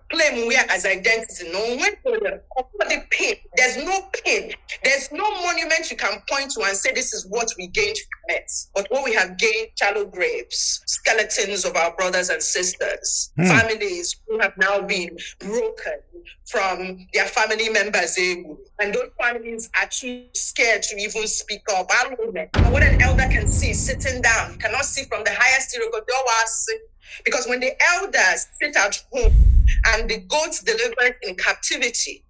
claim we are as identity. No, the pain. There's no pain. There's no monument you can point to and say this is what we gained from it. But what we have gained, shallow graves, skeletons of our brothers and sisters, families who have now been broken from their family members. And those families are too scared to even speak up. I don't know. But what an elder can see sitting down, cannot see from the highest tier. Because when the elders sit at home and the goats delivered in captivity,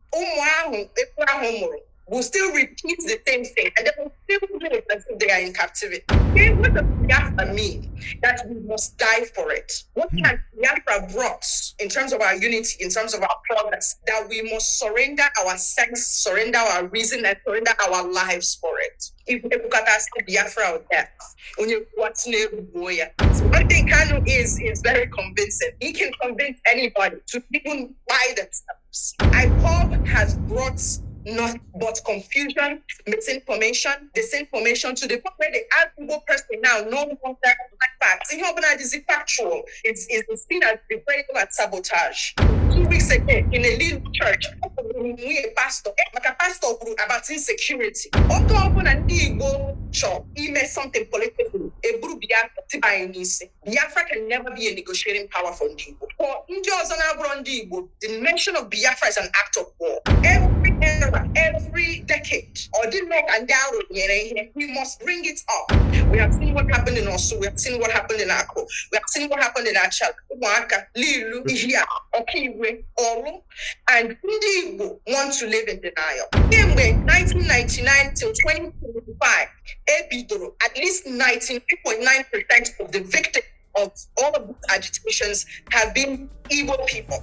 will still repeat the same thing and they will still do it as if they are in captivity. What does Biafra mean? That we must die for it. What has Biafra brought in terms of our unity, in terms of our progress? That we must surrender our sex, surrender our reason, and surrender our lives for it. If we look at us, Biafra or death. So one thing Kanu is very convincing. He can convince anybody to even buy themselves. Ipob has brought not but confusion, misinformation, disinformation to the point where the AdaIgbo person now no longer like facts. It's factual. It's seen as betrayal and sabotage. 2 weeks ago, in a little church, we a pastor about insecurity. Ndi Igbo shop, he made something political. Biafra can never be a negotiating power for Ndi Igbo. For Ndi Igbo, the mention of Biafra is an act of war. Every era, every decade, we must bring it up. We have seen what happened in Osu, we have seen what happened in Akko, we have seen what happened in Achal, Lilu, Ihia, Okiwe, Olu, and Ndi Igbo want to live in denial. In 1999 till 2025, at least 19.9% of the victims of all of these agitations have been Igbo people.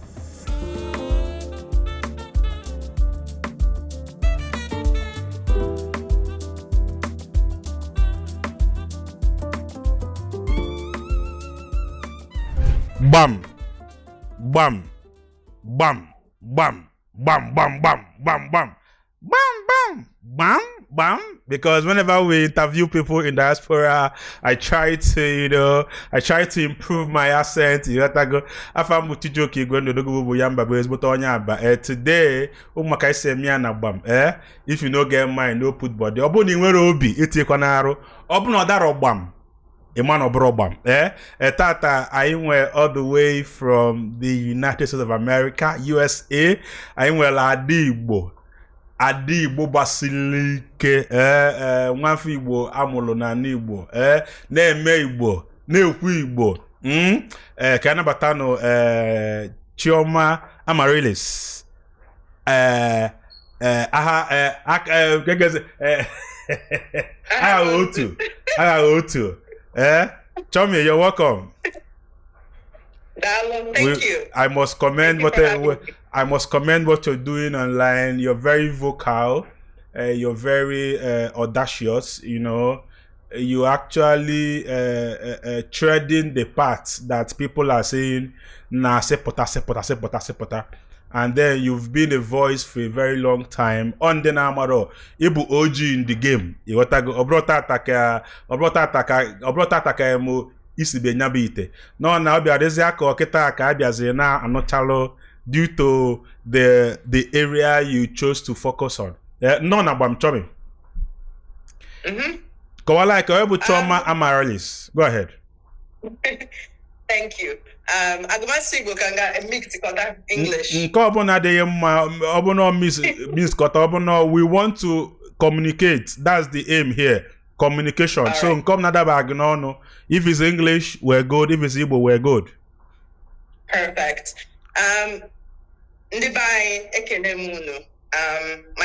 Gbam, gbam, gbam, gbam, bam, bam, bam, bam, bam, bam, bam, bam, bam. Because whenever we interview people in diaspora, I try to improve my accent. Today, if you no get mine, no put body. Tata, I went all the way from the United States of America, USA. I went AdaIgbo basilike, nwafu Igbo amụlụ na Igbo, na-eme Igbo, na-ekwu Igbo. Ka anabata no Chioma Amaryllis. Ahaghotu. Chomi, you're welcome. Thank you. I must commend what you're doing online. You're very vocal. You're very audacious. You know, you actually treading the path that people are saying, nah, sepota. And then you've been a voice for a very long time. On the Namaro, Ibu OG in the game. Obrota ataka emo isibe nyabite. No, now be adeziako kita aka abiazena anochalo due to the area you chose to focus on. No, na Gbam Chomi. Kowala Ebu Chioma Amaryllis. Go ahead. Thank you. Agumasi Igbo can get a mixed English. We want to communicate. That's the aim here. Communication. Right. So if it's English, we're good. If it's Igbo, we're good. Perfect. My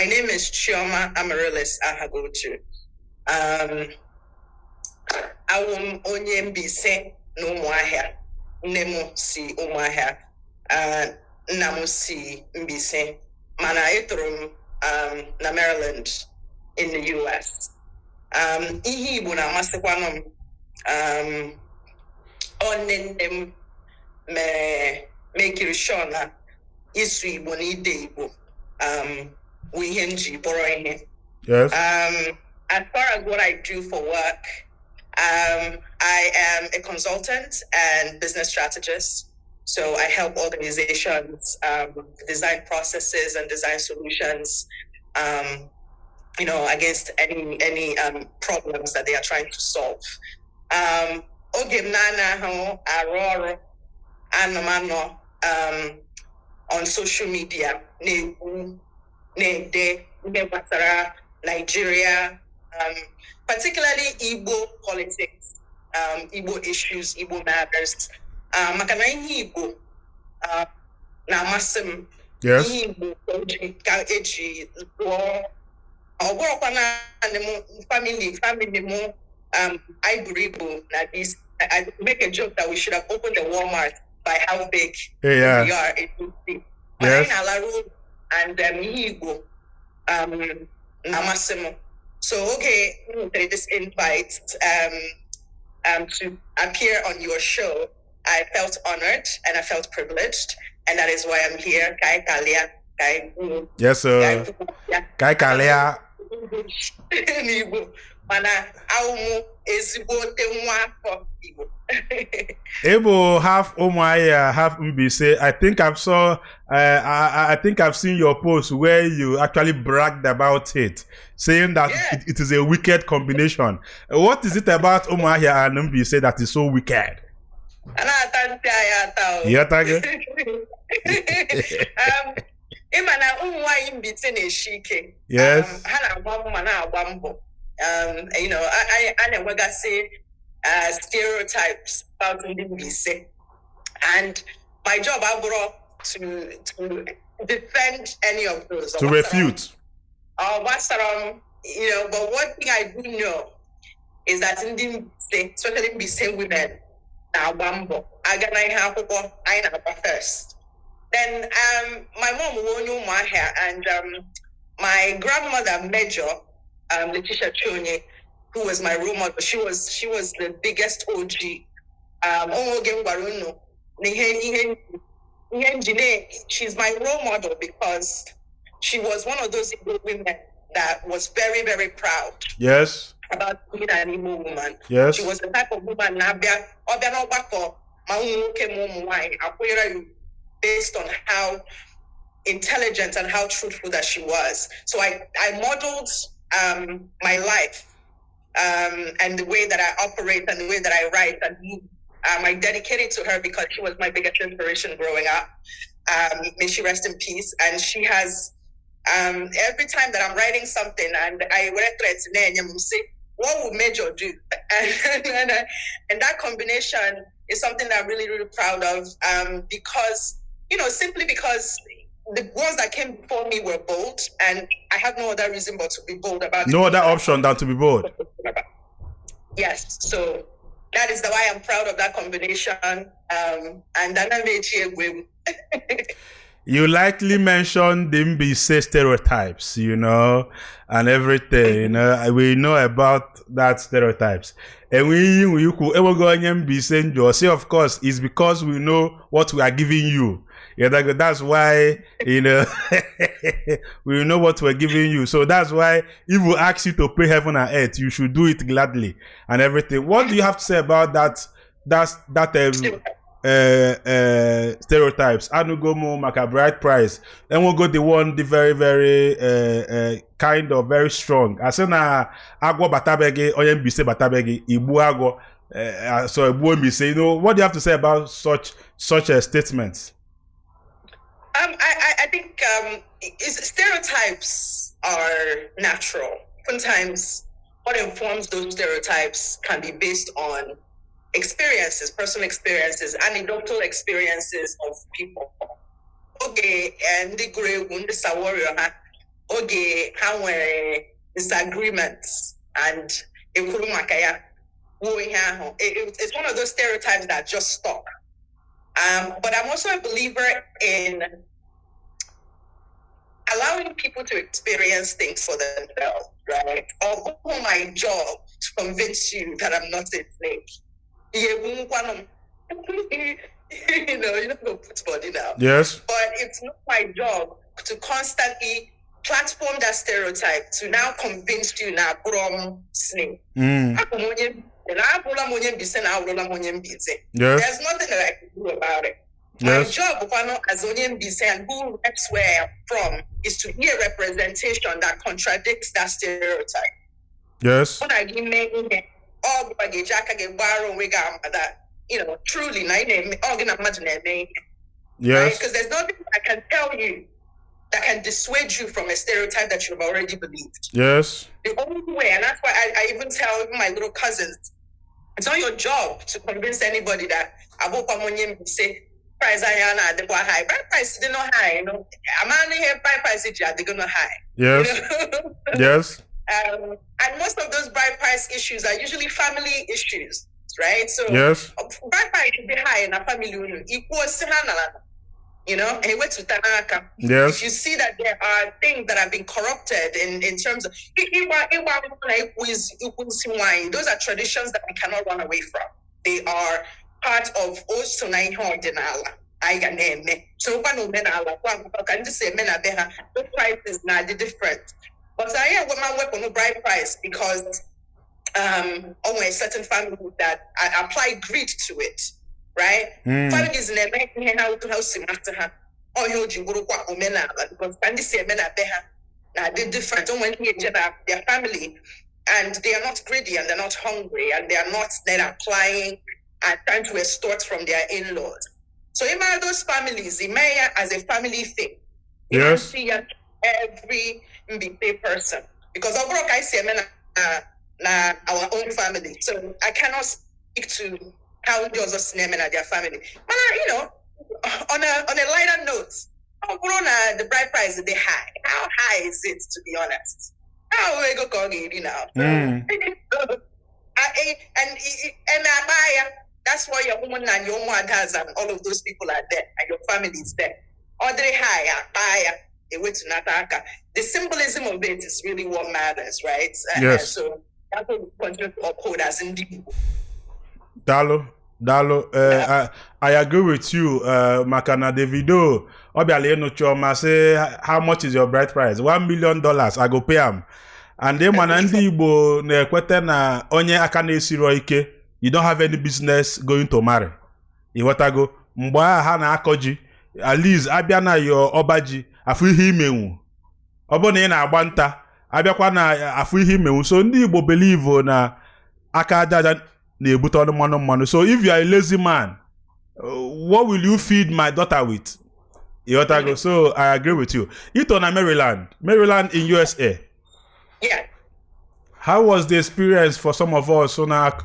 name is Chioma Amaryllis Ahaghotu. Awum onye mbise n'Umuahia. Nemu si Umuahia. Namu si mbise. Mana etrum na Maryland in the US. Ihe Igbo na amasikwanum. Onenem make sure na isu Igbo na ide Igbo. We hinge borrowing it. Yes. As far as what I do for work, I am a consultant and business strategist. So I help organizations design processes and design solutions, against any problems that they are trying to solve. On social media, Nigeria, particularly Igbo politics, Igbo issues, Igbo matters. Igbo, na masim. Yes. Igbo, family mo, AdaIgbo. This, I make a joke that we should have opened a Walmart by how big we are. It would be. Yes. And Igbo, Namasimo. So this invite to appear on your show, I felt honored and I felt privileged, and that is why I'm here. Kai Kalia. Yes, sir. Kai Kalia. Igbo half Omaya, half Mbise. I think I've seen your post where you actually bragged about it, saying that it is a wicked combination. What is it about Omaya and Mbise that is so wicked? Yes. I never say stereotypes about Ndi, and my job I brought to defend any of those. To refute. But one thing I do know is that Ndi, especially Mbise women, now Bambo, I first. Then my mom wore new my hair, and my grandmother Major, Letitia Chonye, who was my role model, she was the biggest OG. She's my role model because she was one of those Igbo women that was very, very proud. Yes. About being an Igbo woman. Yes. She was the type of woman based on how intelligent and how truthful that she was. So I modeled my life and the way that I operate and the way that I write and move. I dedicated to her because she was my biggest inspiration growing up. May she rest in peace. And she has, every time that I'm writing something and I say, what would Major do? And that combination is something that I'm really, really proud of because, simply because the ones that came before me were bold, and I have no other reason but to be bold about it. No other option than to be bold. Yes, so that is why I'm proud of that combination. And then I made you. You likely mentioned the Mbise stereotypes, and everything. We know about that stereotypes. And we could ever go on Mbise, say, of course, it's because we know what we are giving you. Yeah, that's why, we know what we're giving you. So that's why if we ask you to pay heaven and earth, you should do it gladly and everything. What do you have to say about that stereotypes? Anugomo Maka Bright Price. Then we'll go the very, very kind of very strong. I said na agwo batabege, oyembise batabege, ibu agwo. So ibu mbise. What do you have to say about such statements? I think stereotypes are natural. Sometimes what informs those stereotypes can be based on experiences, personal experiences, anecdotal experiences of people. And the great wound is a warrior. How were disagreements and it's one of those stereotypes that just stuck. But I'm also a believer in allowing people to experience things for themselves, right? Or my job to convince you that I'm not a snake. You don't go put body down. Yes. But it's not my job to constantly platform that stereotype to now convince you now from snake. Yes. There's nothing that I can do about it. Yes. My job as Onyembise and who reps where I'm from is to be a representation that contradicts that stereotype. Yes. When I give me all that, truly, Yes. right? Because there's nothing I can tell you that can dissuade you from a stereotype that you've already believed. Yes. The only way, and that's why I even tell my little cousins, it's not your job to convince anybody that say price the high. Price they're not high, I'm only here price they're gonna high. Yes. Yes. And most of those bride price issues are usually family issues, right? So yes. Bride price should be high in a family equals Yes. if you see that there are things that have been corrupted in terms of those are traditions that we cannot run away from. They are part of also so can just say those prices now the different. But I woman work on the bride price because always certain families that apply greed to it. Right? Families in the how to house after her. Or you because can say men are they're different. Don't want their family and they are not greedy and they're not hungry and they are not then applying and trying to extort from their in-laws. So in those families, it may as a family thing. Yes. See every Mbite person. Because I see men our own family. So I cannot speak to how does us name and their family. But on a lighter note, the bride price is high. How high is it, to be honest? How we go now? And that's why your woman and your mothers and all of those people are there, and your family is there. Ordinary higher, a way to Nataka. The symbolism of it is really what matters, right? Yes. So that's what we continue to uphold as Ndi Igbo. Dalo, I agree with you. Makana Davido, Obiale Chioma say, how much is your bride price? $1 million. I go pay him. And then when Ndi Igbo ne kwete na onye akane esiro ike, you don't have any business going to marry. Iwatago, mgba ha na akoji, at least abia na your obaji, afu ihe imenwu. Obo na na agbanta, abia kwa na afu ihe imenwu. So Ndi Igbo believe na aka ajaja na so if you are a lazy man, what will you feed my daughter with? Iwatago. So I agree with you. Ito na Maryland in USA. Yeah. How was the experience for some of us now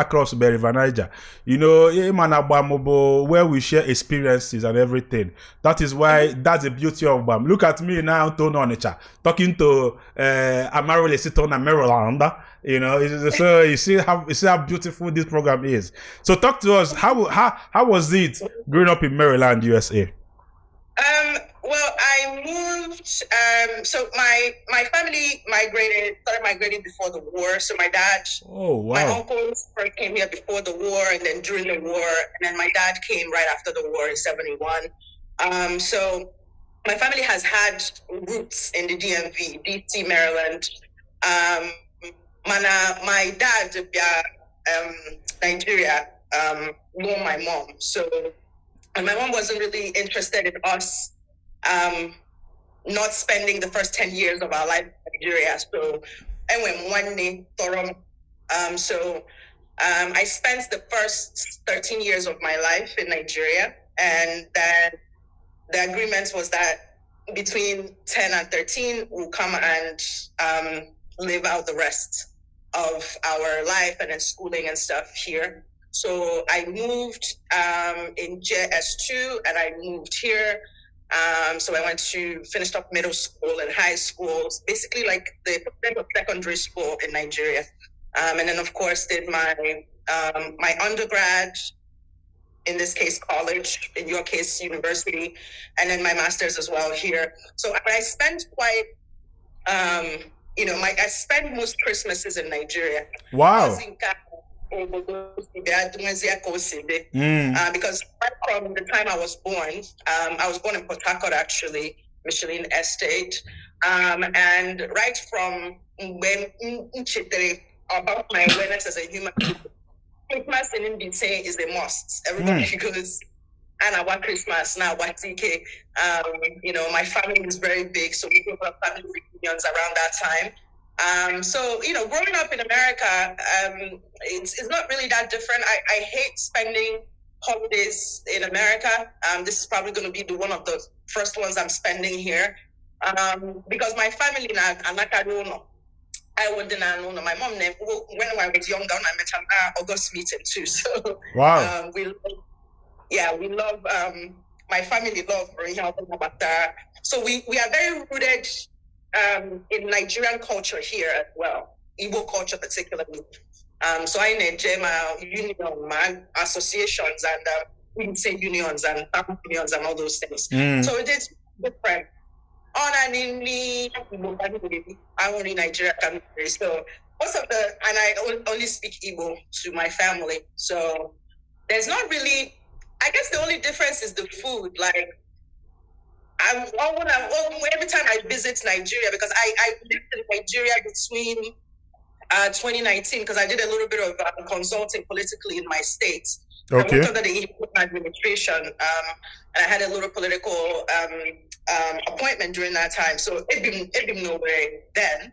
across River Niger? Where we share experiences and everything. That is why that's the beauty of Gbam. Look at me now, talking to Amaryllis in Maryland. So you see how beautiful this program is. So talk to us. How was it growing up in Maryland, USA? Well, I moved. So my family started migrating before the war. So my dad, my uncles first came here before the war, and then during the war, and then my dad came right after the war in '71. So my family has had roots in the DMV, DC, Maryland. My dad, Nigeria, knew my mom. So. And my mom wasn't really interested in us not spending the first 10 years of our life in Nigeria. So I went one day, I spent the first 13 years of my life in Nigeria. And then the agreement was that between 10 and 13, we'll come and live out the rest of our life and then schooling and stuff here. So I moved in JS2 and I moved here. So I went to finished up middle school and high school, basically like the secondary school in Nigeria. And then of course did my undergrad, in this case college, in your case university, and then my master's as well here. So I spent quite, I spent most Christmases in Nigeria. Wow. Because right from the time I was born in Port Harcourt, actually, Michelin Estate, and right from when about my awareness as a human being, Christmas in Mbite is a must. Everybody goes and our Christmas now, you know, my family is very big, so we do have family reunions around that time. So, you know, growing up in America, it's not really that different. I hate spending holidays in America. This is probably going to be one of the first ones I'm spending here, because my family I wouldn't know my mom. When I was younger, I met her August meeting too. So wow. we love my family love Bata. So we are very rooted in Nigerian culture here as well, Igbo culture particularly. So I know my union, my associations, and we can say unions and family unions and all those things. So it is different. I only Nigeria country. So most of and I only speak Igbo to my family. So there's not really, I guess the only difference is the food. Like every time I visit Nigeria, because I lived in Nigeria between 2019, because I did a little bit of consulting politically in my state. Okay. I worked under the administration, and I had a little political appointment during that time. So it been nowhere then.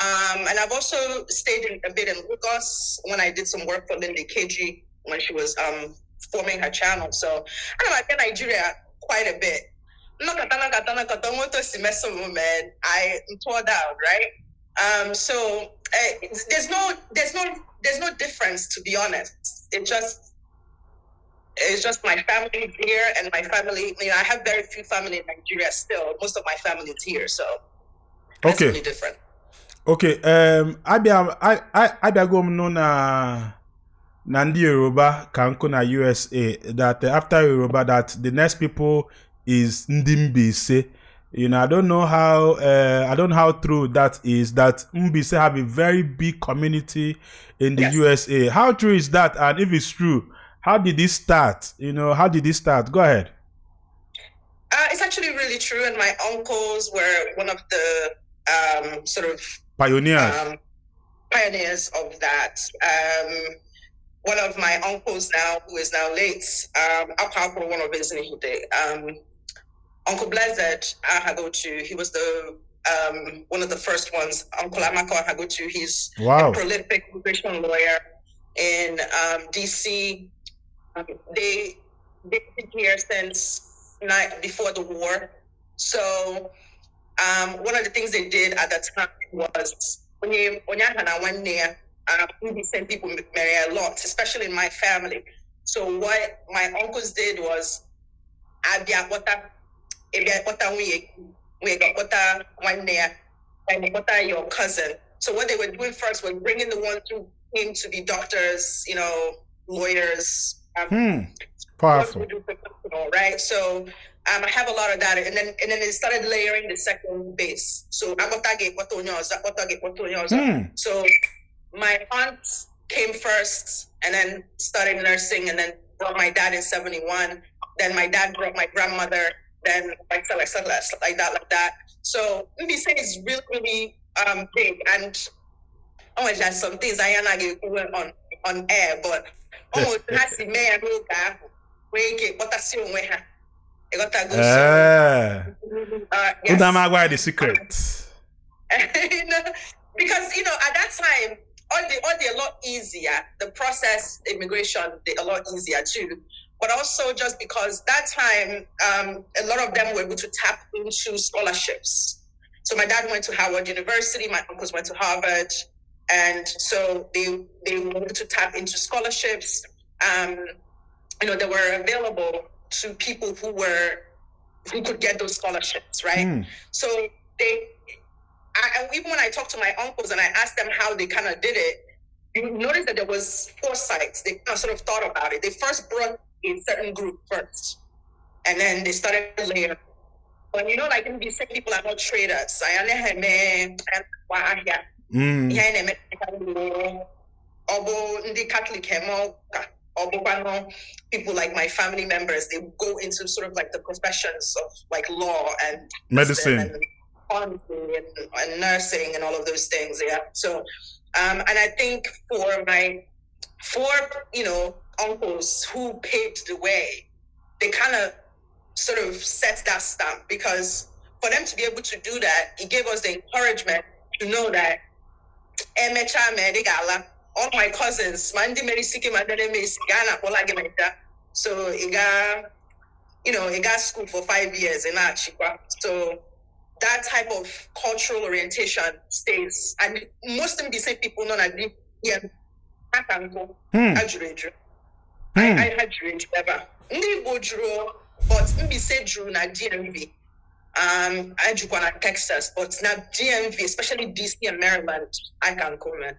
And I've also stayed a bit in Lagos when I did some work for Ndi Igbo when she was forming her channel. So I've been in Nigeria quite a bit. I tore down, right? So there's no difference, to be honest. It's just my family here, and my family, you know, I have very few family in Nigeria still. Most of my family is here, so that's really different. Okay, Abia go no na Ndi Yoruba kanko na USA, that after Yoruba, that the next people is Ndi Mbise. You know, I don't know how true that is, that Mbise have a very big community in the USA. How true is that? And if it's true, how did this start? You know, how did this start? Go ahead. It's actually really true, and my uncles were one of the sort of pioneers of that. One of my uncles now, who is now late, one of his Uncle Blessed Ahaghotu, he was the one of the first ones. Uncle Amako Ahaghotu, he's a prolific immigration lawyer in DC. They've been here since before the war. So one of the things they did at that time was when you send people marry a lot, especially in my family. So what my uncles did was your cousin. So what they were doing first was bringing the ones who came to be doctors, you know, lawyers. Powerful. Right? So I have a lot of that, and then they started layering the second base. So So my aunt came first, and then started nursing, and then brought my dad in 1971. Then my dad brought my grandmother. Then like that. So Mbise is really, really big, and there's some things I am on air, but almost has the mayor the secret. Because you know at that time all the a lot easier. The process immigration a lot easier too. But also just because that time, a lot of them were able to tap into scholarships. So my dad went to Howard University, my uncles went to Harvard, and so they were able to tap into scholarships. You know, they were available to people who could get those scholarships, right? So even when I talked to my uncles and I asked them how they kind of did it, you notice that there was foresight. They kind of sort of thought about it. They first brought a certain group first, and then they started layering. But you know, like in these people are not traders. People like my family members, they go into sort of like the professions of like law and medicine and nursing and all of those things. Yeah. So, and I think for my four, you know, uncles who paved the way, they kind of sort of set that stamp, because for them to be able to do that, it gave us the encouragement to know that all my cousins, so it got school for 5 years in Achikwa. So that type of cultural orientation stays. And most of the same people know that I can go. I had dreams ever. Ndi Igbo drew, but Mbi say drew na DMV. I drew on Texas, but now DMV, especially DC and Maryland, I can come in.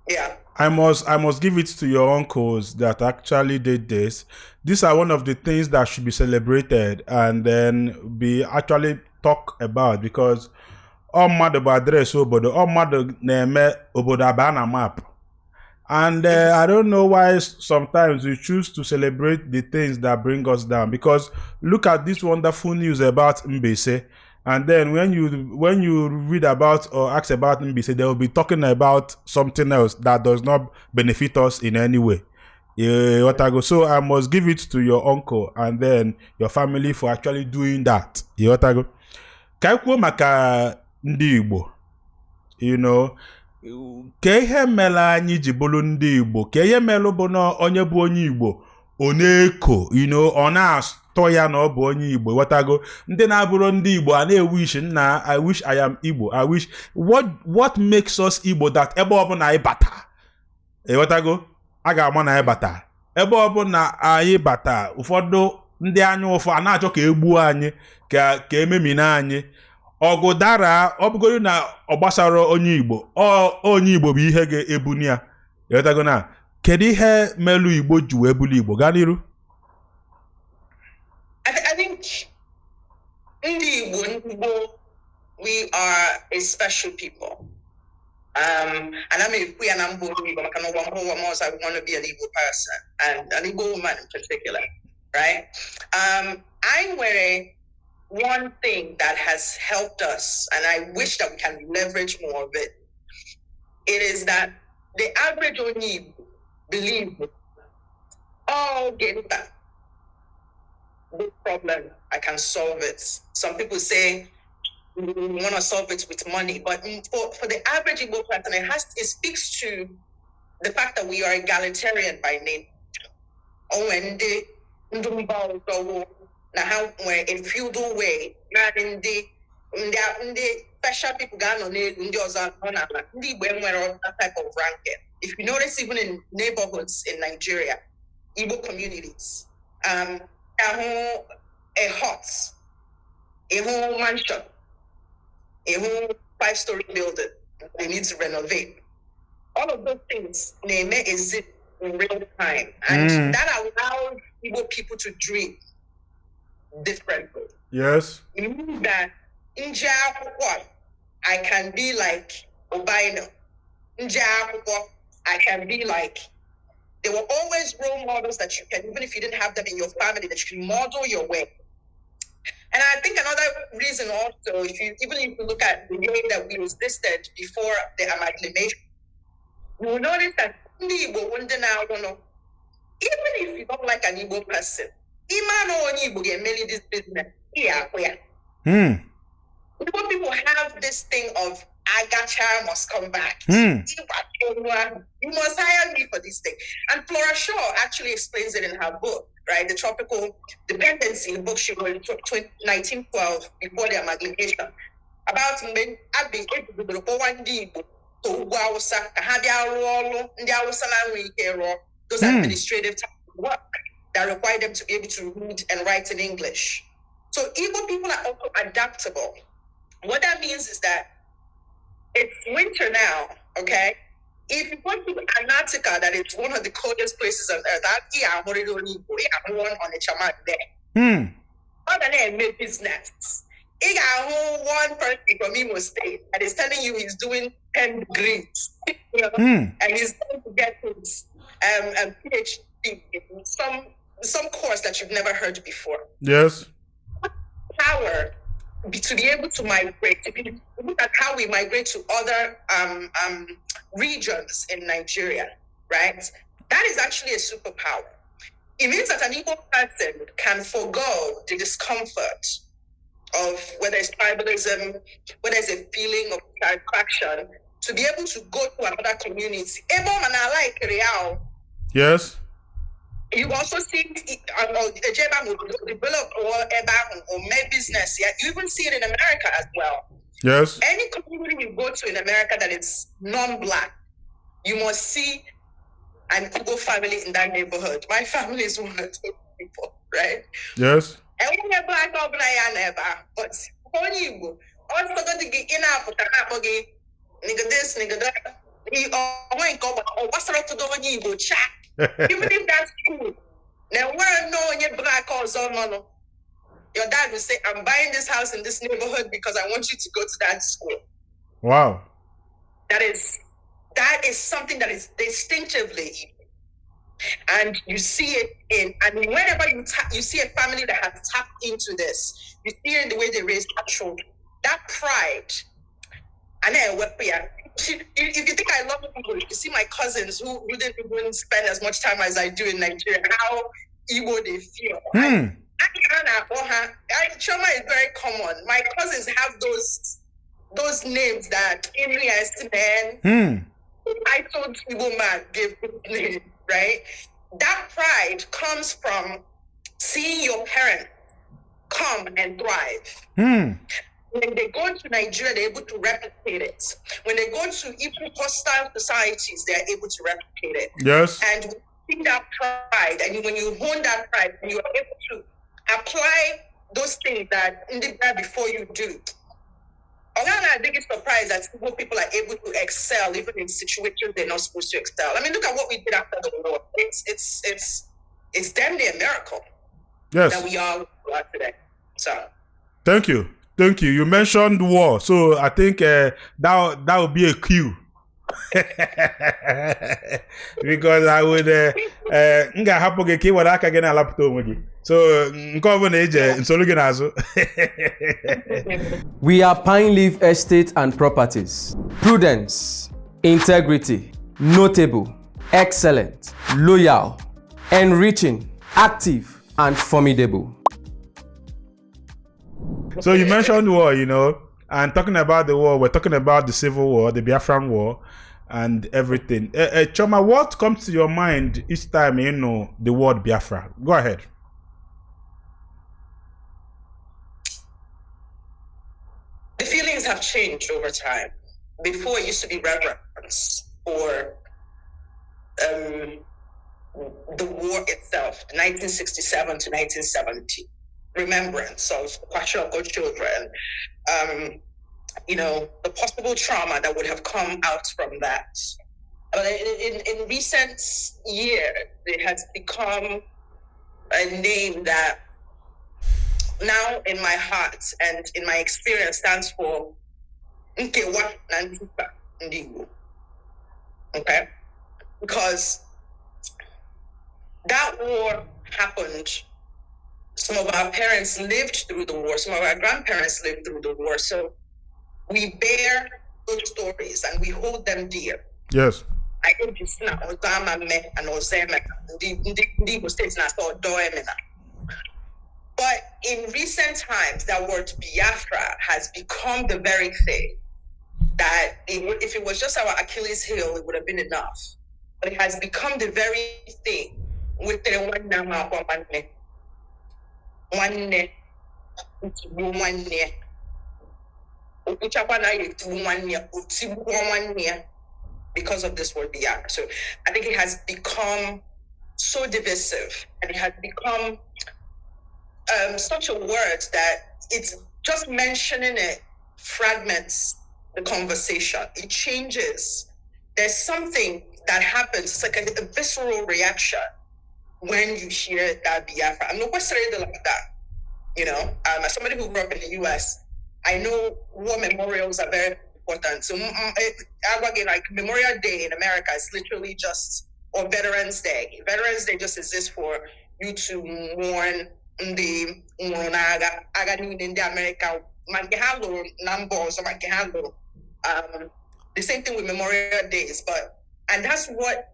Yeah. I must give it to your uncles that actually did this. These are one of the things that should be celebrated and then be actually talked about, because all mother address obodo, all mother name obodo abana map. And I don't know why sometimes we choose to celebrate the things that bring us down, because look at this wonderful news about Mbese. And then when you read about or ask about Mbese, they will be talking about something else that does not benefit us in any way. So I must give it to your uncle and then your family for actually doing that. Kaikwo maka Ndi Igbo, ka ihe mere anyị ji bụrụ Ndị Igbo, ka ihe mere bụ na onye bụ onye Igbo ọ na-eko, ọ na-atọ ya na ọ bụ onye Igbo, ghọtago. Ndị na-abụrụ Ndị Igbo a na-ewish nna, I wish I am Igbo, I wish. What makes us Igbo that ebe ọbụla anyị bata, ghọtago, a ga-ama na anyị bata ebe ọbụla anyị bata, ụfọdụ ndị anya ụfọ a na-achọ ka egbuo anyị, ka ememina anyị. Ọgụ dara, ọ bụgoro na ọ gbasara onye Igbo, onye Igbo bụ ihe ga-ebuni ya. Ghọtago na kedu ihe melu Igbo ji wee bụrụ Igbo? Gaa n'iru. I think Ndi Igbo, we are a special people. And I mean, we are not Igbo, I want to be an Igbo person, and an Igbo woman in particular, right? I'm wearing one thing that has helped us, and I wish that we can leverage more of it. It is that the average Oni believe, get that. Big problem, I can solve it. Some people say we want to solve it with money, but for the average Igbo person, it speaks to the fact that we are egalitarian by name. Now, in feudal way, in the special people got on it, in that type of ranking. If you notice, even in neighborhoods in Nigeria, Igbo communities, a hut, a whole mansion, a whole 5-story building, they need to renovate. All of those things, name exist in real time, and that allows Igbo people to dream differently. Yes. It means that in Japan, I can be like Obaino. In Japan, I can be like. There were always role models that you can, even if you didn't have them in your family, that you can model your way. And I think another reason also, even if you look at the way that we existed before the amalgamation, you will notice that Ndi Igbo, even if you don't like an Igbo person, Igbo get many this business. Igbo people have this thing of Agacha must come back. You must hire me for this thing. And Flora Shaw actually explains it in her book, right? The Tropical Dependency, the book she wrote in 1912 before the amalgamation. About men, I've been able to go one deep to those administrative work that require them to be able to read and write in English. So Igbo people are also adaptable. What that means is that it's winter now, okay? If you go to Antarctica, that is one of the coldest places on earth, other than make business. One person from Imo State that is telling you he's doing 10 degrees, and he's going to get his PhD in some course that you've never heard before. Yes. Power to be able to migrate. If you look at how we migrate to other regions in Nigeria, right? That is actually a superpower. It means that an Igbo person can forego the discomfort of whether it's tribalism, whether it's a feeling of satisfaction, to be able to go to another community. Yes. You also see develop or make business. Yeah, you even see it in America as well. Yes. Any community you go to in America that is non-black, you must see an Igbo family in that neighborhood. My family is one of those people, right? Yes. And when you're black, but only Igbo. Also, got to get in out of the nigga this, nigga that. He won't go, what's up to the Igbo chat? Even if that's cool. Now, we're knowing you're black or something. Your dad will say, I'm buying this house in this neighborhood because I want you to go to that school. Wow. That is something that is distinctively Igbo. And you see it and whenever you see a family that has tapped into this, you see it in the way they raise their children. That pride. And then, if you think I love Igbo, you see my cousins who didn't even spend as much time as I do in Nigeria, how Igbo they feel. Chioma is very common. My cousins have those names that I told Igbo man gave good name, right? That pride comes from seeing your parents come and thrive. When they go to Nigeria, they're able to replicate it. When they go to even hostile societies, they're able to replicate it. Yes. And see that pride, and when you hone that pride, you are able to apply those things that before you do. My biggest surprise that people are able to excel even in situations they're not supposed to excel. I mean, look at what we did after the war. It's damn near a miracle. Yes. That we are today. So. Thank you. You mentioned war, so I think that would be a cue. Because I would We are Pine Leaf Estate and Properties. Prudence, integrity, notable, excellent, loyal, enriching, active, and formidable. So you mentioned war, and talking about the war, we're talking about the Civil War, the Biafran War, and everything. Chioma, what comes to your mind each time the word Biafra? Go ahead. The feelings have changed over time. Before, it used to be reverence for the war itself, 1967 to 1970. Remembrance of Kwashiorkor children, the possible trauma that would have come out from that. But in recent years, it has become a name that now in my heart and in my experience stands for Nkewa Nantuka Ndi Igbo. Okay? Because that war happened. Some of our parents lived through the war. Some of our grandparents lived through the war. So we bear those stories and we hold them dear. Yes. I think it's not Ozama me and Ozema. Ndi Igbo states na so doemena. But in recent times, that word Biafra has become the very thing that if it was just our Achilles heel, it would have been enough. But it has become the very thing with the one nama because of this word Biafra. So I think it has become so divisive and it has become such a word that it's just mentioning it fragments the conversation. It changes. There's something that happens. It's like a visceral reaction when you hear that Biafra. I'm not like that. As somebody who grew up in the US, I know war memorials are very important. So like Memorial Day in America is literally just, or Veterans Day. Veterans Day just exists for you to mourn the America. The same thing with Memorial Days, and that's what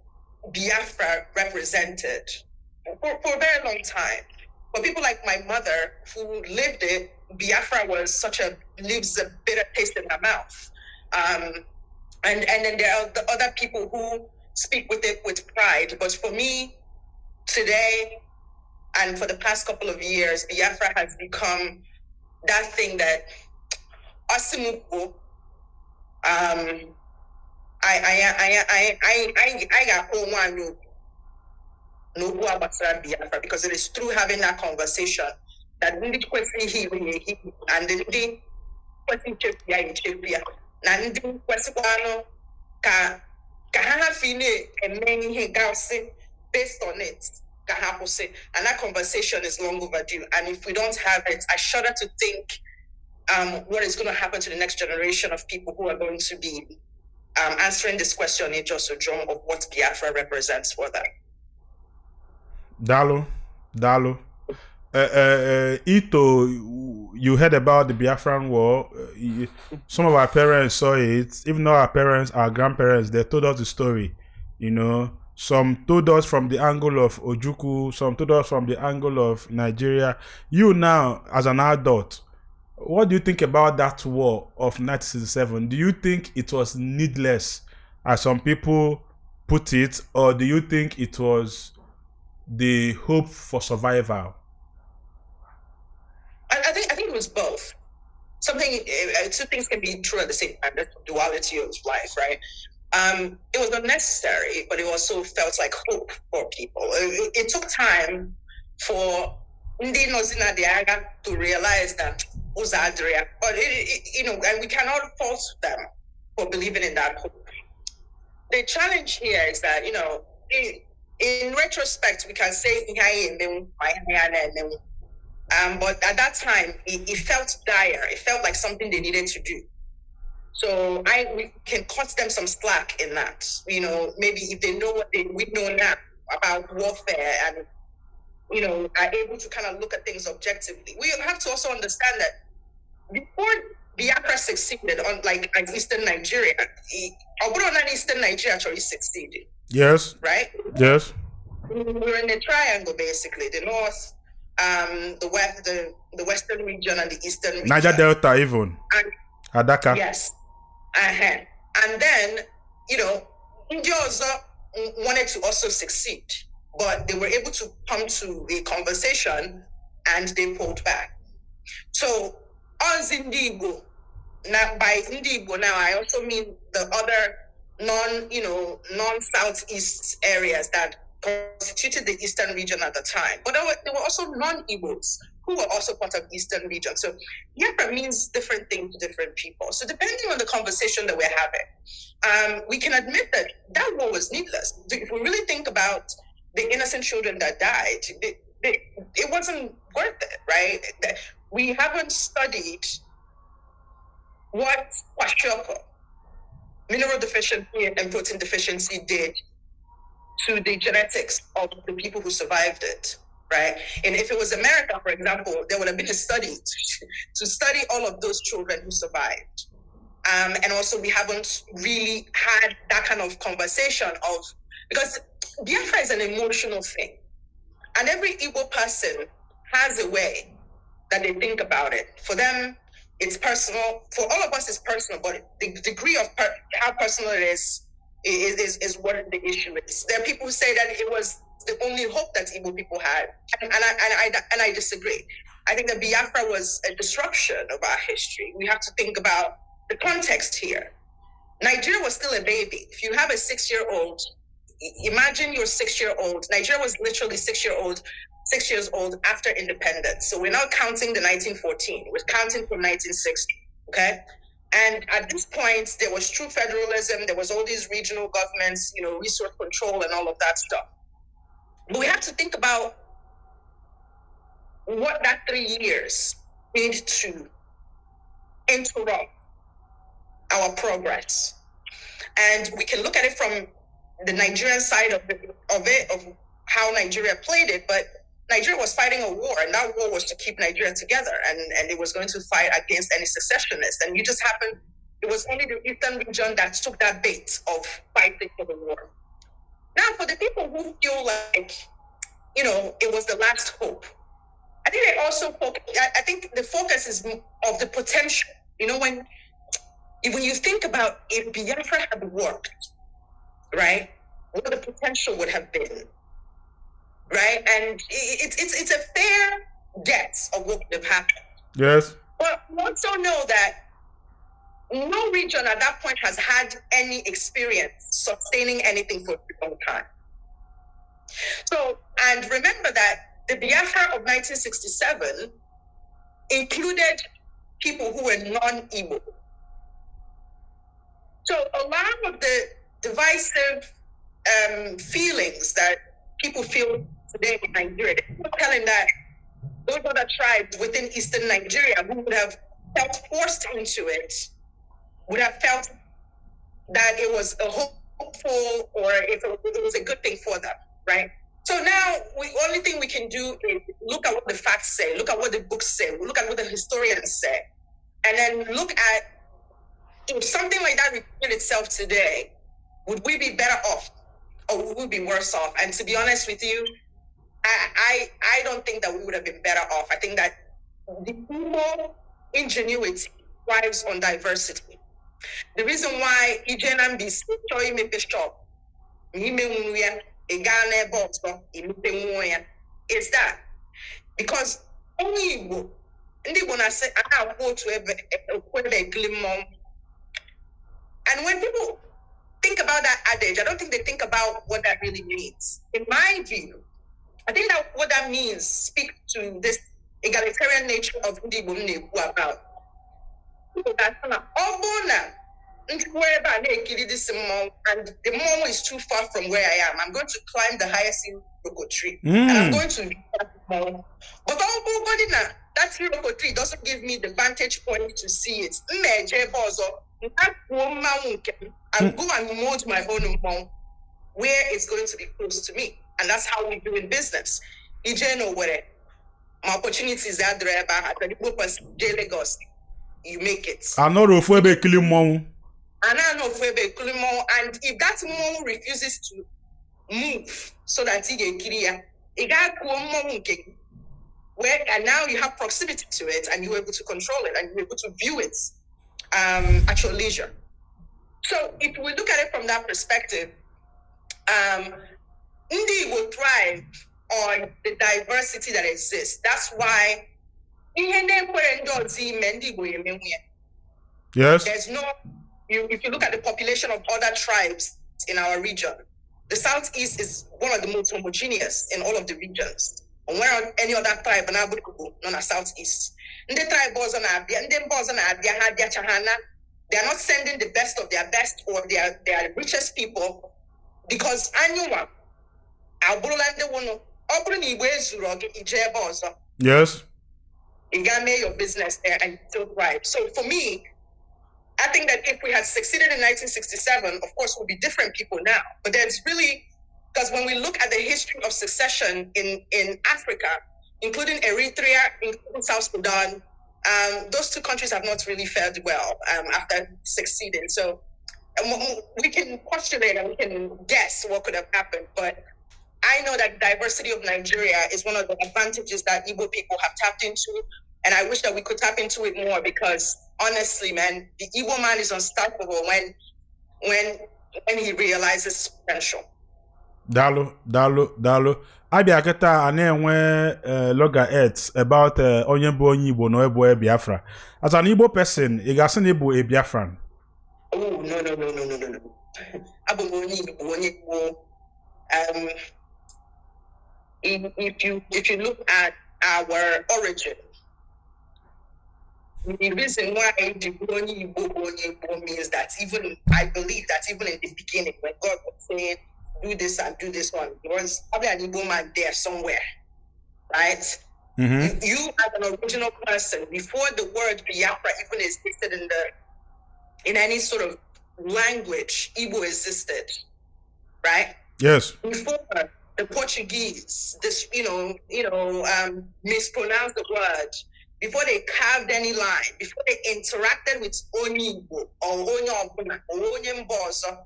Biafra represented. for a very long time. For people like my mother who lived it, Biafra leaves a bitter taste in her mouth. And then there are the other people who speak with it with pride. But for me, today, and for the past couple of years, Biafra has become that thing that Asimuku, I got one no Biafra, because it is through having that conversation that Ndi question he and the question Chepia Nandi question ka ha fine and many he based on it. And that conversation is long overdue. And if we don't have it, I shudder to think what is going to happen to the next generation of people who are going to be answering this question in just a drum of what Biafra represents for them. Dalu. Ito, you heard about the Biafran War. Some of our parents saw it. Even though our grandparents, they told us the story. You know, some told us from the angle of Ojukwu, some told us from the angle of Nigeria. You now, as an adult, what do you think about that war of 1967? Do you think it was needless, as some people put it, or do you think it was the hope for survival? I think it was both. Two things can be true at the same time. That's the duality of life, right? It was unnecessary, but it also felt like hope for people. It took time for Ndi Igbo to realize that Uzadria, but and we cannot fault them for believing in that hope. The challenge here is that, in retrospect, we can say, but at that time, it felt dire. It felt like something they needed to do. So we can cut them some slack in that. Maybe if they know what we know now about warfare and, are able to kind of look at things objectively. We have to also understand that before Biafra succeeded on Eastern Nigeria, Eastern Nigeria actually succeeded. Yes. Right? Yes. We were in a triangle, basically. The north, the west, the western region, and the eastern region. Niger Delta, even. And, Adaka. Yes. And then, India also wanted to also succeed, but they were able to come to a conversation and they pulled back. So, us Ndi Igbo, now by Ndi Igbo now, I also mean the other non-southeast areas that constituted the eastern region at the time. But there were also non-Igbos who were also part of eastern region. So Biafra means different things to different people. So depending on the conversation that we're having, we can admit that war was needless. If we really think about the innocent children that died, it wasn't worth it, right? We haven't studied what kwashiorkor, mineral deficiency and protein deficiency, did to the genetics of the people who survived it, right? And if it was America, for example, there would have been a study to study all of those children who survived. And also we haven't really had that kind of conversation because Biafra is an emotional thing. And every Igbo person has a way that they think about it. For them, it's personal. For all of us, it's personal, but the degree of how personal it is what the issue is. There are people who say that it was the only hope that Igbo people had, and I disagree. I think that Biafra was a disruption of our history. We have to think about the context here. Nigeria was still a baby. If you have a 6-year-old, imagine your 6-year-old. Nigeria was literally 6 years old after independence. So we're not counting the 1914. We're counting from 1960. Okay. And at this point, there was true federalism. There was all these regional governments, resource control and all of that stuff. But we have to think about what that 3 years did to interrupt our progress. And we can look at it from the Nigerian side of how Nigeria played it, but Nigeria was fighting a war, and that war was to keep Nigeria together, and it was going to fight against any secessionists. And it was only the eastern region that took that bait of fighting for the war. Now, for the people who feel like it was the last hope. I think they also I think the focus is of the potential. When you think about if Biafra had worked, right, what the potential would have been, right? And it's a fair guess of what would have happened. Yes. But we also know that no region at that point has had any experience sustaining anything for a long time. So, and remember that the Biafra of 1967 included people who were non-Igbo. So a lot of the divisive feelings that people feel today in Nigeria, they're telling that those other tribes within Eastern Nigeria who would have felt forced into it would have felt that it was a hopeful or if it was a good thing for them, right? So now, only thing we can do is look at what the facts say, look at what the books say, look at what the historians say, and then look at if something like that repeated itself today, would we be better off or would we be worse off? And to be honest with you, I don't think that we would have been better off. I think that the Igbo ingenuity thrives on diversity. The reason why Ijenambi Choi Mepe Shop is that because only Igbo, Ndi Igbo na say Ahaghotu. And when people think about that adage, I don't think they think about what that really means. In my view, I think that what that means speaks to this egalitarian nature of Ndi Igbo about. And the mall is too far from where I am. I'm going to climb the highest iroko tree. And I'm going to that mall. But that iroko tree doesn't give me the vantage point to see it. And go and mold my own mall where it's going to be close to me. And that's how we do in business. My opportunities are there at the Lagos. You make it. I know Rofwebe Kilimon. And if that mom refuses to move so that he get clear, and now you have proximity to it and you're able to control it and you're able to view it at your leisure. So if we look at it from that perspective, Ndi will thrive on the diversity that exists. That's why yes. There's no, if you look at the population of other tribes in our region, the Southeast is one of the most homogeneous in all of the regions. And where any other tribe in the Southeast. And the tribe was on Abia, and then was on Abia, they are not sending the best of their best or their richest people because anyone, yes. You can make your business there and still thrive. So for me, I think that if we had succeeded in 1967, of course, we'll be different people now. But there's really, because when we look at the history of secession in Africa, including Eritrea, including South Sudan, those two countries have not really fared well after succeeding. So we can postulate and we can guess what could have happened. But I know that diversity of Nigeria is one of the advantages that Igbo people have tapped into. And I wish that we could tap into it more because honestly, man, the Igbo man is unstoppable when he realizes potential. Dalu. Abia keta ana-enwe loggerheads about onye bụ onye Igbo na ebo Biafra. As an Igbo person, ị ga-asị na ịbụ a Biafran? Oh, no. Abụ m onye Igbo, onye Igbo. If you look at our origin, the reason why onye Igbo means that I believe that even in the beginning, when God was saying, do this and do this one, there was probably an Igbo man there somewhere, right? Mm-hmm. You as an original person, before the word Biafra even existed in any sort of language, Igbo existed, right? Yes. Before the Portuguese, mispronounced the word, before they carved any line, before they interacted with Onyibo or Onyobuna or Onyemboso,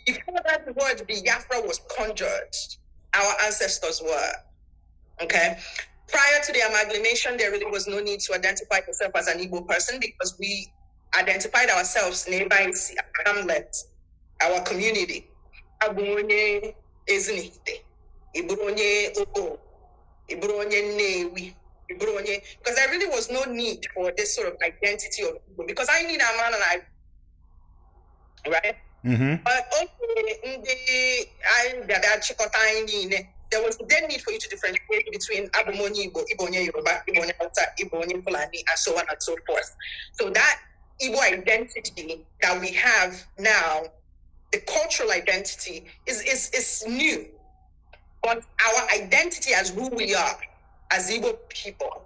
before that word Biafra was conjured, our ancestors were. Okay. Prior to the amalgamation, there really was no need to identify yourself as an Igbo person because we identified ourselves nearby our hamlet, our community. Abunye Ezinite, Ibronye Ogo, Ibronye Newi, Ibronye, because there really was no need for this sort of identity of Igbo because I need a man and I, right? Mm-hmm. But there was then need for you to differentiate between Abumoni Igbo, Ibonye Yoruba, Ibonye Hausa, Ibonye Fulani, and so on and so forth. So that Igbo identity that we have now, the cultural identity, is new. But our identity as who we are, as Igbo people,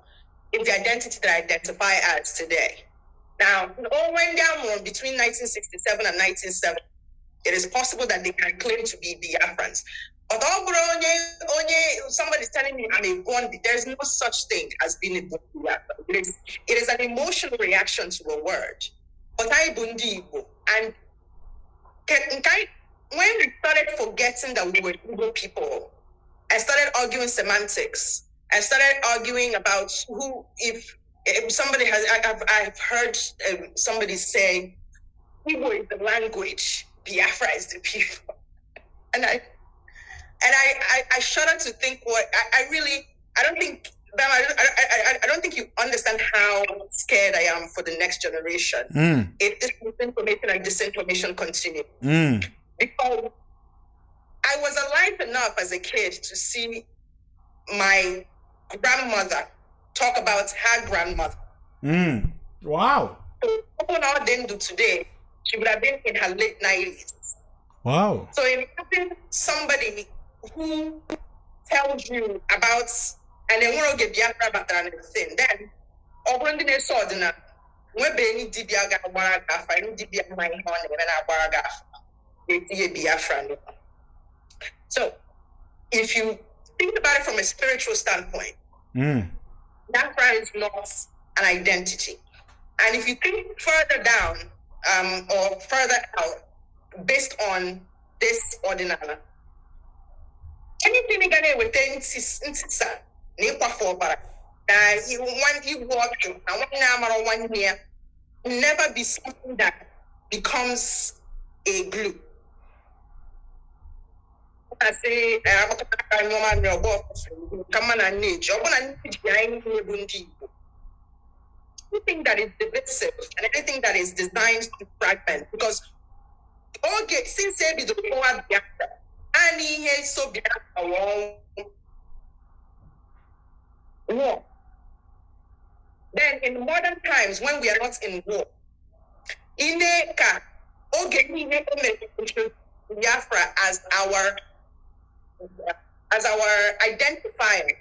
is the identity that I identify as today. Now, between 1967 and 1970, it is possible that they can claim to be Biafrans. But somebody's telling me I'm a Bondi. There's no such thing as being a Bondi. It is an emotional reaction to a word. But I Ndi Igbo. And when we started forgetting that we were Igbo people, I started arguing semantics. I started arguing about who, if somebody has, I've heard somebody say, Igbo is the language, Biafra is the people. And I shudder to think what I don't think you understand how scared I am for the next generation if this misinformation and disinformation continue. Because I was alive enough as a kid to see my grandmother talk about her grandmother. Wow. So what I didn't do today, she would have been in her late 90s. Wow. So imagine somebody who tells you about and then we'll get Biafra about that thing. Then Obrandi ne sordina we be ni dibia ga baraga ni dibia my honey when I baraga we Biafra. So if you think about it from a spiritual standpoint, Biafra is not an identity. And if you think further down or further out based on this ordinary, anything again within Sisa, Nipa for Bara, you walk through, and 1 year, never be something that becomes a glue. I say, come on and need job and anything that is divisive and anything that is designed to fragment, because okay, since they be the poor Biafra, and he is so Biafra war. Then in modern times, when we are not in war, Ineka, okay, Biafra as our identifier.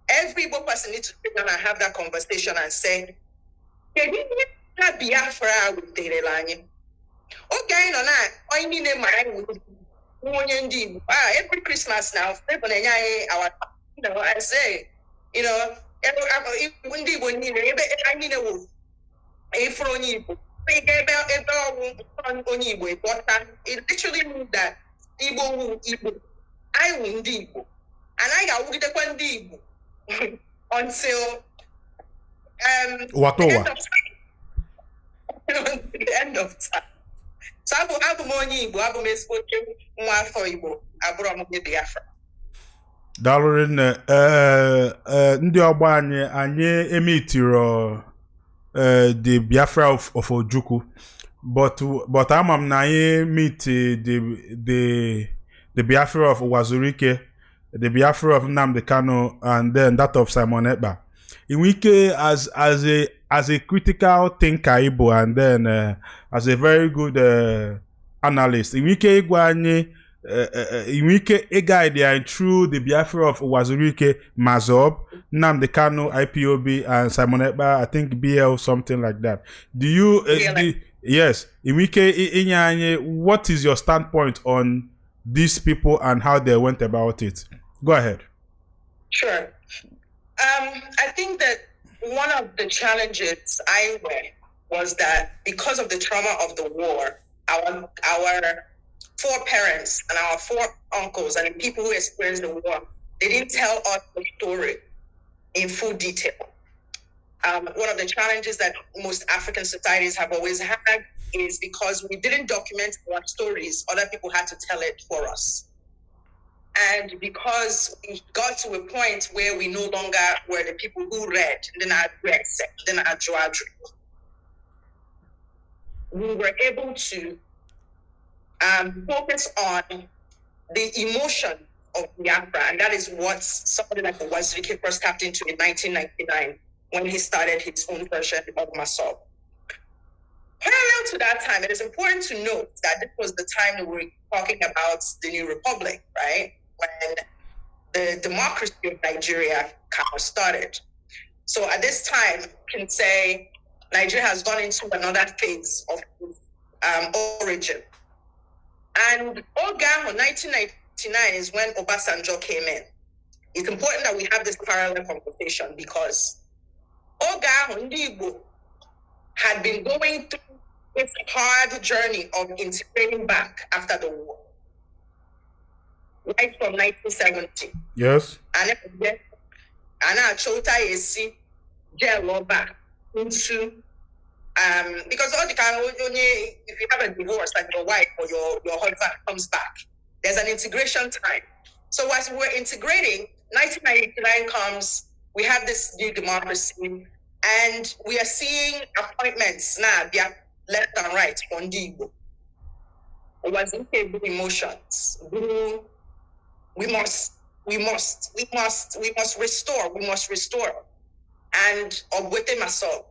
Every person needs to sit down and have that conversation and say, Biafra with the line. Okay, no, I need a mind. Every Christmas now, I say, it literally means that Igbo, I will Ndi Igbo, and I got Ndi Igbo until the end of time. So I have more Igbo, I have spoken more for Igbo, I brought me Biafra. Dalorin, Ndi Igbo anyị emitiro the Biafra of Ojukwu, but amam na anyị meet the Biafra of Wazurike, the Biafra of Nnamdi Kanu, and then that of Simon Ekpa. Inwike as a critical thinker Igbo, and then as a very good analyst, Inwike igwa anyị Inwike ega idea through the Biafra of Wazurike, Mazob, Nnamdi Kanu, IPOB, and Simon Ekpa, I think BL, something like that. Do you yes, Inwike what is your standpoint on these people and how they went about it? Go ahead. Sure. I think that one of the challenges was that because of the trauma of the war, our foreparents and our foreruncles and the people who experienced the war, they didn't tell us the story in full detail. One of the challenges that most African societies have always had is because we didn't document our stories, other people had to tell it for us. And because we got to a point where we no longer were the people who read, then we were able to focus on the emotion of Biafra, and that is what somebody like Wazirike first tapped into in 1999 when he started his own version of Masop. Parallel to that time, it is important to note that this was the time that we were talking about the New Republic, right? When the democracy of Nigeria kind of started. So at this time, you can say Nigeria has gone into another phase of origin. And Oga in 1999 is when Obasanjo came in. It's important that we have this parallel conversation because Oga Ndi Igbo had been going through this hard journey of integrating back after the war, right from 1970. Yes. And Chota is jail back into because all the time if you have a divorce, like your wife or your husband comes back, there's an integration time. So as we were integrating, 1999 comes, we have this new democracy, and we are seeing appointments now, left and right on Ndi Igbo. It was emotions. We must restore. And Obwete Masop.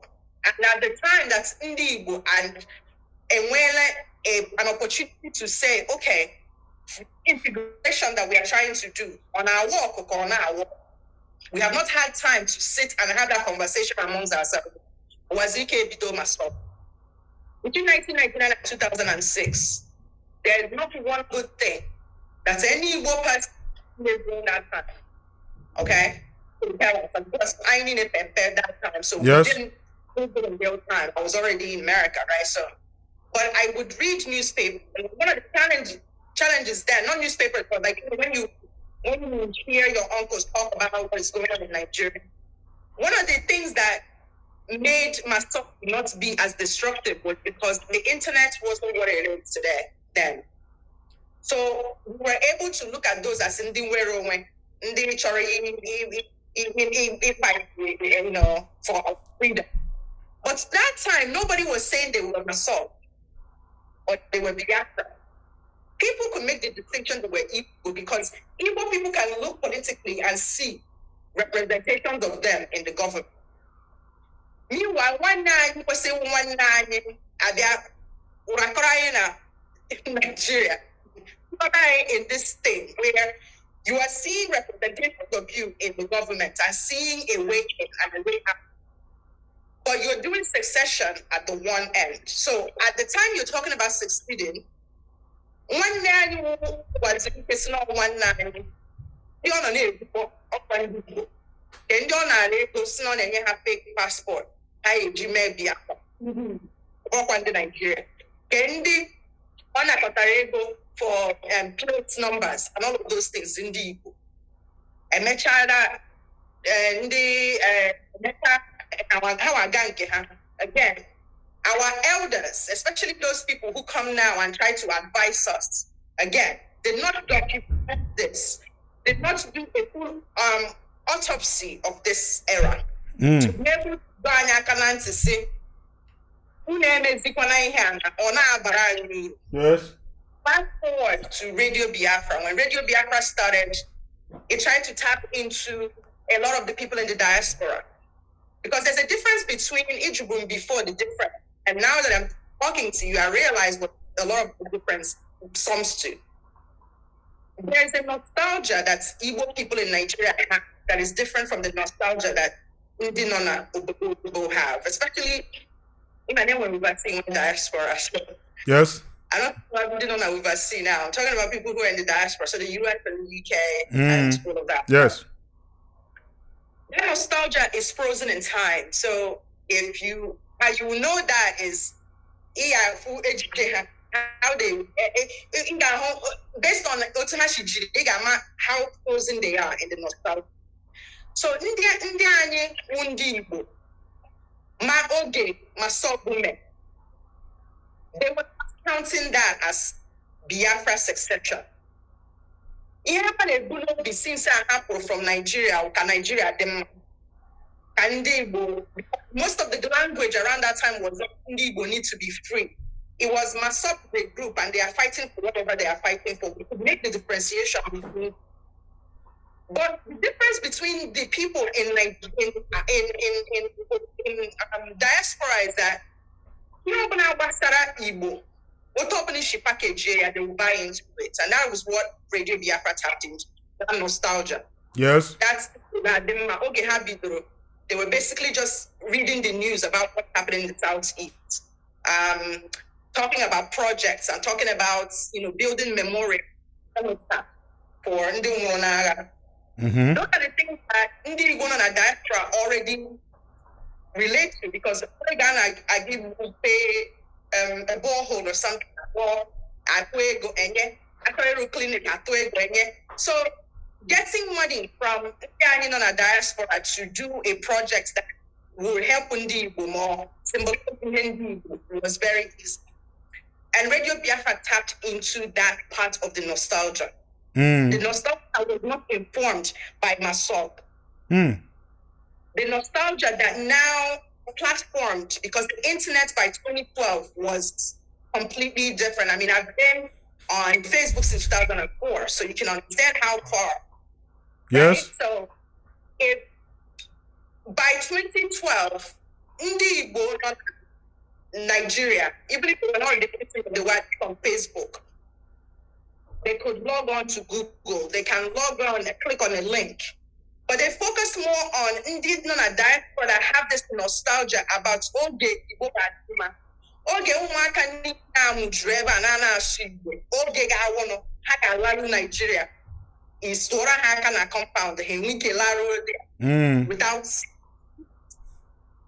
And at the time, that's Ndi Igbo and an opportunity to say, okay, integration that we are trying to do on our walk or on our walk, we have not had time to sit and have that conversation amongst ourselves. Wazirike Bido Masop. Between 1999 and 2006, there is not one good thing that any Igbo person is doing that time. Okay? Because I needed that time. So yes. We didn't move in real time. I was already in America, right? So, but I would read newspapers. And one of the challenges there, not newspapers, but like when you hear your uncles talk about what is going on in Nigeria, one of the things that made Masop not be as destructive was because the internet wasn't what it is today then. So we were able to look at those as Ndi Wero when Ndi Chori, you know, for freedom. But that time, nobody was saying they were Masop or they were Biafra. People could make the distinction they were Igbo because Igbo people can look politically and see representations of them in the government. Meanwhile, one night, people say one night, we're crying in Nigeria. In this thing where you are seeing representations of you in the government and seeing a way in and a way out. But you're doing succession at the one end. So at the time you're talking about succeeding, one man was not one man. You're on a and you're not a have fake passport. I Jimmy Biafra. Walk on the Nigeria. Kendi on a Qatarego for plate numbers and all of those things in Ndi Igbo. And my child and the again, our elders, especially those people who come now and try to advise us, again, did not document this, did not do a full autopsy of this era. To be able to go and say, yes. Fast forward to Radio Biafra. When Radio Biafra started, it tried to tap into a lot of the people in the diaspora. Because there's a difference between Ijubun before the difference. And now that I'm talking to you, I realize what a lot of the difference sums to. There's a nostalgia that Igbo people in Nigeria have that is different from the nostalgia that Ndi Igbo have, especially even when we were seeing diaspora. Yes. I don't know we've seen now. I'm talking about people who are in the diaspora, so the US and the UK and all of that. Yes. That nostalgia is frozen in time. So if you, how you know that is, how they based on how frozen they are in the nostalgia. So Ndi Igbo, ma oge, ma sobume, they were counting that as Biafra succession. It happened a good be since I happened from Nigeria or Nigeria them. Ndi Igbo, most of the language around that time was Ndi Igbo need to be free. It was Masop the group, and they are fighting for whatever they are fighting for. We could make the differentiation between. But the difference between the people in diaspora is that Igbo, what opening she package and they will buy into it, and that was what Radio Biafra tapped into. That nostalgia. Yes. That's that they were basically just reading the news about what's happening in the Southeast. Talking about projects and talking about, building memorial for Ndi Igbo. Those are the things that Ndi Igbo and diaspora already relate to, because I give pay a borehole or something. Well, I go and clinic. So getting money from Ndi diaspora to do a project that will help Ndi Igbo more, symbolizing Ndi Igbo, was very easy. And Radio Biafra tapped into that part of the nostalgia. The nostalgia was not informed by Masop. The nostalgia that now platformed, because the internet by 2012 was completely different. I mean, I've been on Facebook since 2004, so you can understand how far. Yes. Right? So if by 2012, Ndi Igbo, Nigeria, even if they were not dedicating the word on Facebook, they could log on to Google. They can log on and click on a link. But they focus more on Ndi diaspora that have this nostalgia about Oge Igbo Adima. Oge Umaka ni amu driver nana shigwe. Oge ga wono haka lalu Nigeria. Istora haka na compound he wike laro there. Without.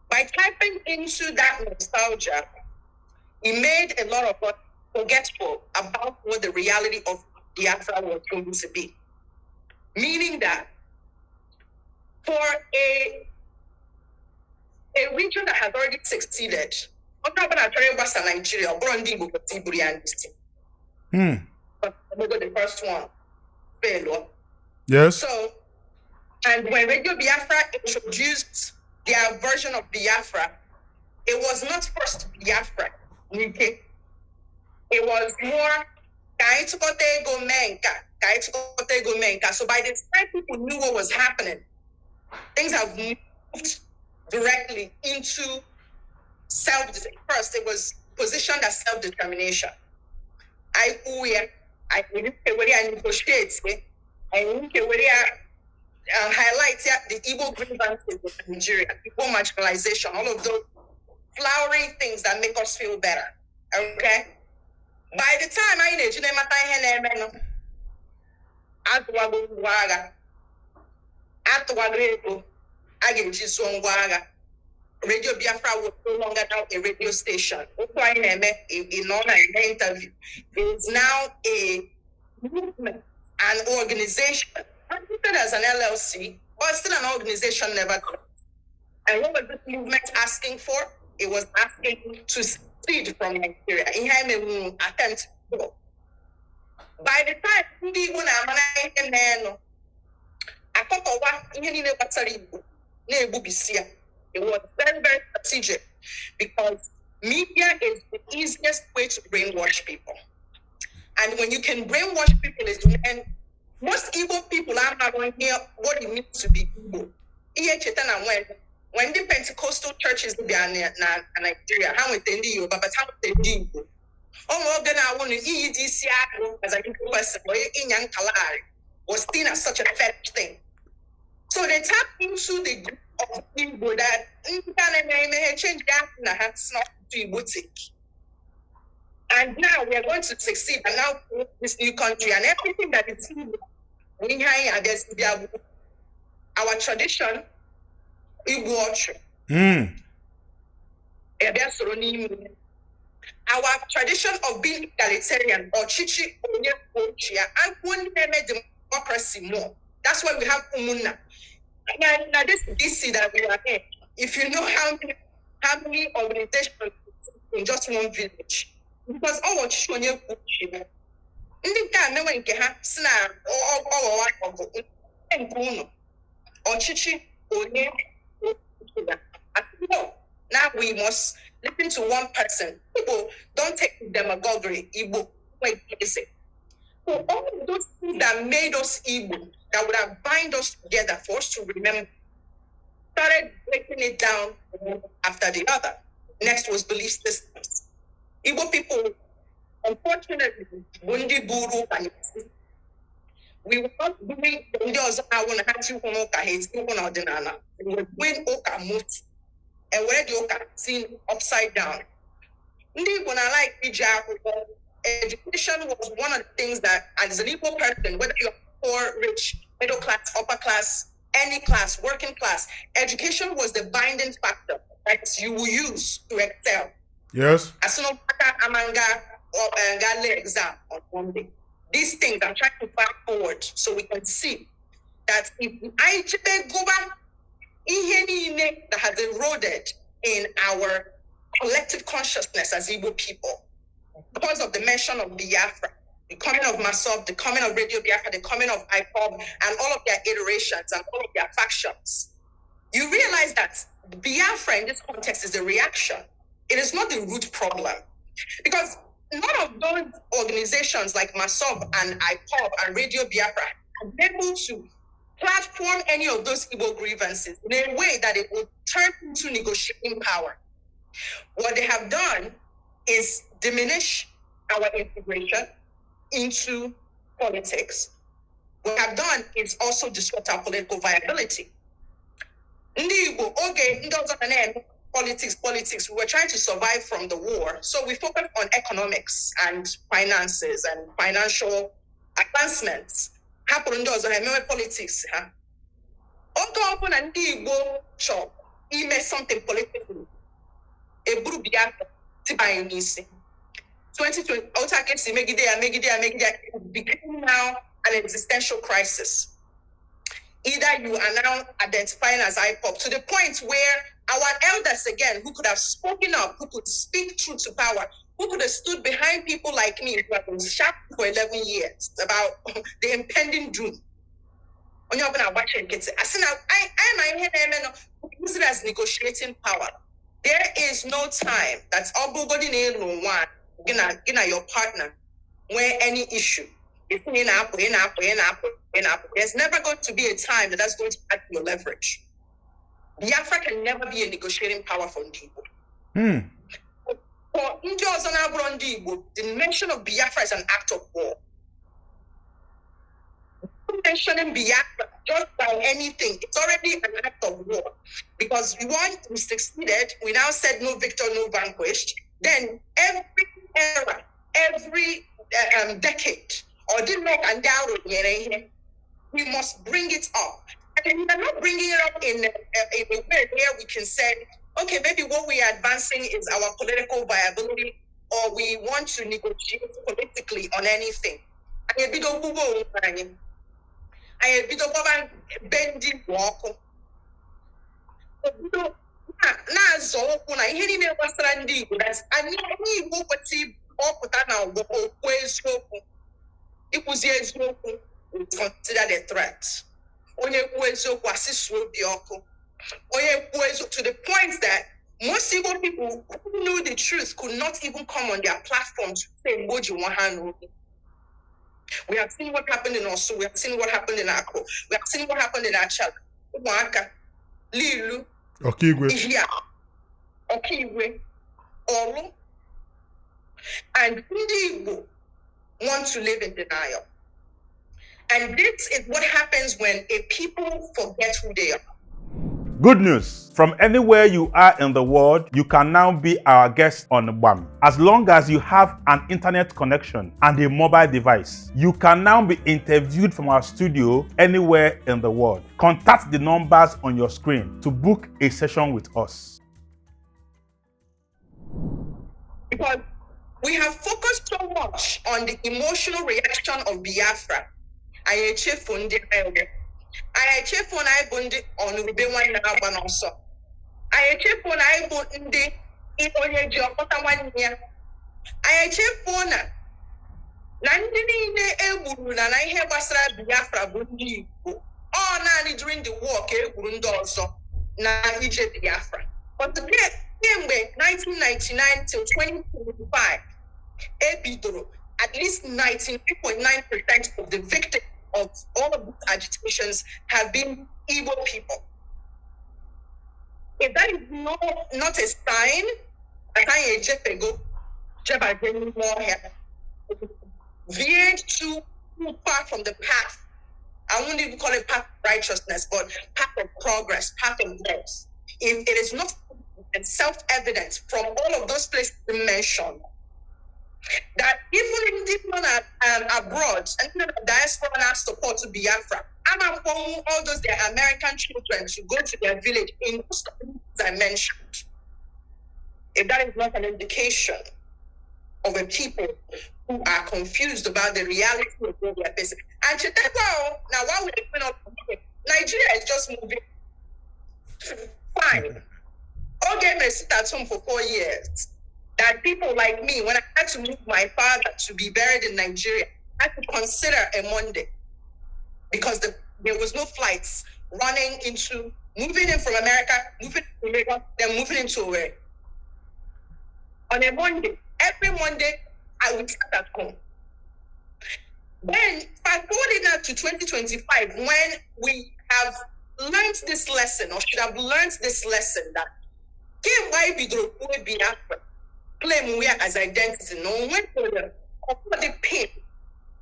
By tapping into that nostalgia, it made a lot of us forgetful about what the reality of Biafra was going to be. Meaning that for a region that has already succeeded, Nigeria, the first one, yes. So, and when Radio Biafra introduced their version of Biafra, it was not first Biafra, okay? It was more so by the time people knew what was happening, things have moved directly into first it was positioned as self-determination. I negotiate, highlight the Igbo grievances with Nigeria, Igbo marginalization, all of those flowery things that make us feel better. Okay? By the time I Radio Biafra was no longer now a radio station. In an interview, it is now a movement, an organization, not as an LLC, but still an organization never grew. And what was this movement asking for? It was asking to secede from Nigeria. It attempt to go. By the time Ndi Igbo na it was very, very strategic, because media is the easiest way to brainwash people. And when you can brainwash people, and most Igbo people are not going to hear what it means to be Igbo. When the Pentecostal churches in Nigeria, how with Ndi Igbo, but how with Ndi Igbo? Oh, then I want to EEDC as a Igbo person, or in Kalari was seen as such a fetish thing. So they tap into the group of Igbo that change that it's not to Igbo. And now we are going to succeed. And now this new country and everything that is we have against our tradition, Igbo. our tradition of being egalitarian or chichi onye ochia and one democracy more. That's why we have Umunna. Now this DC that we are in, if you know how many organizations in just one village, because our chichi onye ochia. Ndị ka mewe nke ha si na ọghọwa ọgụ nke unu ọchịchị onye now we must listen to one person. People don't take demagoguery. Igbo, wait, listen. So all of those things that made us Igbo, that would have bind us together for us to remember, started breaking it down after the other. Next was belief systems. Igbo people, unfortunately, Bundi Buru, we were not doing Bundi Ozawa and Hatu Honoka, his Ordinana. We were doing Oka Mut. And where the Oka seen upside down. Ndi, when I like education was one of the things that, as an Igbo person, whether you're poor, rich, middle class, upper class, any class, working class, education was the binding factor that you will use to excel. Yes. As soon as Amanga or Gale exam on one day. These things I'm trying to fast forward so we can see that if I go back, that has eroded in our collective consciousness as Igbo people because of the mention of Biafra, the coming of Masob, the coming of Radio Biafra, the coming of Ipob, and all of their iterations and all of their factions. You realize that Biafra in this context is a reaction. It is not the root problem. Because none of those organizations like Masob and Ipob and Radio Biafra are able to platform any of those Igbo grievances in a way that it will turn into negotiating power. What they have done is diminish our integration into politics. What they have done is also disrupt our political viability. Ndi Igbo, okay, politics, we were trying to survive from the war. So we focused on economics and finances and financial advancements. Politics. Open and Igbo shop, he made something politically. A group Biafra, 2020, became now an existential crisis. Either you are now identifying as Ipob to the point where our elders again, who could have spoken up, who could speak truth to power, who could have stood behind people like me who have been sharp for 11 years about the impending doom. I use it as negotiating power. There is no time that's all your partner where any issue. There's never going to be a time that that's going to add your leverage. Biafra can never be a negotiating power for Ndi Igbo. For Ndi Igbo, the mention of Biafra is an act of war. Mentioning Biafra just by anything, it's already an act of war. Because we succeeded, we now said no victor, no vanquished. Then every era, every decade, or didn't make and down, we must bring it up. And we are not bringing it up in a way where we can say, okay, maybe what we are advancing is our political viability, or we want to negotiate politically on anything. Bending walk. Considered a threat. To the point that most Igbo people who knew the truth could not even come on their platforms to say, we have seen what happened in Osu, we have seen what happened in Akko, we have seen what happened in Achala, Lilu, Ihia, Okiwe, Olu, and Ndi Igbo want to live in denial. And this is what happens when a people forget who they are. Good news. From anywhere you are in the world, you can now be our guest on Gbam. As long as you have an internet connection and a mobile device, you can now be interviewed from our studio anywhere in the world. Contact the numbers on your screen to book a session with us. Because We have focused so much on the emotional reaction of Biafra. I cheerful I cheerful I bundi on the one na also. I cheerful I bundi in onye jokota one year. I cheerful na ndị niile egburu na ihe gbasara Biafra bụ Ndi Igbo. All naanị during the war ka egburu ndị ọzọ na ije Biafra. But the mgbe 1999 till 2025, ebidoro at least 93.9% of the victims of all of these agitations have been Igbo people. If that is not a sign, I can't veered too far from the path. I wouldn't even call it path of righteousness, but path of progress, path of growth. If it is not self-evident from all of those places mentioned, that even in people abroad and the diaspora has support to Biafra, all those their American children to go to their village in those communities I mentioned. If that is not an indication of a people who are confused about the reality of what they are facing. And to tell now while we're going up, Nigeria is just moving. Fine. Okay, I sit at home for 4 years. That people like me, when I had to move my father to be buried in Nigeria, I had to consider a Monday because there was no flights moving in from America, moving to Lagos, then moving into Owerri. On a Monday, every Monday, I would sit at home. Then, fast forwarding now to 2025, when we have learned this lesson, or should have learned this lesson, that claim we are as identity. No one the pain.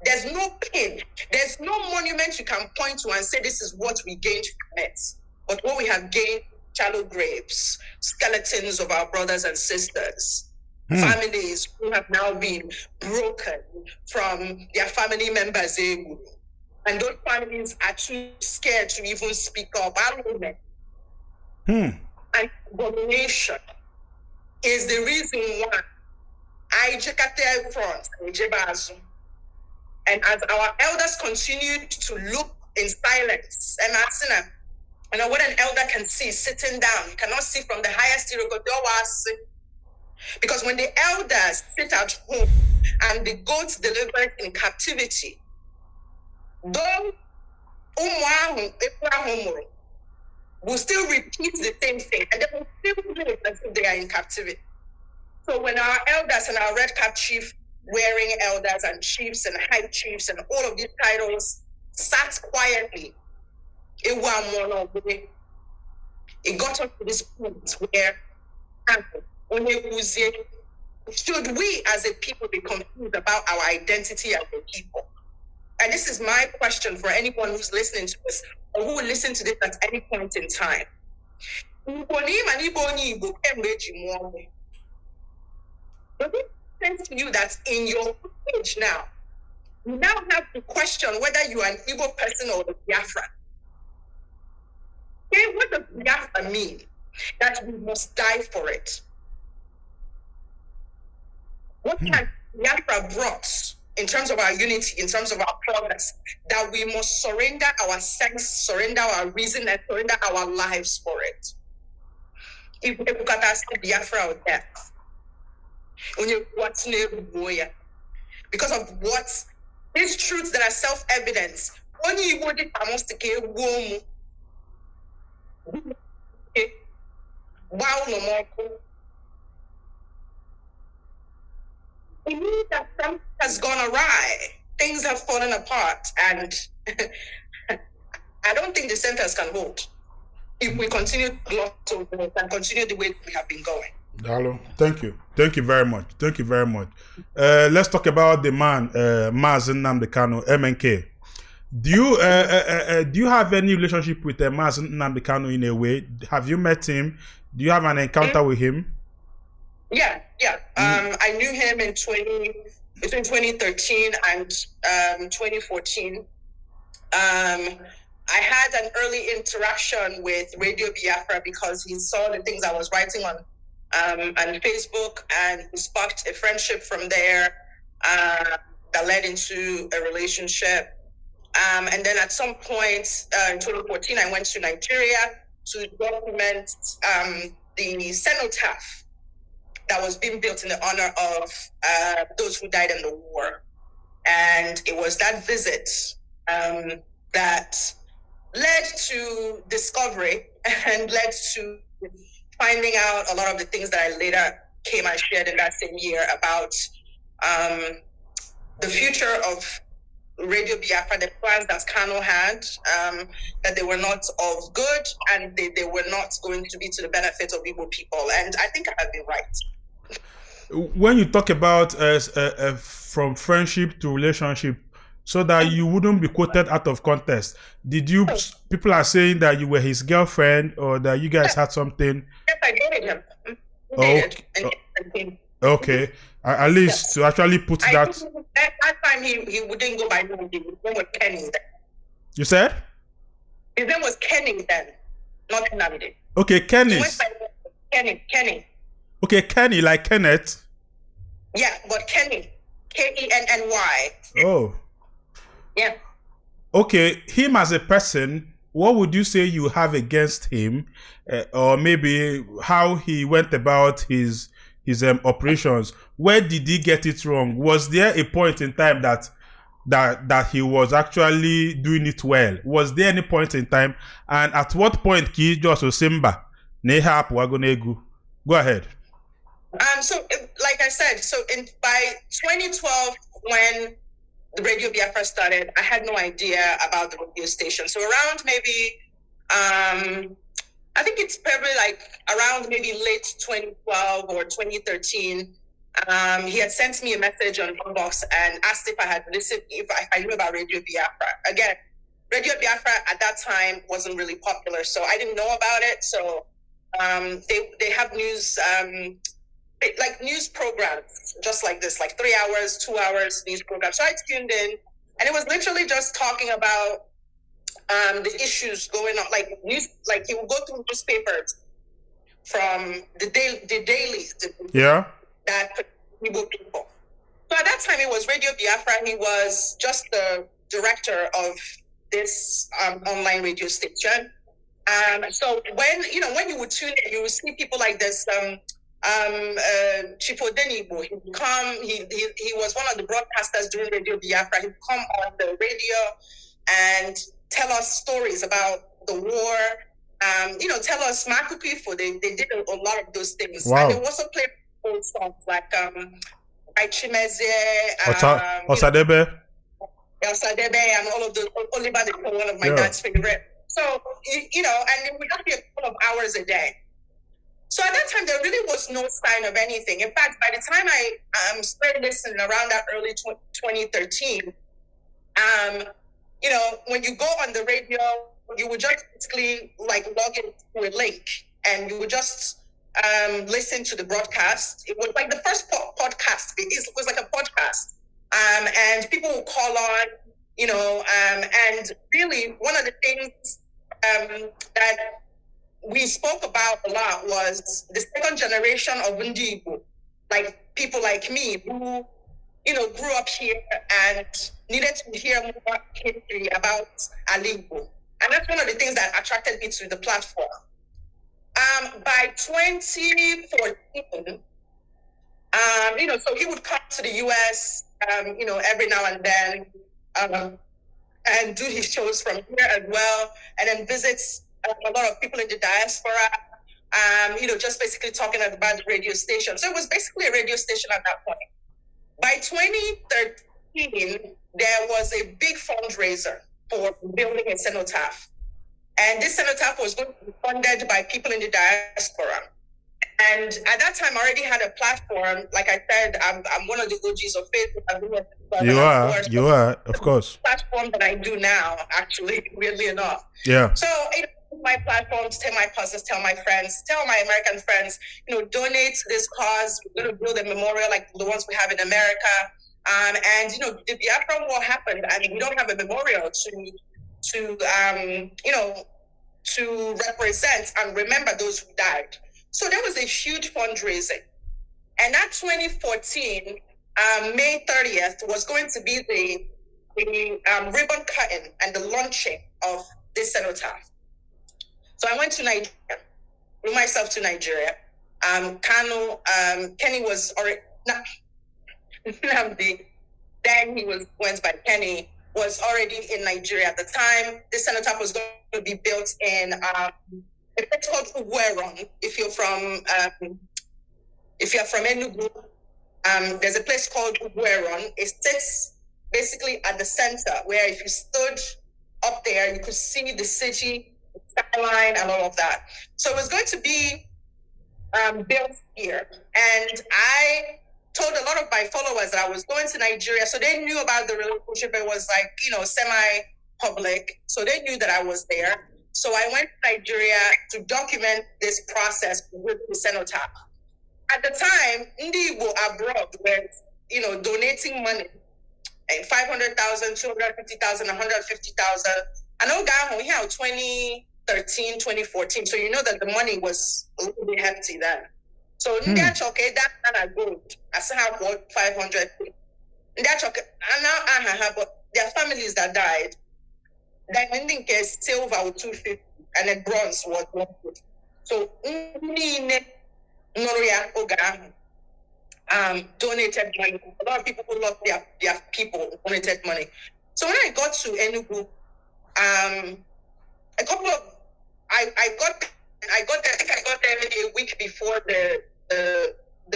There's no pain. There's no monument you can point to and say this is what we gained from it. But what we have gained, shallow graves, skeletons of our brothers and sisters. Families who have now been broken from their family members. And those families are too scared to even speak up. And abomination is the reason why I Jekate front and as our elders continued to look in silence, and what an elder can see sitting down, you cannot see from the highest tier. Because when the elders sit at home and the goats delivered in captivity, those will still repeat the same thing, and they will still do it as if they are in captivity. So when our elders and our red cap chief, wearing elders and chiefs and high chiefs and all of these titles, sat quietly, it got up to this point where should we as a people be confused about our identity as a people? And this is my question for anyone who's listening to this or who will listen to this at any point in time. Does it make sense to you that in your age now, you now have to question whether you are an Igbo person or a Biafra? Okay, what does Biafra mean? That we must die for it. What has Biafra brought in terms of our unity, in terms of our progress, that we must surrender our sense, surrender our reason, and surrender our lives for it? If we look at us, Biafra or death, because of what these truths that are self-evident, it means that something has gone awry. Things have fallen apart, and I don't think the centers can hold if we continue to gloss over it and continue the way we have been going. Hello, thank you very much. Let's talk about the man, Nnamdi Kanu, MNK. Do you have any relationship with Nnamdi Kanu in a way? Have you met him? Do you have an encounter with him? Yeah. I knew him between 2013 and 2014. I had an early interaction with Radio Biafra because he saw the things I was writing on and Facebook, and we sparked a friendship from there that led into a relationship. And then at some point in 2014, I went to Nigeria to document the cenotaph that was being built in the honor of those who died in the war. And it was that visit that led to discovery and led to finding out a lot of the things that I later came and shared in that same year about the future of Radio Biafra, the plans that Kanu had, that they were not of good, and they were not going to be to the benefit of Igbo people. And I think I have been right. When you talk about from friendship to relationship, so that you wouldn't be quoted out of context, people are saying that you were his girlfriend or that you guys had something? Yes, I dated him. Okay. At least to actually put that. That time he wouldn't go by name. His name was Kenny then. You said? His name was Kenny then, not Nnamdi. Okay, Kenny. Kenny. Okay, Kenny, like Kenneth. Yeah, but Kenny. Kenny. Oh. Yeah. Okay, him as a person, what would you say you have against him, or maybe how he went about his operations? Where did he get it wrong? Was there a point in time that he was actually doing it well? Was there any point in time? And at what point ki just Simba nehap wagonegu? Go ahead. So like I said, by 2012 when the Radio Biafra started, I had no idea about the radio station. So around maybe I think it's probably like around maybe late 2012 or 2013. He had sent me a message on Inbox and asked if I had listened, if I knew about Radio Biafra. Again, Radio Biafra at that time wasn't really popular, so I didn't know about it. So they have news, like news programs, just like this, like 3 hours, 2 hours news programs. So I tuned in, and it was literally just talking about the issues going on, like news, like he would go through newspapers from the dailies, that Igbo people. So at that time it was Radio Biafra. He was just the director of this online radio station. So when you would tune in, you would see people like this. Chief Ndi Igbo, he would come. He was one of the broadcasters during Radio Biafra. He would come on the radio and tell us stories about the war. Tell us Makukifo. They did a lot of those things. Wow. And they also played old songs like Chimeze, Osadebe, and all of those. Oliver, one of my dad's favorite. So and it would just be a couple of hours a day. So at that time, there really was no sign of anything. In fact, by the time I started listening around that early 2013, when you go on the radio, you would just basically like log into a link and you would just listen to the broadcast. It was like the first podcast. It was like a podcast. And people would call on, and really one of the things that we spoke about a lot was the second generation of Ndi Igbo, like people like me who, grew up here and needed to hear more history about AdaIgbo. And that's one of the things that attracted me to the platform. By 2014, so he would come to the US, every now and then, and do his shows from here as well, and then visits a lot of people in the diaspora, just basically talking about the radio station. So it was basically a radio station at that point. By 2013, there was a big fundraiser for building a cenotaph. And this cenotaph was going to be funded by people in the diaspora. And at that time, I already had a platform. Like I said, I'm one of the OGs of Facebook. You are, of course. Platform that I do now, actually, weirdly enough. Yeah. So my platforms, tell my cousins, tell my friends, tell my American friends, donate to this cause. We're going to build a memorial like the ones we have in America. The Biafra War happened, and we don't have a memorial to represent and remember those who died. So there was a huge fundraising. And that 2014, May 30th, was going to be the ribbon cutting and the launching of this cenotaph. So I went to Nigeria, flew myself to Nigeria. Kenny was already, Nnamdi, then he went by Kenny, was already in Nigeria at the time. This cenotaph was going to be built in a place called Uweron. If you're from Enugu, there's a place called Uweron. It sits basically at the center, where if you stood up there, you could see the city, the skyline, and all of that. So it was going to be built here. And I told a lot of my followers that I was going to Nigeria, so they knew about the relationship. It was like, semi-public, so they knew that I was there. So I went to Nigeria to document this process with the cenotaph. At the time, Ndi Igbo abroad were, donating money, and 500,000, 250,000, 150,000. I know Ghana here 2013, 2014. So you know that the money was a little bit hefty then. So that's okay. That gold. I still have what 500. That's okay. And now but there are families that died. That ending case silver was 250 and then bronze was 150. So donated money. A lot of people who lost their people donated money. So when I got to Enugu, I think I got there maybe a week before the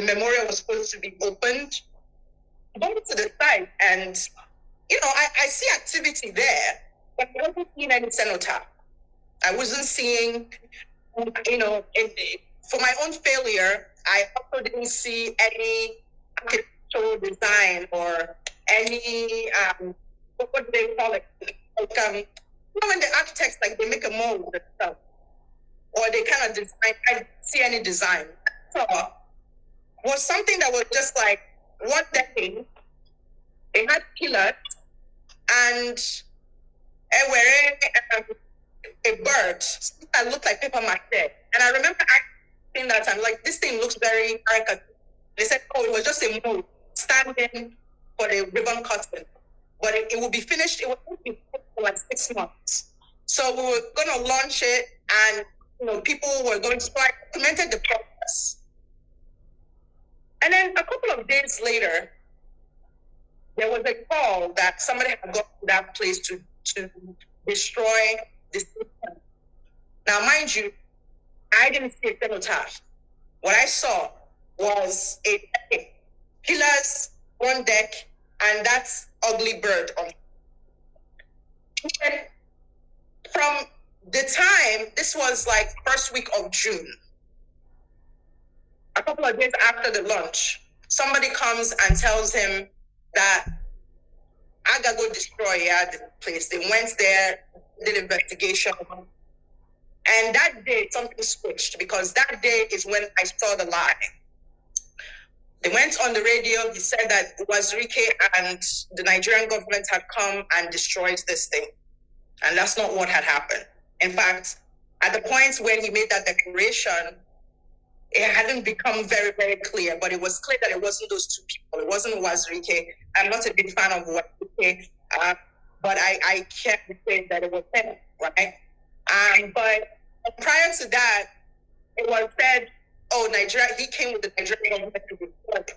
memorial was supposed to be opened. I went to the site and I see activity there, but I wasn't seeing any cenotaph. I wasn't seeing, for my own failure, I also didn't see any architectural design or any, what do they call it? Like, when the architects, they make a mold and stuff, or they kind of design, I didn't see any design. So was something that was just like one decade. They had pillars and a bird that looked like paper mache. And I remember asking that time, like, this thing looks very caricature. They said, it was just a mold standing for the ribbon cutting. But it will be finished, it will be finished for like 6 months. So we were going to launch it and, people were going to start documented the process. And then a couple of days later, there was a call that somebody had got to that place to destroy the system. Now, mind you, I didn't see a cenotaph. What I saw was a pillars, one deck, and that's ugly bird on. And from the time, this was like first week of June, a couple of days after the launch, somebody comes and tells him that I gotta go destroy the place. They went there, did investigation. And that day, something switched, because that day is when I saw the lie. They went on the radio. He said that Wazirike and the Nigerian government had come and destroyed this thing. And that's not what had happened. In fact, at the point where he made that declaration, it hadn't become very, very clear, but it was clear that it wasn't those two people. It wasn't Wazirike. I'm not a big fan of Wazirike, but I can't say that it was him, right? But prior to that, it was said, Nigeria, he came with the Nigerian government to report.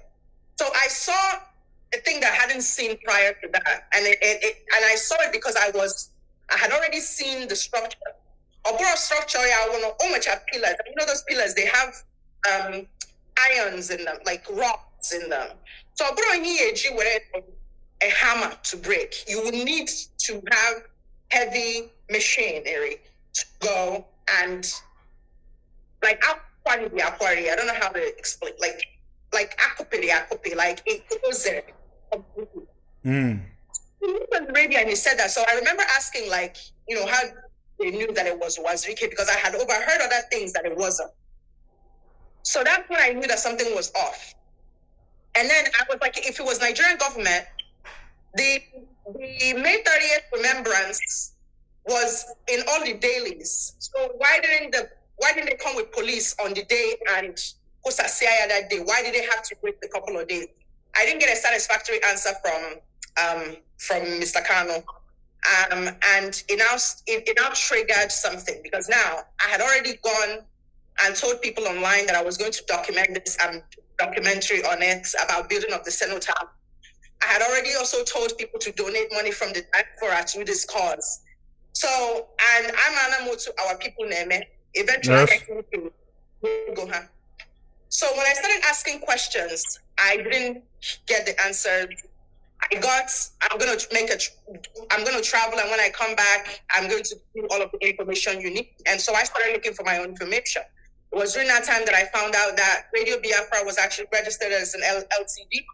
So I saw a thing that I hadn't seen prior to that. And I saw it because I had already seen the structure. Obura structure, I want to much have pillars. Those pillars, they have irons in them, like rocks in them. So Obura with a hammer to break. You would need to have heavy machinery to go and like I don't know how to explain, like akupe, like it goes there. He was on the radio and he said that. So I remember asking, how they knew that it was Wazirike, because I had overheard other things that it wasn't. So that's when I knew that something was off. And then I was like, if it was Nigerian government, the May 30th remembrance was in all the dailies. So why didn't why didn't they come with police on the day and Kusasiaya that day? Why did they have to wait a couple of days? I didn't get a satisfactory answer from Mr. Kanu. And it now triggered something, because now I had already gone and told people online that I was going to document this documentary on it about building of the cenotaph. I had already also told people to donate money from the diaspora to this cause. So, and I'm animal to our people name. Eventually, Yes. I can go. So when I started asking questions, I didn't get the answers. I'm going to travel, and when I come back, I'm going to do all of the information you need. And so I started looking for my own information. It was during that time that I found out that Radio Biafra was actually registered as an LTD,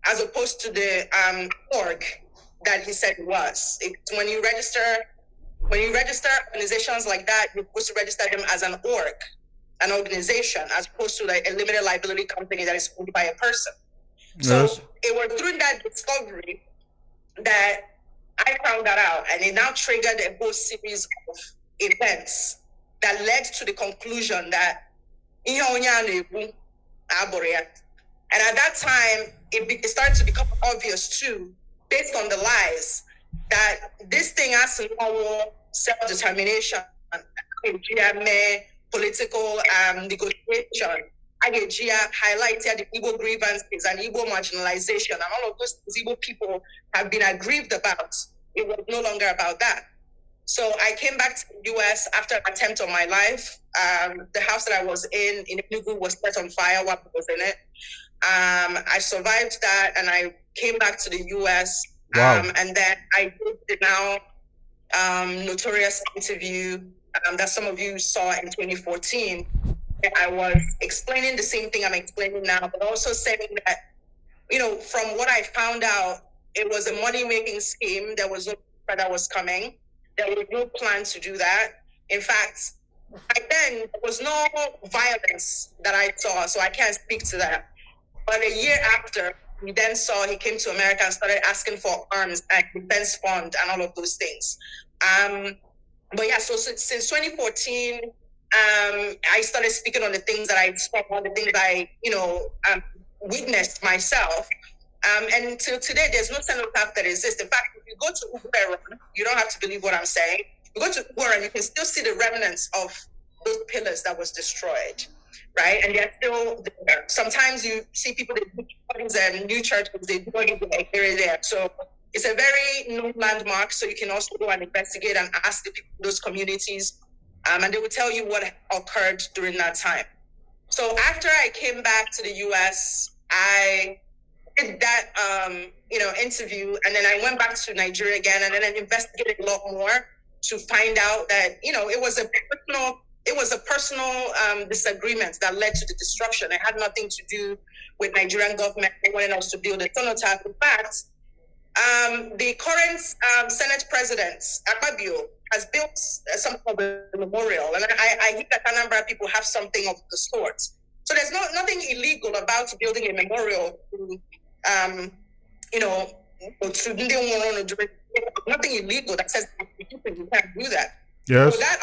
as opposed to the org that he said it was. When you register organizations like that, you're supposed to register them as an org, an organization, as opposed to like a limited liability company that is owned by a person. So Yes. it was through that discovery that I found that out, and it now triggered a whole series of events that led to the conclusion that and at that time, it started to become obvious too, based on the lies, that this thing has no self-determination, political negotiation. Agagea highlighted the Igbo grievances and Igbo marginalization, and all of those things Igbo people have been aggrieved about. It was no longer about that. So I came back to the US after an attempt on my life. The house that I was in Enugu was set on fire while I was in it. I survived that, and I came back to the US. Wow. And then I did the now notorious interview that some of you saw in 2014. I was explaining the same thing I'm explaining now, but also saying that, from what I found out, it was a money-making scheme. There was no that was coming. There was no plan to do that. In fact, back then, there was no violence that I saw, so I can't speak to that. But a year after, we then saw he came to America and started asking for arms and defense fund and all of those things. But yeah, so since 2014, I started speaking on the things that I saw, on the things I, witnessed myself. And until today, there's no cenotaph that exists. In fact, if you go to Uber, you don't have to believe what I'm saying. You go to Uber and you can still see the remnants of those pillars that was destroyed, right? And they're still there. Sometimes you see people that do churches and new churches, they do like here and there. So it's a very known landmark. So you can also go and investigate and ask the people in those communities. And they will tell you what occurred during that time. So after I came back to the US, I did that, interview, and then I went back to Nigeria again, and then I investigated a lot more to find out that, it was a personal disagreement that led to the destruction. It had nothing to do with Nigerian government wanting us to build a cenotaph. In fact, the current Senate President, Akpabio, has built something of a memorial. And I hear that Anambra people have something of the sort. So there's nothing illegal about building a memorial to, nothing illegal that says you can't do that. Yes. So that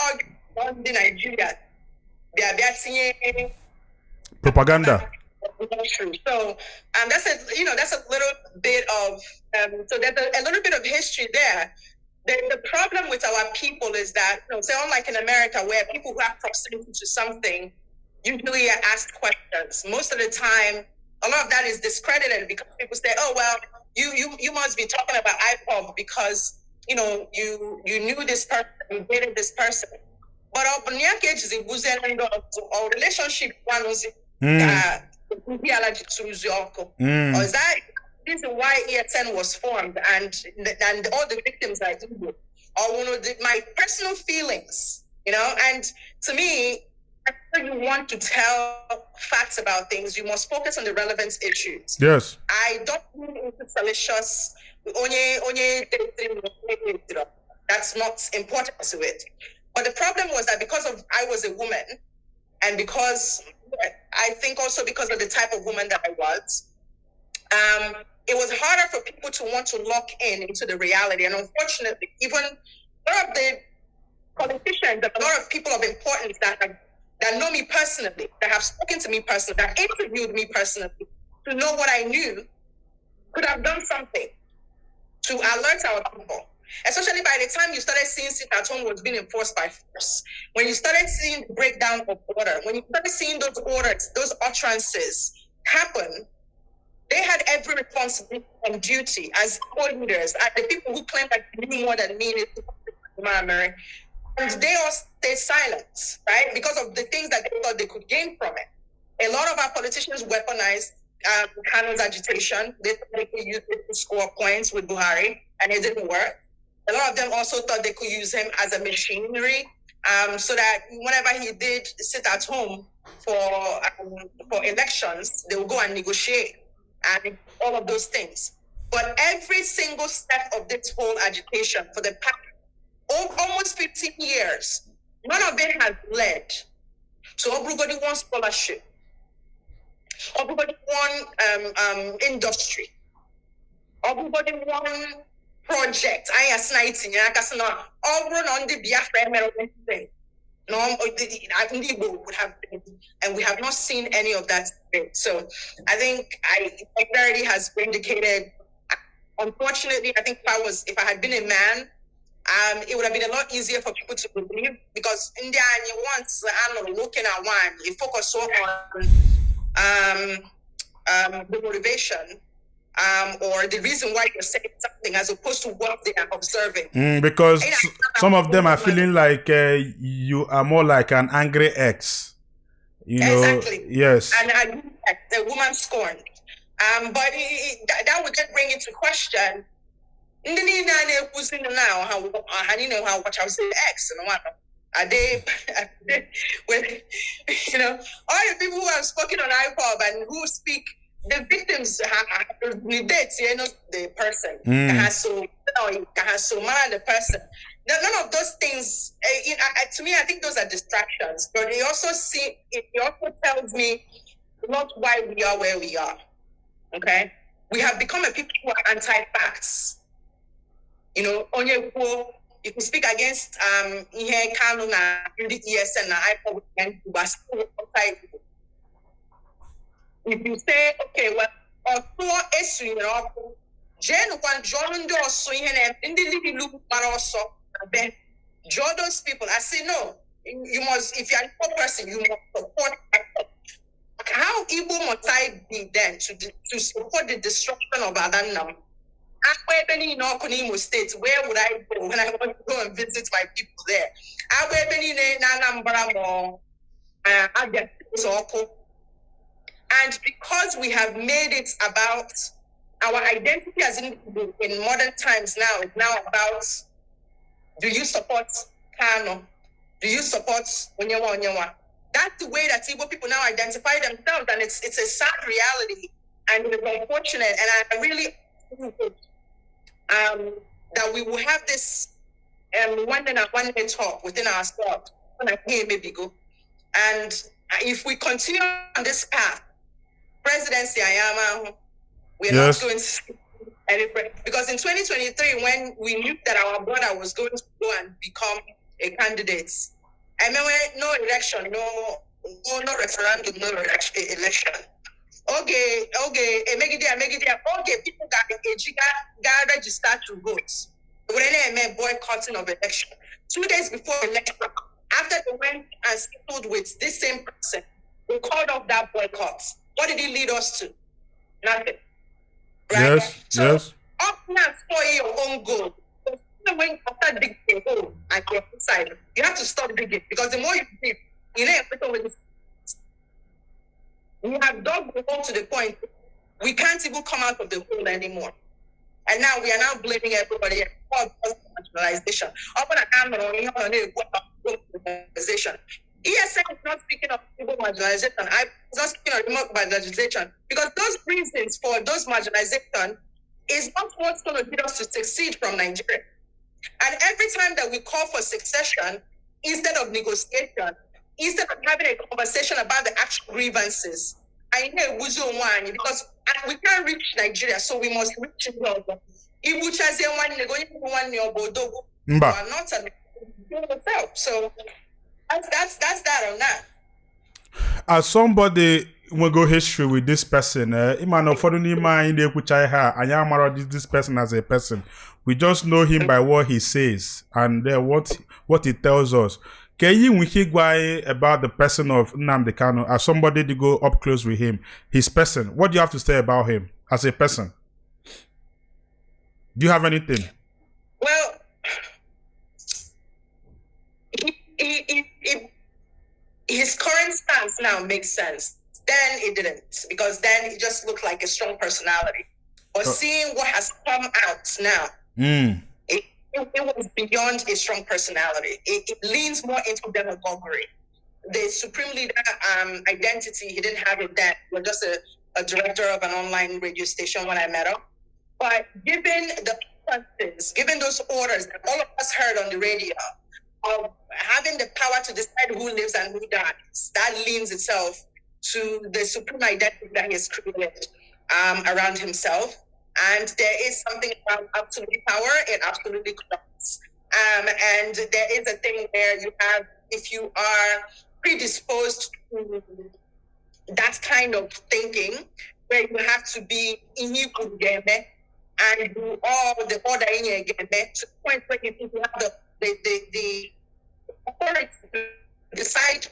argument in Nigeria, they are seeing Propaganda. So that's a little bit of so there's a little bit of history there. The problem with our people is that, say unlike in America, where people who have proximity to something usually are asked questions. Most of the time, a lot of that is discredited because people say, "Oh well, you must be talking about Ipob because you knew this person, you dated this person." But our relationship or is that this is why ESN was formed and all the victims are Igbo. Or my personal feelings, and to me, if you want to tell facts about things, you must focus on the relevant issues. Yes. I don't mean into salacious that's not important to it. But the problem was that because I was a woman, and because I think also because of the type of woman that I was, it was harder for people to want to lock into the reality. And unfortunately, even a lot of the politicians, a lot of people of importance that have that know me personally, that have spoken to me personally, that interviewed me personally, to know what I knew, could have done something to alert our people. Especially by the time you started seeing sit at home was being enforced by force. When you started seeing the breakdown of order, when you started seeing those orders, those utterances happen, they had every responsibility and duty as leaders, as the people who claim that they knew more than me, and they all stayed silent, right? Because of the things that they thought they could gain from it. A lot of our politicians weaponized Kanu's agitation. They thought they could use it to score points with Buhari, and it didn't work. A lot of them also thought they could use him as a machinery, so that whenever he did sit at home for elections, they would go and negotiate and all of those things. But every single step of this whole agitation for the past almost 15 years, none of it has led to everybody wants scholarship, everybody want industry, everybody want project. I am sniping. I can all run on the Biafra thing. No, Ndi Igbo would have been, and we have not seen any of that today. So I think clarity has vindicated. Unfortunately, I think if I had been a man, it would have been a lot easier for people to believe, because India and once looking at one, you focus so on the motivation. Or the reason why you're saying something as opposed to what they are observing. Because some of them are feeling like you are more like an angry ex. You know? Exactly. Yes. And a woman scorned. But that would just bring into question. Are they with, you know, all the people who have spoken on Ipob and who speak, the victims dates, you know, the person the person. None of those things. To me, I think those are distractions. But it also tells me not why we are where we are. Okay, we have become a people who are anti-facts. You know, you can speak against Kanu na ESN na Ipob and if you say, okay, well, draw those people. I say, no, you must, if you're a poor person, you must support. How Igbo must I be then to support the destruction of Adannam? In State, where would I go when I want to go and visit my people there? And because we have made it about our identity as in modern times now, is now about, do you support Kanu? Do you support Onyewa? That's the way that Igbo people now identify themselves, and it's a sad reality, and it's unfortunate. And I really hope that we will have this one-day talk within ourselves. And if we continue on this path, presidency, we're not going to see anything. Because in 2023, when we knew that our brother was going to go and become a candidate, I remember no election, no referendum, no election. Okay, people got registered to vote. When they made boycotting of election. 2 days before election, after they went and settled with this same person, they called off that boycott. What did it lead us to? Nothing. Right? Yes, so, yes. Up now for your own goal. When you start digging a hole at your side, you have to stop digging, because the more you dig, you have dug the hole to the point we can't even come out of the hole anymore. And now we are now blaming everybody for marginalization. ESN is not speaking of people marginalization. I'm not speaking of remote marginalization, because those reasons for those marginalization is not what's going to get us to succeed from Nigeria. And every time that we call for succession, instead of negotiation, instead of having a conversation about the actual grievances, I know because we can't reach Nigeria, so we must reach Igbo. So that's that on that. As somebody will go history with this person, this person as a person. We just know him by what he says and what he tells us. Can you about the person of Nnamdi Kanu as somebody to go up close with him, his person? What do you have to say about him as a person? Do you have anything? Well, his current stance now makes sense. Then it didn't, because then he just looked like a strong personality. But seeing what has come out now, it was beyond a strong personality. It leans more into demagoguery. The supreme leader identity, he didn't have it then. He was just a director of an online radio station when I met him. But given those orders that all of us heard on the radio, of having the power to decide who lives and who dies, that leans itself to the supreme identity that he has created around himself. And there is something about absolute power, it absolutely corrupts. And there is a thing where you have, if you are predisposed to that kind of thinking, where you have to be in and do all the order in your game to the point where you think you have the authority to decide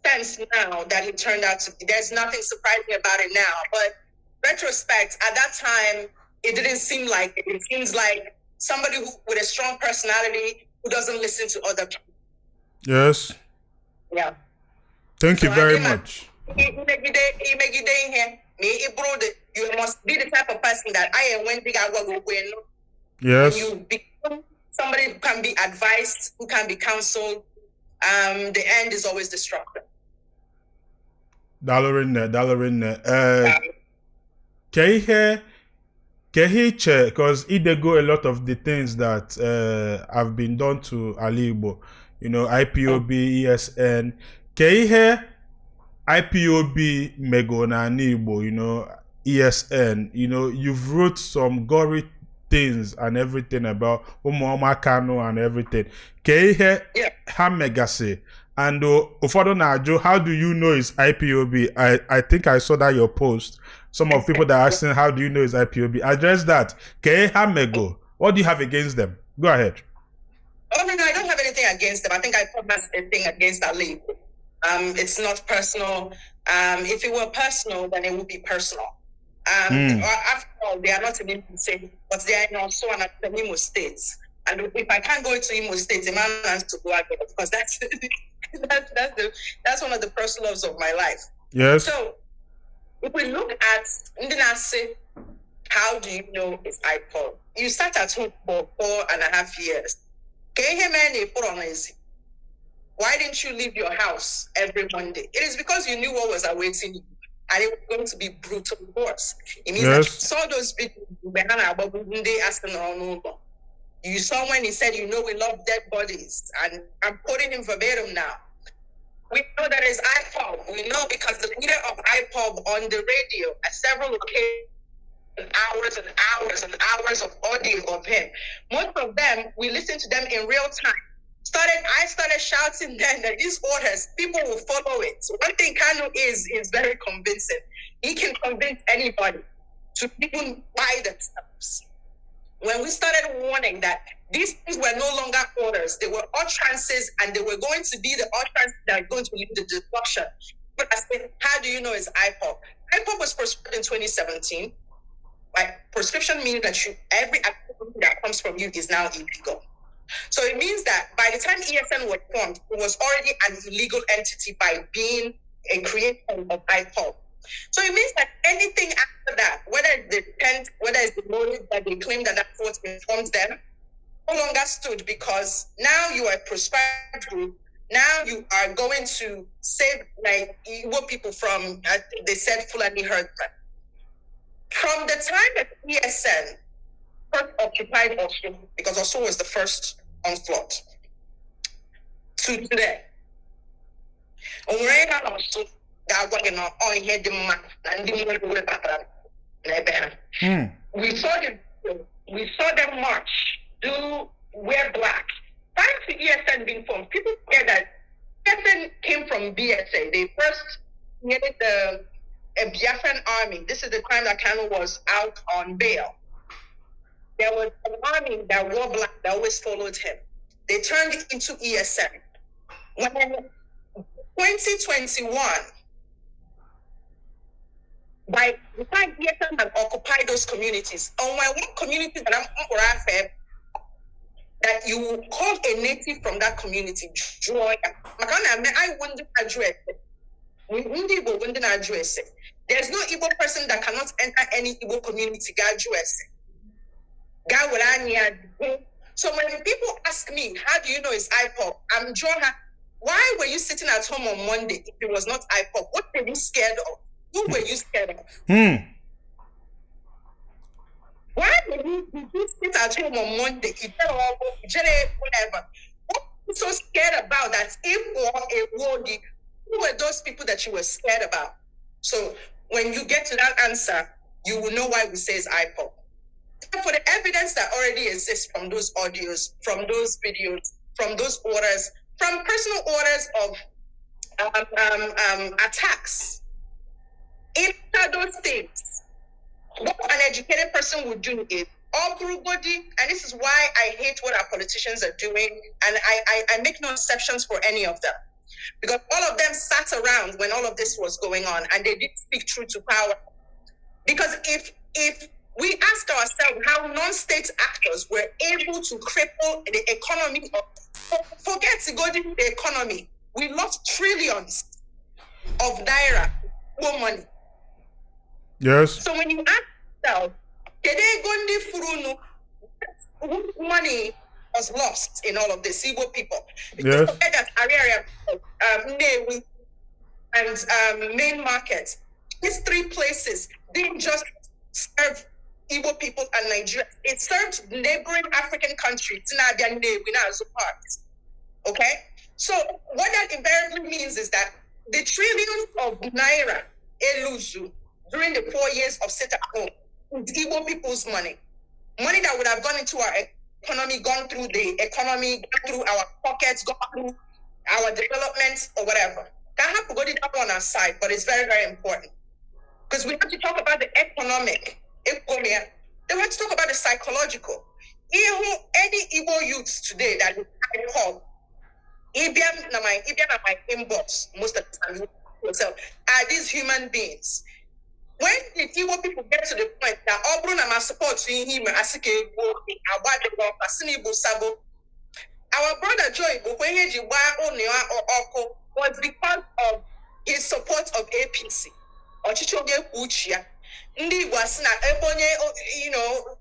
sense now that it turned out to be. There's nothing surprising about it now, but retrospect, at that time, it didn't seem like it. It seems like somebody with a strong personality who doesn't listen to other people. Yes. Yeah. Thank you very much. You must be the type of person that I am when big win. Yes. When you become somebody who can be advised, who can be counseled, the end is always destructive. Because it go a lot of the things that have been done to AdaIgbo, IPOB, ESN. IPOB Megona Igbo, ESN, you've wrote some gory things and everything about Chioma Kanu and everything. Hamegase. And how do you know it's IPOB? I think I saw that your post. Some of people that are asking, how do you know it's IPOB? Address that. Hamego. What do you have against them? Go ahead. Oh, no, I don't have anything against them. I think I put a thing against AdaIgbo. It's not personal. If it were personal, then it would be personal. After all, they are not in Imo State, but they are in also an Imo State. And if I can't go to Imo State, the man has to go out because that's one of the first loves of my life. Yes. So if we look at Ndinase, how do you know it's Ipob? You sat at home for 4.5 years. Why didn't you leave your house every Monday? It is because you knew what was awaiting you. And it was going to be brutal force. It means that you saw those videos you saw when he said, we love dead bodies. And I'm quoting him verbatim now. We know that it's Ipob. We know because the leader of Ipob on the radio at several occasions, hours and hours and hours of audio of him. Most of them, we listen to them in real time. I started shouting then that these orders, people will follow it. So one thing Kanu is very convincing. He can convince anybody to even buy themselves. When we started warning that these things were no longer orders, they were utterances, and they were going to be the utterances that are going to lead to destruction. But I said, how do you know it's Ipob? Ipob was prescribed in 2017. Like, prescription means that every activity that comes from you is now illegal. So it means that by the time ESN was formed, it was already an illegal entity by being a creation of Ipob. So it means that anything after that, whether it's the intent, whether it's the motive that they claim that that's what informs them, no longer stood, because now you are a prescribed group. Now you are going to save Igbo people from, they said Fulani herdsmen. From the time that ESN first occupied Oslo, because Oslo was the first onslaught, to today. We saw them march, wear black, why should ESN be informed? People forget that ESN came from BSA. They first created a Biafran army. This is the time that Kanu was out on bail. There was an army that wore black that always followed him. They turned it into ESN. When 2021, by the time ESN had occupied those communities, on my one community that I'm that you call a native from that community, joy. I wouldn't address it. Ndi Igbo wouldn't address it. There's no Igbo person that cannot enter any Igbo community, So when people ask me, how do you know it's Ipob? I'm Joha. Why were you sitting at home on Monday if it was not Ipob? What were you scared of? Who were you scared of? Why did you sit at home on Monday? Whatever. What were you so scared about that who were those people that you were scared about? So when you get to that answer, you will know why we say it's Ipob. For the evidence that already exists from those audios, from those videos, from those orders, from personal orders of attacks, in those things, what an educated person would do is everybody, and this is why I hate what our politicians are doing, and I make no exceptions for any of them. Because all of them sat around when all of this was going on and they did speak truth to power. Because if we ask ourselves how non-state actors were able to cripple the economy, forget to go to the economy, we lost trillions of naira, more money. Yes. So when you ask yourself, money was lost in all of this, Igbo people. Yes. Forget that area, and main market, these three places didn't just serve Igbo people and Nigeria. It served neighboring African countries. Okay? So what that invariably means is that the trillions of naira elusu during the 4 years of sit at home is Igbo people's money. Money that would have gone into our economy, gone through the economy, gone through our pockets, gone through our development or whatever. That have to go down on our side, but it's very, very important. Because we have to talk about the economic, then we have to talk about the psychological. Any Igbo youths today that I call, Ibian na my inbox, most of the time, are these human beings. When the Igbo people get to the point that Obrun support him, our brother Joy was because of his support of APC. Ndi was not, you know,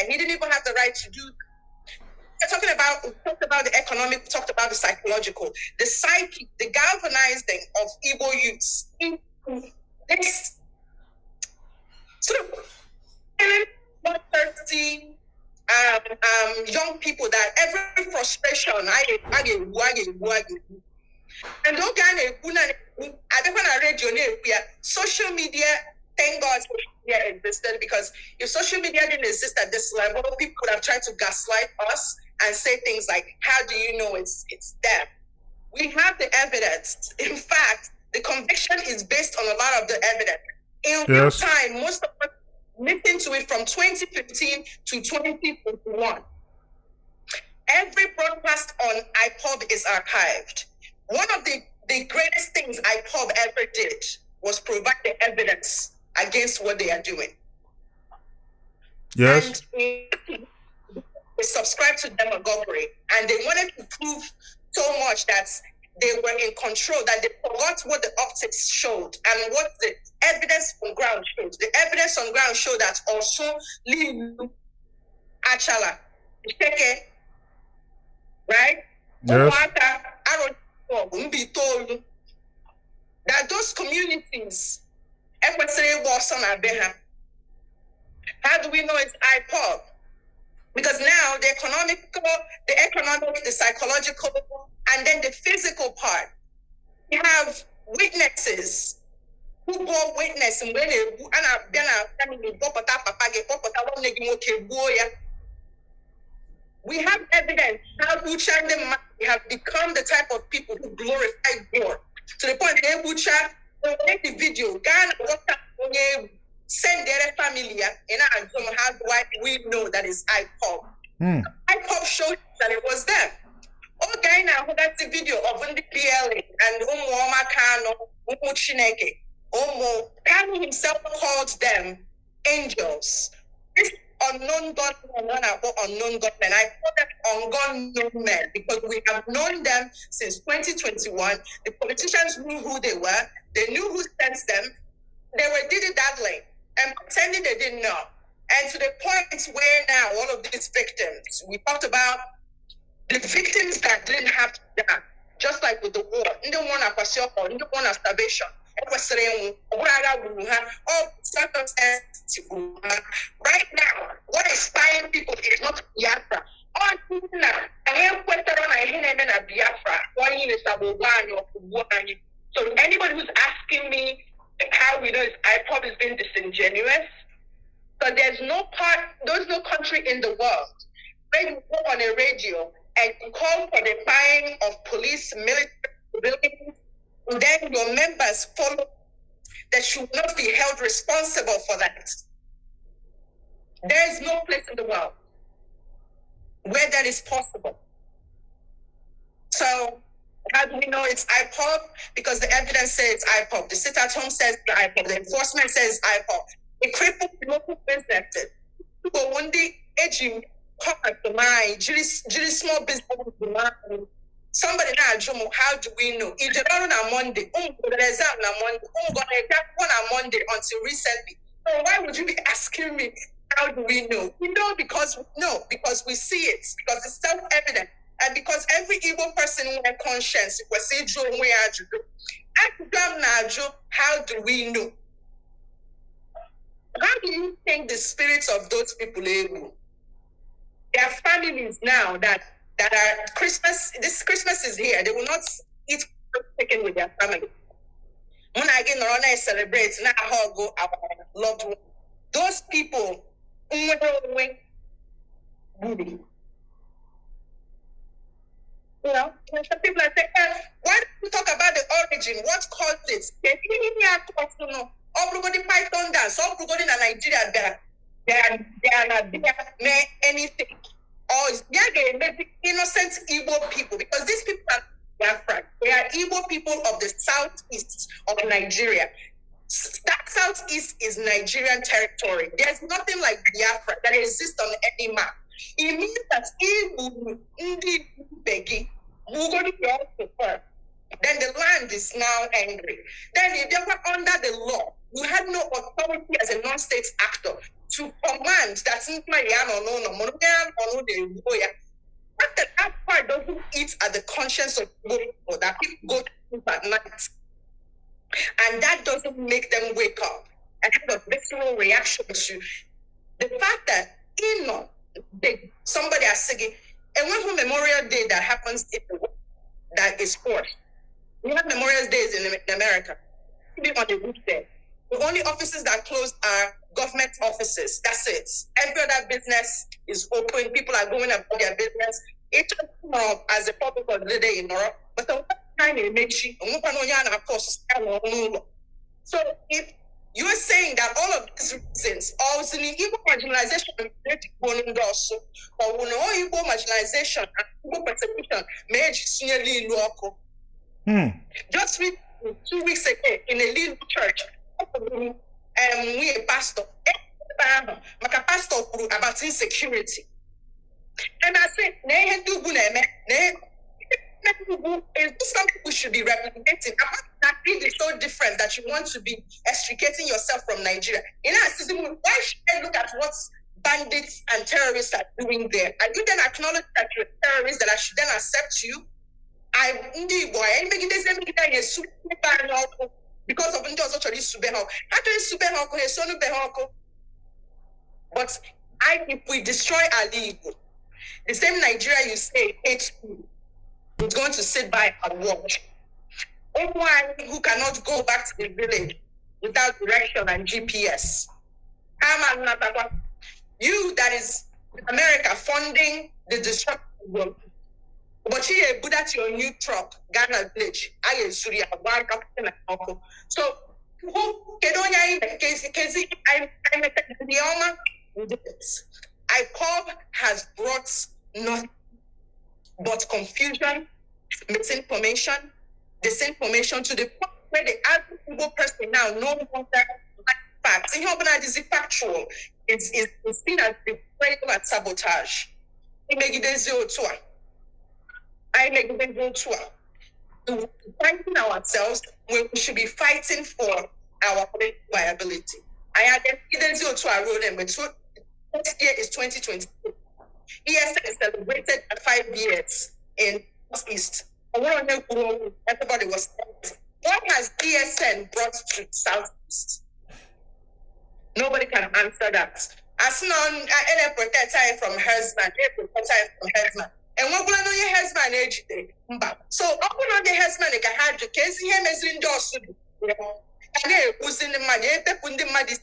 he didn't even have the right to do that. We talked about the economic, we talked about the psychological, the psyche, the galvanizing of Igbo youths. This sort of thirsty young people that every frustration, and don't social media, thank God social media existed, because if social media didn't exist at this level, people would have tried to gaslight us and say things like, how do you know it's them? We have the evidence. In fact, the conviction is based on a lot of the evidence. In real time, most of us listened to it from 2015 to 2021. Every broadcast on Ipob is archived. One of the greatest things Ipob ever did was provide the evidence against what they are doing. Yes. And they subscribed to demagoguery, and they wanted to prove so much that they were in control that they forgot what the optics showed and what the evidence on ground showed. The evidence on ground showed that also Liu Achala, right? Yes. That those communities, how do we know it's Ipob? Because now the economic, the psychological, and then the physical part. We have witnesses who bore witness and when We have evidence how Bucha and them have become the type of people who glorify war. To the point that Bucha will make the video, Ghana, send their family, and how do we know that is Ipob? Ipob showed that it was them. Okay, now that's the video of Ndi Igbo and Kanu, Chineke. Kanu himself called them angels. This unknown gunmen, unknown gunmen. I call them unknown men because we have known them since 2021. The politicians knew who they were. They knew who sent them. They were dilly-daddling and pretending they didn't know. And to the point where now all of these victims, we talked about the victims that didn't have to die, just like with the war. Don't want to starvation. Right now, what is inspiring people is not Biafra. So anybody who's asking me how we know Ipob is being disingenuous, so there's no country in the world where you go on a radio and you call for the firing of police, military buildings, and then your members follow that you will not be held responsible for that. There is no place in the world where that is possible. So how do we know it's Ipob? Because the evidence says Ipob. The sit-at-home says Ipob. The enforcement says Ipob. It crippled local businesses. People one day edging to mind, small business to mind. Somebody now, how do we know? If they're on a Monday, Monday until recently. So why would you be asking me, how do we know? We know because we see it, because it's self-evident, and because every Igbo person with a conscience, how do we know? How do you think the spirits of those people able? There are families now that are Christmas. This Christmas is here. They will not eat chicken with their family. When I get Norona celebrate, now how go our loved one. Those people, you know, some people are saying, why don't you talk about the origin? What caused it? Everybody Python dance, everybody in Nigeria, they are not there, anything. Or innocent Igbo people, because these people are Biafra. They are Igbo people of the southeast of Nigeria. That southeast is Nigerian territory. There's nothing like Biafra that exists on any map. It means that Igbo, Ndi Igbo, then the land is now angry. Then if they were under the law, you had no authority as a non-state actor to command that that part doesn't eat at the conscience of people, that people go to sleep at night. And that doesn't make them wake up and have a visceral reaction to the fact that somebody is singing, and one Memorial Day that happens in the world that is forced. We have Memorial Days in America. Be on the roof there. The only offices that closed are government offices. That's it. Every other business is open. People are going about their business. It's as a public holiday in Europe, but the time it makes you. So if you are saying that all of these reasons, also the Igbo marginalization, or Igbo marginalization and Igbo persecution, just 2 weeks ago in a little church, we a pastor, pastor about insecurity. And I said, some people should be replicating. That is so different that you want to be extricating yourself from Nigeria. Why should I look at what bandits and terrorists are doing there? And you then acknowledge that you're a terrorist, that I should then accept you? Ndi Igbo, I'm making this because of but if we destroy AdaIgbo, the same Nigeria you say hates you, is going to sit by and watch. Anyone who cannot go back to the village without direction and GPS. You that is America funding the destruction of work. But here, put that your new truck, Ghana village, I Surya, so Ipob has brought nothing but confusion, misinformation, disinformation to the point where the average Igbo person now no longer like facts. In Urban is factual. It's seen as betrayal and sabotage. I make it zero to fighting ourselves when we should be fighting for our political viability. I had zero to our road, but next year is 2020. ESN celebrated 5 years in Southeast. Everybody was. What has ESN brought to Southeast? Nobody can answer that. As non, I protect from husband, and what will I know your husband age day? So, open on the husband, I had to case him as in Dawson. And they was in the money, they put the money.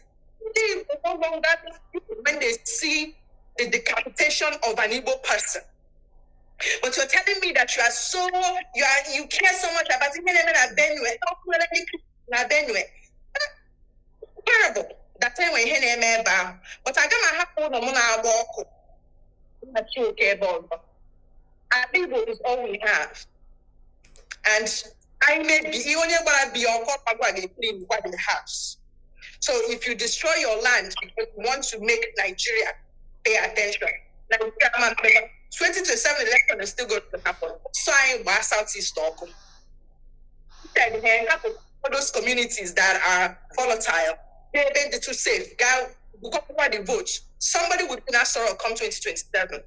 When they see the decapitation of an Igbo person. But you're telling me that you care so much about Benue. Terrible. That time when he name but I got my happen on our walk. That's okay about AdaIgbo is all we have. And I may be only gonna be on the house. So if you destroy your land because you want to make Nigeria pay attention, 2027 election is still going to happen. Sign by Southeast Stockholm. All those communities that are volatile, they're too safe. We got the votes. Somebody would not come 2027.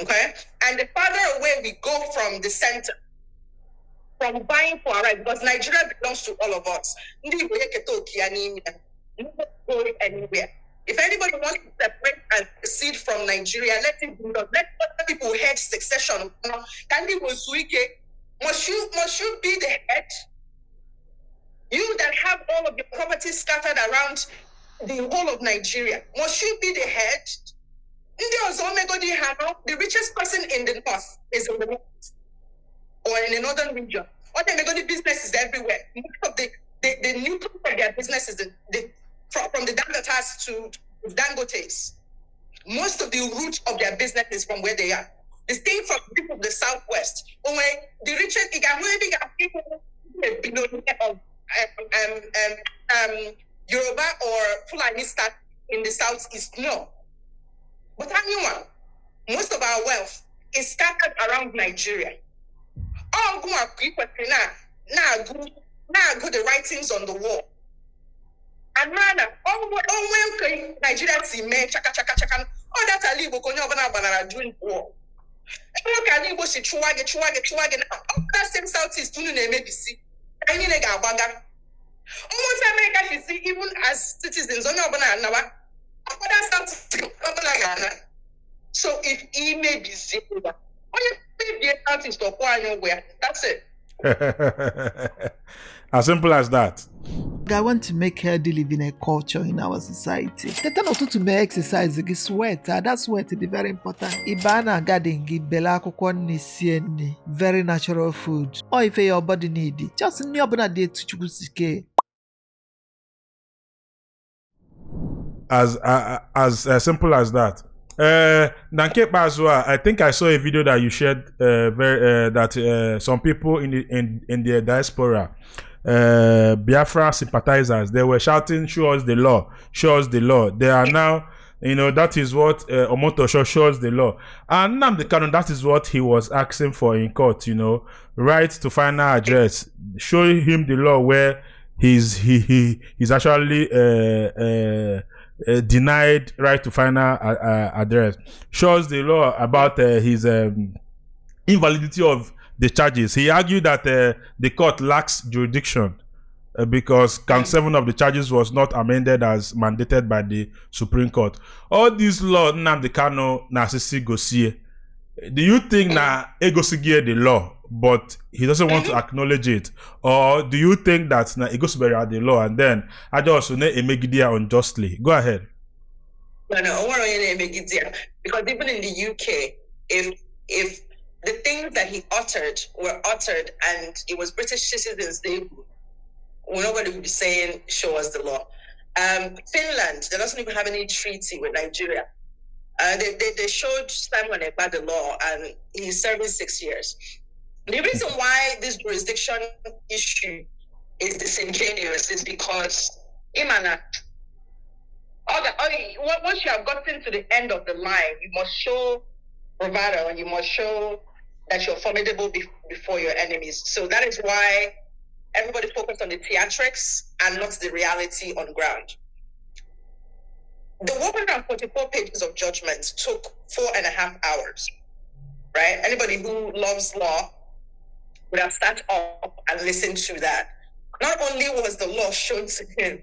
Okay? And the farther away we go from the center, from vying for our rights, because Nigeria belongs to all of us. Ndi Igbo go anywhere. If anybody wants to separate and secede from Nigeria, let it do that. Let other people head succession. Must you be the head? You that have all of your property scattered around the whole of Nigeria, must you be the head? The richest person in the north is in the north or in the northern region. Or the business is everywhere. Most of the nucleus of their business is from the Dangotes to Dangotes. Most of the root of their business is from where they are. The same from people of the southwest. When the richest, people of Yoruba or Fulani start in the southeast, no. But most of our wealth is scattered around Nigeria. All who are now go the writings on the wall. And rather, when Nigeria see me chaka that AdaIgbo konyo during war. AdaIgbo si chuage now. That same southeast tunu na emebisi. Anyị nega agbaga. Almost America should see even as citizens onye obana nawa. So if he may be zero, only be a artist or where. That's it. As simple as that. I want to make healthy living a culture in our society. The time to make exercise, get sweat. That sweat is very important. Ibana garden give bela akwụkwọ very natural food. Or if your body need it, just new abuna day to chukusike. As simple as that. Nanke Bazwa, I think I saw a video that you shared that some people in the diaspora, Biafra sympathizers, they were shouting, show us the law, show us the law. They are now, that is what Omotosho shows the law. And Nnamdi Kanu, that is what he was asking for in court, right to final address, show him the law where he's actually denied right to final address, shows the law about his invalidity of the charges. He argued that the court lacks jurisdiction because count 7 of the charges was not amended as mandated by the Supreme Court. All these law Nnamdi Kanu na sisi gosie. Do you think na egosigie the law, but he doesn't want to acknowledge it, or do you think that na egosibere the law and then I just ne emegidia unjustly? Go ahead. Because even in the UK, if the things that he uttered were uttered and it was British citizens, nobody would be saying, show us the law. Finland, they doesn't even have any treaty with Nigeria. They showed Simon about the law and he's serving 6 years. The reason why this jurisdiction issue is disingenuous is because once you have gotten to the end of the line, you must show bravado and you must show that you're formidable before your enemies. So that is why everybody focused on the theatrics and not the reality on ground. The 144 pages of judgment took 4.5 hours, right? Anybody who loves law would have sat up and listened to that. Not only was the law shown to him,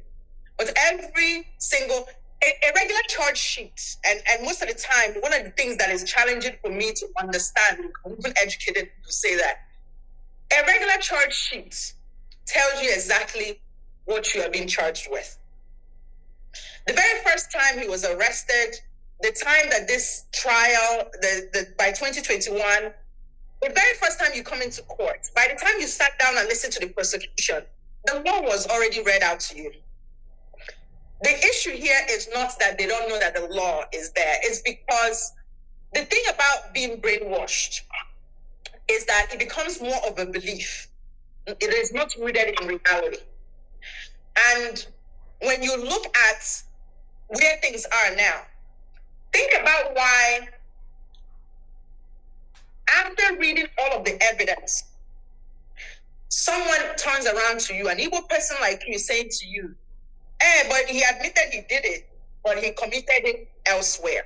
but every single, a regular charge sheet, and most of the time, one of the things that is challenging for me to understand, I'm even educated to say that, a regular charge sheet tells you exactly what you are being charged with. The very first time he was arrested, the time that this trial, by 2021, the very first time you come into court, by the time you sat down and listened to the prosecution, the law was already read out to you. The issue here is not that they don't know that the law is there. It's because the thing about being brainwashed is that it becomes more of a belief. It is not rooted in reality. And when you look at where things are now, think about why, after reading all of the evidence, someone turns around to you, an Igbo person like you, saying to you, but he admitted he did it, but he committed it elsewhere.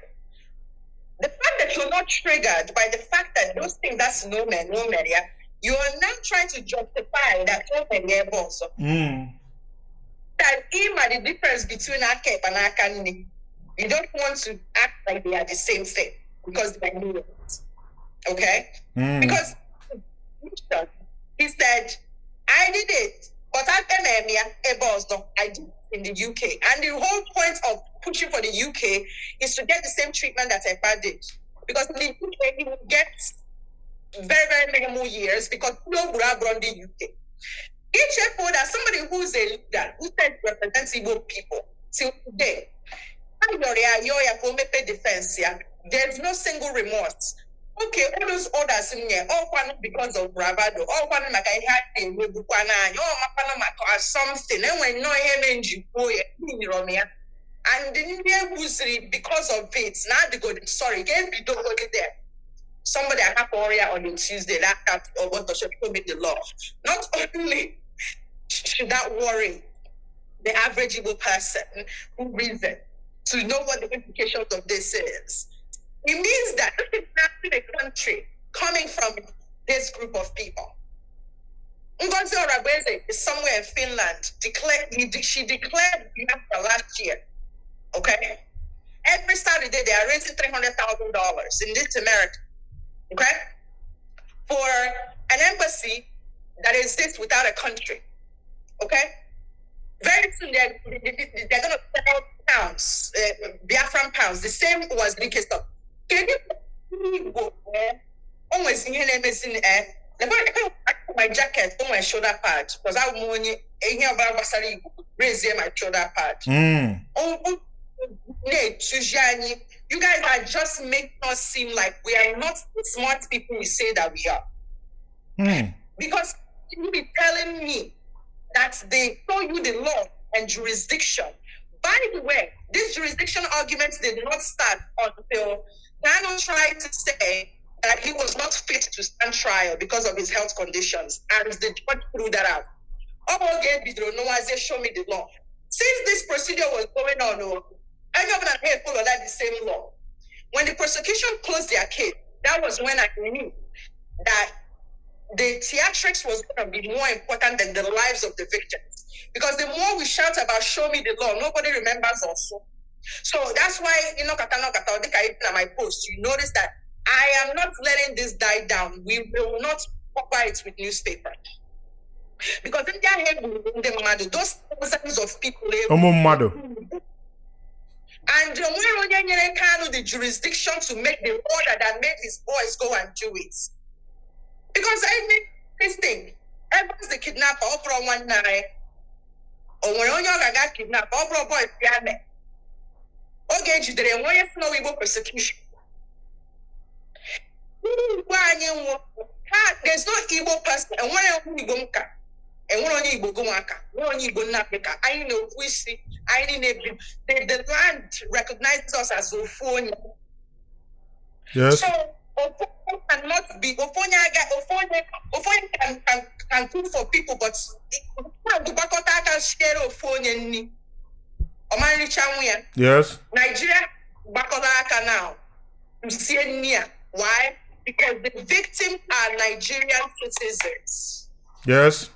The fact that you're not triggered by the fact that those things, that's no man, yeah, you are now trying to justify that no man, yeah, boss. That the difference between Akep and Akani, you don't want to act like they are the same thing because they are new. Okay? Because he said, I did it, but I did in the UK. And the whole point of pushing for the UK is to get the same treatment that Ekpa did. Because in the UK, he will get very, very many more years because no Brab run the UK. HFO, that somebody who's a leader, who said represents Igbo people, till today, defense, there's no single remorse. Okay, all those orders in here, all one because of bravado, all one something, and when no him and the India was because of it. Now the good, sorry, again, we don't go there. Somebody I have on the Tuesday that or what should make the law. Not only should that worry the average Igbo person who reads it to know what the implications of this is. It means that this is not a country coming from this group of people. Ngozi Orebeze is somewhere in Finland. She declared Biafra last year. Okay? Every Saturday they are raising $300,000 in this America. Okay? For an embassy that exists without a country. Okay? Very soon they're going to sell pounds, Biafran pounds. The same was the case of. Can you go there? Always in here, my jacket on my shoulder pad because I want you raise my shoulder pad. You guys are just making us seem like we are not the smart people we say that we are. Because you be telling me that they show you the law and jurisdiction. By the way, this jurisdiction argument did not start until Kanu tried to say that he was not fit to stand trial because of his health conditions, and the judge threw that out. Show me the law. Since this procedure was going on, I never had follow that the same law. When the prosecution closed their case, that was when I knew that the theatrics was going to be more important than the lives of the victims. Because the more we shout about show me the law, nobody remembers us. So that's why, my post, you notice that I am not letting this die down. We will not cover it with newspaper. Because in their head, those thousands of people, And Kanu the jurisdiction to make the order that made his boys go and do it. Because I mean this thing, everyone's the kidnapper, Oprah one night, or when you got kidnapped, Oprah boy, Piane. Okay, you didn't want to know Igbo persecution. There's no Igbo person, and one Igbo Mka, and one Igbo Gomaka, one Igbo Napika. I know we see, I need the land recognizes us as Ophonia. Yes. So Ophonia cannot be Ophonia can cook for people, but Bakota can share Ophonia. Yes. Nigeria Bakota now. Why? Because the victims are Nigerian citizens. Yes.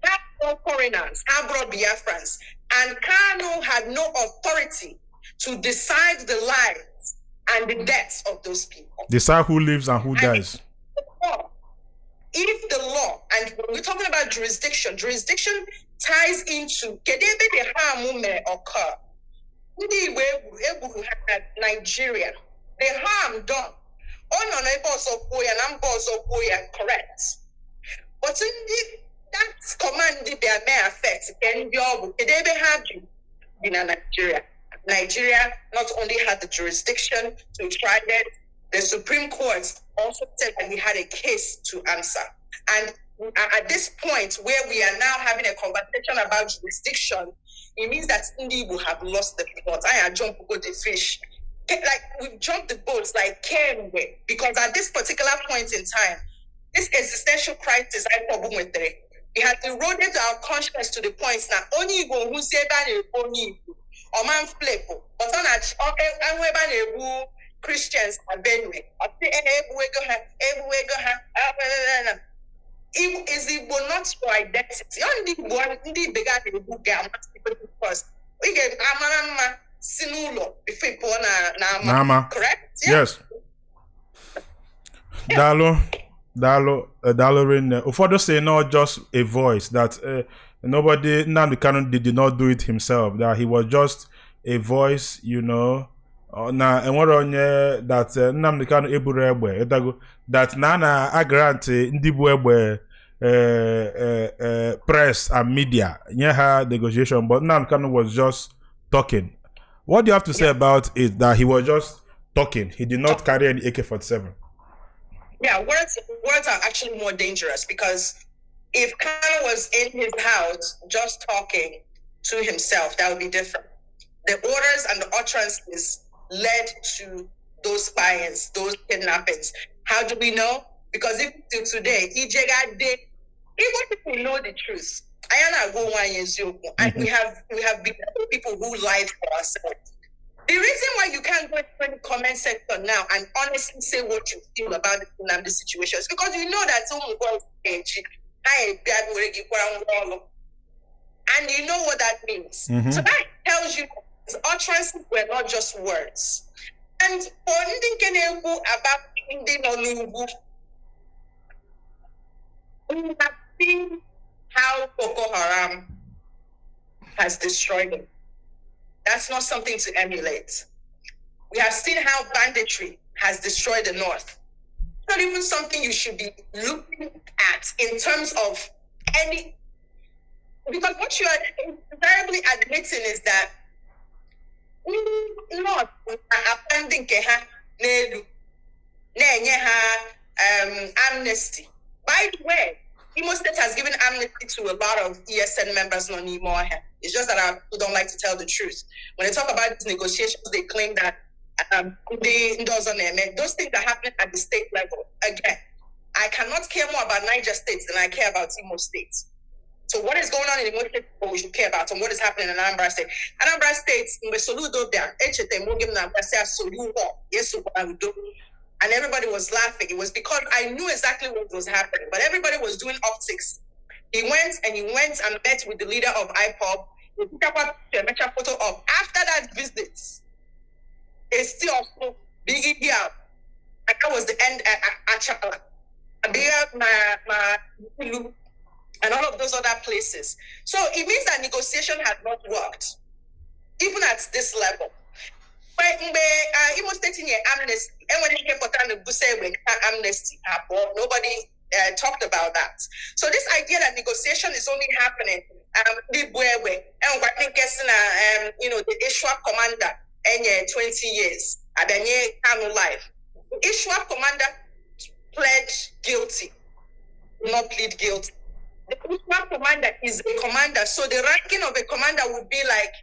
Have no foreigners, have brought Biafrans. And Kanu had no authority to decide the lives and the deaths of those people. Decide who lives and who dies. If the law, and when we're talking about jurisdiction ties into kedebe the harm may occur. Ndi Igbo had Nigeria, the harm done. Correct. But that command may affect then they have you in Nigeria. Nigeria not only had the jurisdiction to try it, the Supreme Court also said that he had a case to answer. And at this point where we are now having a conversation about jurisdiction, it means that Ndi will have lost the plot. I jump go the fish. Like we've jumped the boats like Kenway, because at this particular point in time, this existential crisis I problem with it. It has eroded our consciousness to the point now only go who say that only or man flip, but on Christians are Benue. Is it will not for identity? Only one began to book because we get Amarama Sinulo before Nama. Correct? Yeah. Yes. Dalorin. Ufodo say not just a voice that nobody Nnamdi Kanu did not do it himself. That he was just a voice, you know. Na enwere onye that Nnamdi Kanu eburu egbe edago that na agrant ndị bu egbe press and media nye ha negotiation, but Nnamdi Kanu was just talking. What do you have to say about it that he was just talking? He did not carry any AK-47. Yeah, words are actually more dangerous, because if Kanu was in his house just talking to himself, that would be different. The orders and the utterances led to those fires, those kidnappings. How do we know? Because if till today, even people know the truth. And we have been people who lied for ourselves. The reason why you can't go into the comment section now and honestly say what you feel about the Nnamdi situation is because you know that someone goes and you know what that means. Mm-hmm. So that tells you his utterances were not just words. And for anything about Ndi, we have seen how Boko Haram has destroyed them. That's not something to emulate. We have seen how banditry has destroyed the North. It's not even something you should be looking at in terms of any, because what you are invariably admitting is that North amnesty. By the way, Imo State has given amnesty to a lot of ESN members no anymore. It's just that our people don't like to tell the truth. When they talk about these negotiations, they claim that those things are happening at the state level. Again, I cannot care more about Niger State than I care about Imo State. So what is going on in Imo State, we should care about, and what is happening in Anambra State. Anambra State, and everybody was laughing. It was because I knew exactly what was happening, but everybody was doing optics. He went and met with the leader of Ipob. He took up a photo of after that visit. It's still big here. And that was the end at Achala. And all of those other places. So it means that negotiation had not worked, even at this level. Imo State in amnesty, and when it came to say when amnesty happened, nobody talked about that. So this idea that negotiation is only happening, and what guessing, the ISWAP commander, and 20 years, and then Kanu life. ISWAP commander pled guilty, not plead guilty. The ISWAP commander is a commander, so the ranking of a commander would be like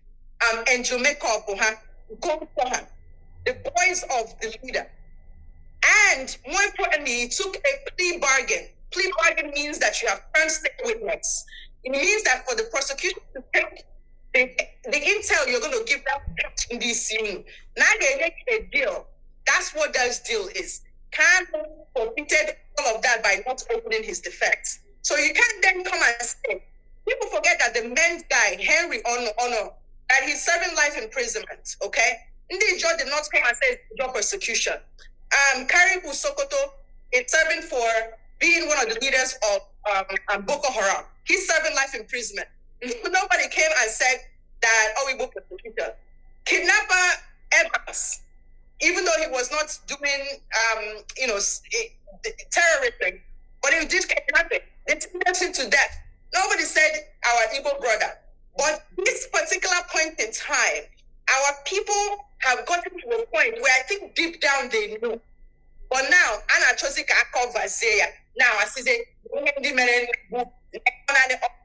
Njomeko Buha, go for her, the boys of the leader. And more importantly, he took a plea bargain. Plea bargain means that you have turned state witness. It means that for the prosecution to take the intel you're going to give that in this scene. Now they make a deal. That's what that deal is. Kanu completed all of that by not opening his defense. So you can't then come and say, people forget that the main guy, Henry Ono, that he's serving life imprisonment, okay? Ndi Igbo did not come and say job persecution. Karibu Sokoto is serving for being one of the leaders of Boko Haram. He's serving life imprisonment. Nobody came and said that, Igbo persecutor. Kidnapper Evans, even though he was not doing, terrorism, but he did kidnapping. They sentenced him to death. Nobody said our Igbo brother. But this particular point in time, our people have gotten to a point where I think deep down they know. But now, Anna Chosika Akovazea, now I see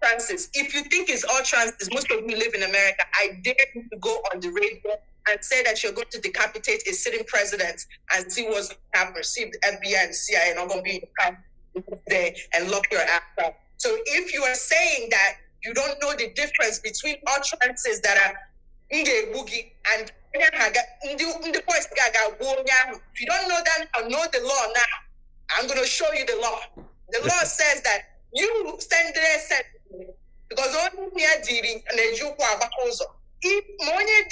trances. If you think it's all trances, most of you live in America, I dare you to go on the radio and say that you're going to decapitate a sitting president and see what's have received the FBI and CIA and are going to be there and lock your ass up. So if you are saying that you don't know the difference between utterances that are Ndi Boogie and if you don't know that or know the law now, I'm going to show you the law. The law says that you stand there said because only near dealing and then you if money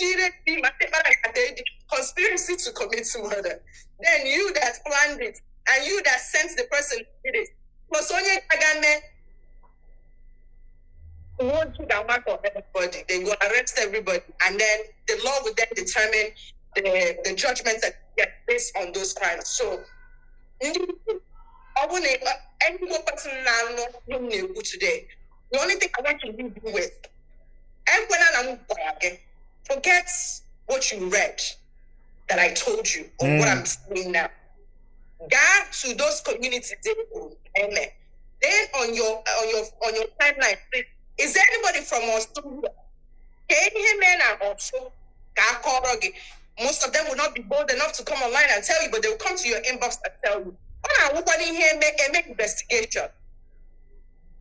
conspiracy to commit murder, then you that planned it and you that sent the person who did it. Plus only won't do that mark of everybody. They go arrest everybody, and then the law will then determine the judgments that get based on those crimes. So, I want any person now today. The only thing I want to leave you with, forget what you read that I told you or what I'm saying now. Go to those communities, then on your timeline. Is there anybody from Australia? Most of them will not be bold enough to come online and tell you, but they will come to your inbox and tell you. Make investigation.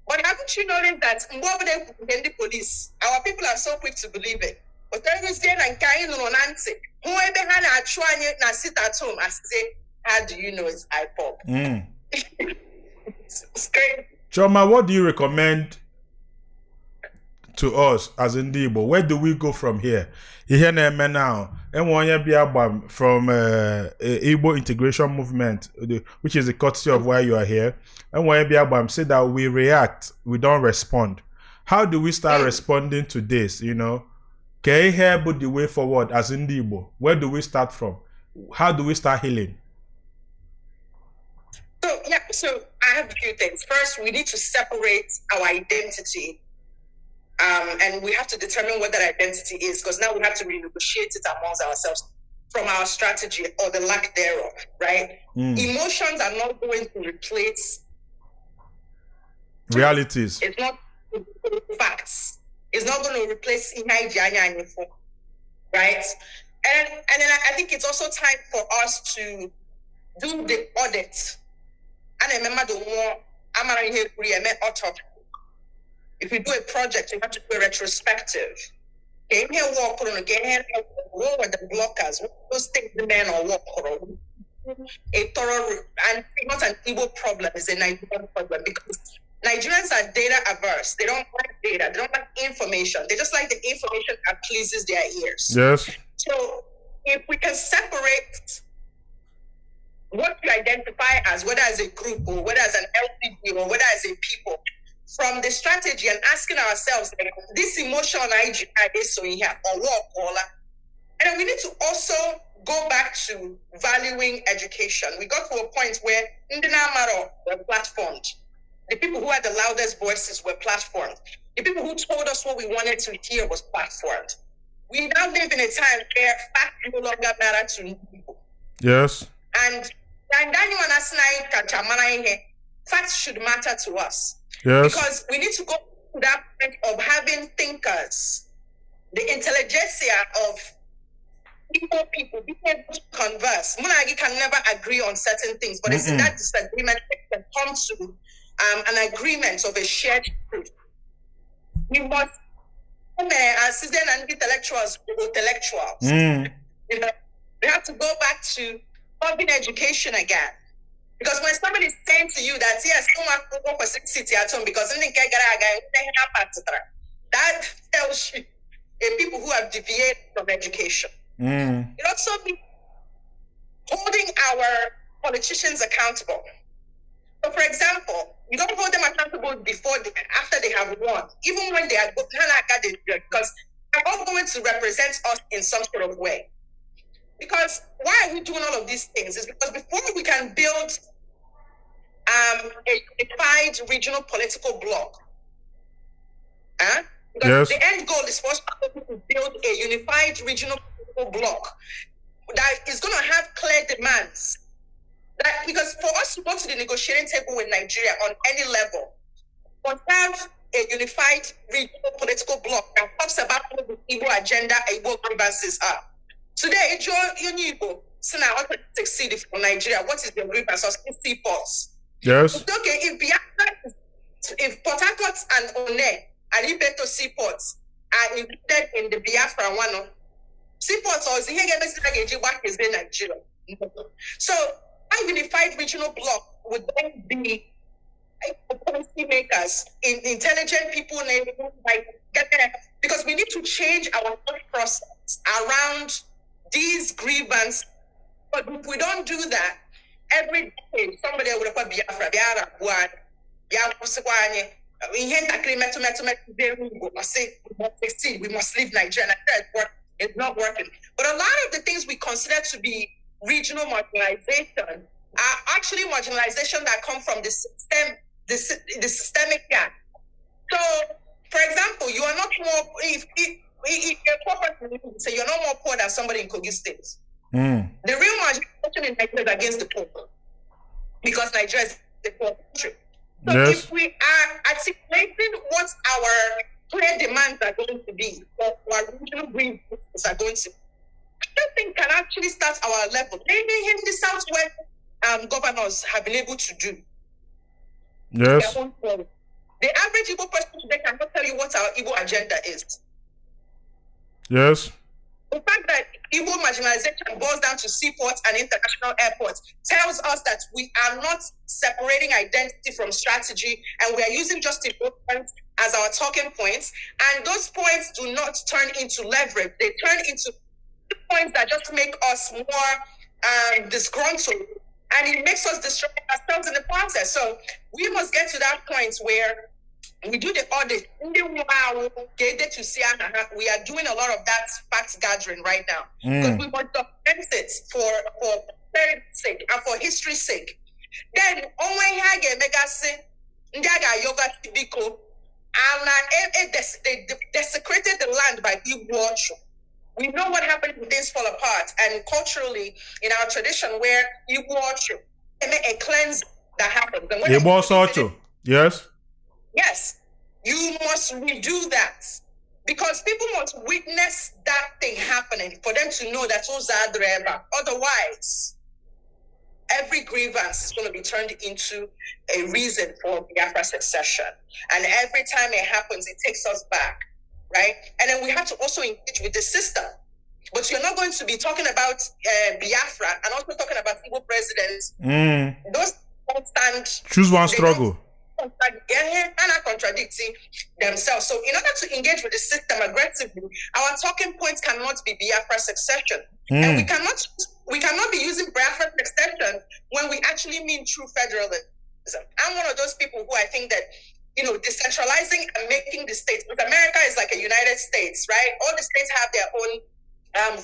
But haven't you noticed that in the police, our people are so quick to believe it. But then you say, whoever had sit at home and say, how do you know it's Ipob? It's crazy. Chioma, what do you recommend to us as Ndi Igbo? Where do we go from here? Here now, and one year Gbam from Igbo integration movement, which is the courtesy of why you are here. And one year Gbam said that we react, we don't respond. How do we start responding to this? Can you hear about the way forward as Ndi Igbo? Where do we start from? How do we start healing? So I have a few things. First, we need to separate our identity. And we have to determine what that identity is, because now we have to renegotiate it amongst ourselves from our strategy or the lack thereof, right? Emotions are not going to replace realities. It's not facts. It's not going to replace right? And then I think it's also time for us to do the audit. And remember the war, if we do a project, you have to do a retrospective. Get here, walk on, get here, what were the blockers? What those things the men or walk on? A thorough, and not an Igbo problem, it's a Nigerian problem, because Nigerians are data averse. They don't like data. They don't like information. They just like the information that pleases their ears. Yes. So if we can separate what you identify as, whether as a group or whether as an LPG or whether as a people, from the strategy and asking ourselves, like, this emotion I so here or walk or And we need to also go back to valuing education. We got to a point where Ndi Igbo were platformed. The people who had the loudest voices were platformed. The people who told us what we wanted to hear was platformed. We now live in a time where facts no longer matter to people. Yes. And facts should matter to us. Yes. Because we need to go to that point of having thinkers, the intelligentsia of people being able to converse. Munagi can never agree on certain things, but it's in that disagreement that can come to an agreement of a shared truth. We must, as citizens and intellectuals, you know, we have to go back to public education again. Because when somebody is saying to you that, yes, go for city at home because that tells you people who have deviated from education. It also means holding our politicians accountable. So, for example, you don't hold them accountable after they have won, even when they are because they're all going to represent us in some sort of way. Because why are we doing all of these things? Is because before we can build a unified regional political bloc, because the end goal is for us to build a unified regional political bloc that is going to have clear demands. That because for us to go to the negotiating table with Nigeria on any level, we must have a unified regional political bloc that talks about what the Igbo agenda, Igbo grievances are. Today, Igbo, so now how to succeed for Nigeria? What is the grievance of seaports? Yes. Okay, if Port Harcourt and One and Ibeto seaports are included in the Biafra one, seaports or the Nigeria. So a unified regional bloc would then be policy makers, intelligent people, because we need to change our thought process around these grievances. But if we don't do that, every day somebody will put Biafra, we must leave Nigeria. It's not working. But a lot of the things we consider to be regional marginalization are actually marginalization that come from the system, the systemic gap. So, for example, you are not more if you're poor person, say you're not more poor than somebody in Kogi State. The real marginalization in Nigeria is against the poor, because Nigeria is the poor country. So if we are articulating what our clear demands are going to be, what our regional grievances are going to be, I think can actually start our level. Maybe in the Southwest governors have been able to do. Yes. The average Igbo person today cannot tell you what our Igbo agenda is. Yes. The fact that Igbo marginalization boils down to seaports and international airports tells us that we are not separating identity from strategy, and we are using just emotions as our talking points. And those points do not turn into leverage. They turn into points that just make us more disgruntled, and it makes us destroy ourselves in the process. So we must get to that point where we do the audit. We are doing a lot of that fact gathering right now, because we want to document it for very sake and for history's sake. Then they desecrated the land by Igbo. We know what happened when things fall apart, and culturally, in our tradition, where Igbo a cleanse that happens. Yes. Yes, you must redo that, because people must witness that thing happening for them to know that otherwise, every grievance is going to be turned into a reason for Biafra succession. And every time it happens, it takes us back, right? And then we have to also engage with the system. But you're not going to be talking about Biafra and also talking about Igbo presidents. Those don't stand. Choose one struggle. And are contradicting themselves. So in order to engage with the system aggressively, our talking points cannot be Biafra succession. And we cannot be using Biafra succession when we actually mean true federalism. I'm one of those people who I think that, decentralizing and making the states, because America is like a United States, right? All the states have their own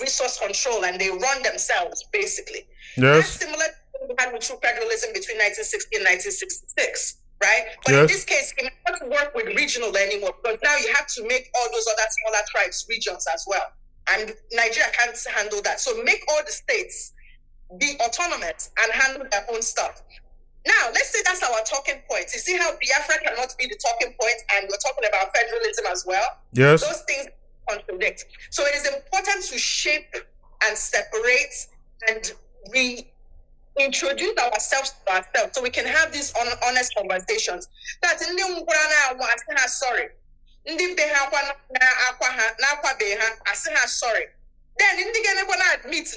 resource control, and they run themselves, basically. Yes. That's similar to what we had with true federalism between 1960 and 1966, right? But Yes. in this case, it doesn't work with regional anymore, because now you have to make all those other smaller tribes regions as well. And Nigeria can't handle that. So make all the states be autonomous and handle their own stuff. Now, let's say that's our talking point. You see how Biafra cannot be the talking point, and we're talking about federalism as well? Yes. Those things contradict. So it is important to shape and separate and reintroduce ourselves to ourselves, so we can have these honest conversations. That's in the sorry. Sorry. Then in the admit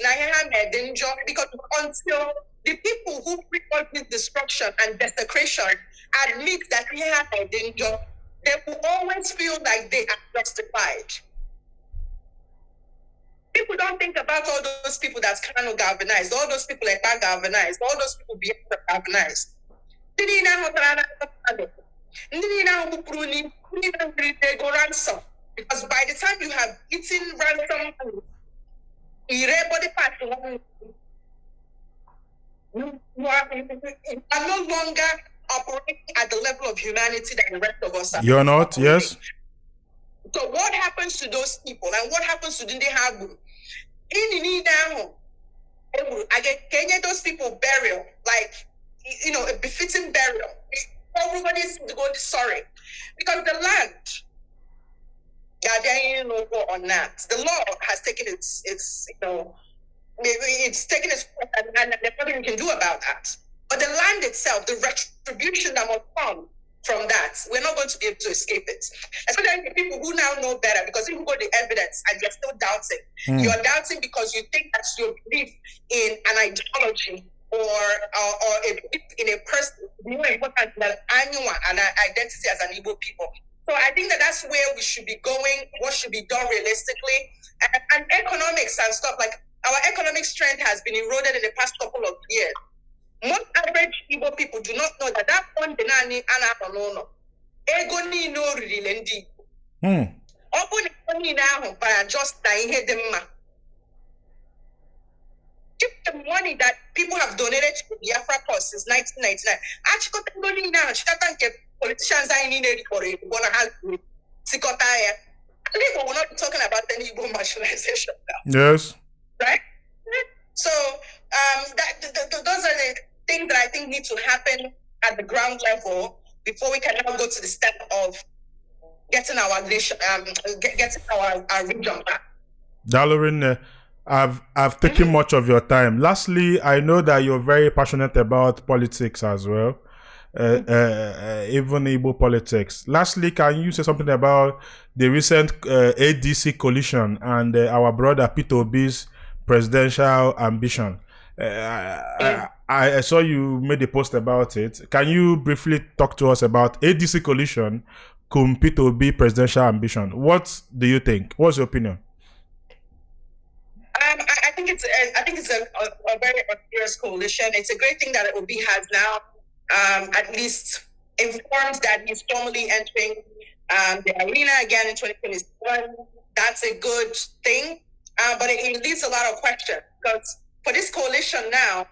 because until the people who report this destruction and desecration admit that we have a danger, they will always feel like they are justified. People don't think about all those people that's Kanu galvanized, all those people like that galvanized, all those people Biafra galvanized. Go ransom. Because by the time you have eaten ransom, you are no longer operating at the level of humanity that the rest of us are. You're not, yes. So what happens to those people, and what happens to Ndi Igbo? Can those people burial, like, a befitting burial? Everybody is going sorry, because the land, on that. The law has taken its taken its course, and there's nothing we can do about that. But the land itself, the retribution that must come from that, we're not going to be able to escape it. Especially the people who now know better, because if you got the evidence and you're still doubting, you're doubting because you think that your belief in an ideology or a belief in a person is more important than anyone and our identity as an Igbo people. So I think that's where we should be going, what should be done realistically. And economics and stuff, like our economic strength has been eroded in the past couple of years. Most average Igbo people do not know that one denani anaponono. Ego ni no rilendi. Open ni now by just dying here them. The money that people have donated to the Biafra cause since 1999. Actually, now, politicians are in it for it. We're not talking about any Igbo marginalization now. Yes. Right? So, those are the things that I think need to happen at the ground level before we can now go to the step of getting our nation, getting our region back. Dalorin, I've taken much of your time. Lastly, I know that you're very passionate about politics as well, even Igbo politics. Lastly, can you say something about the recent ADC coalition and our brother Peter Obi's presidential ambition? I saw you made a post about it. Can you briefly talk to us about ADC coalition, Peter Obi presidential ambition? What do you think? What's your opinion? I think it's a very serious coalition. It's a great thing that Obi has now, at least informed that he's formally entering the arena again in 2027. That's a good thing, but it leaves a lot of questions, because for this coalition now,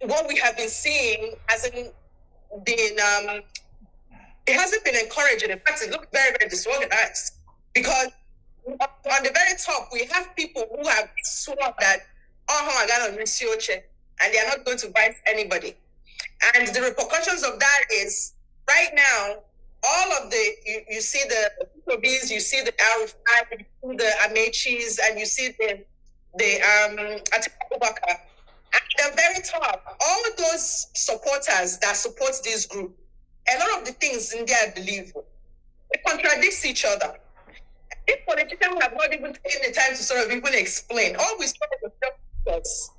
what we have been seeing hasn't been encouraging. In fact, it looks very, very disorganized, because on the very top, we have people who have sworn that, and they are not going to bite anybody. And the repercussions of that is, right now, all of you see the Obis, you see the Arifai, you see the Amechis, and you see the Atiku. At the very top, all of those supporters that support this group, a lot of the things in there, I believe, it contradicts each other. If politicians have not even taken the time to sort of even explain, all we saw was,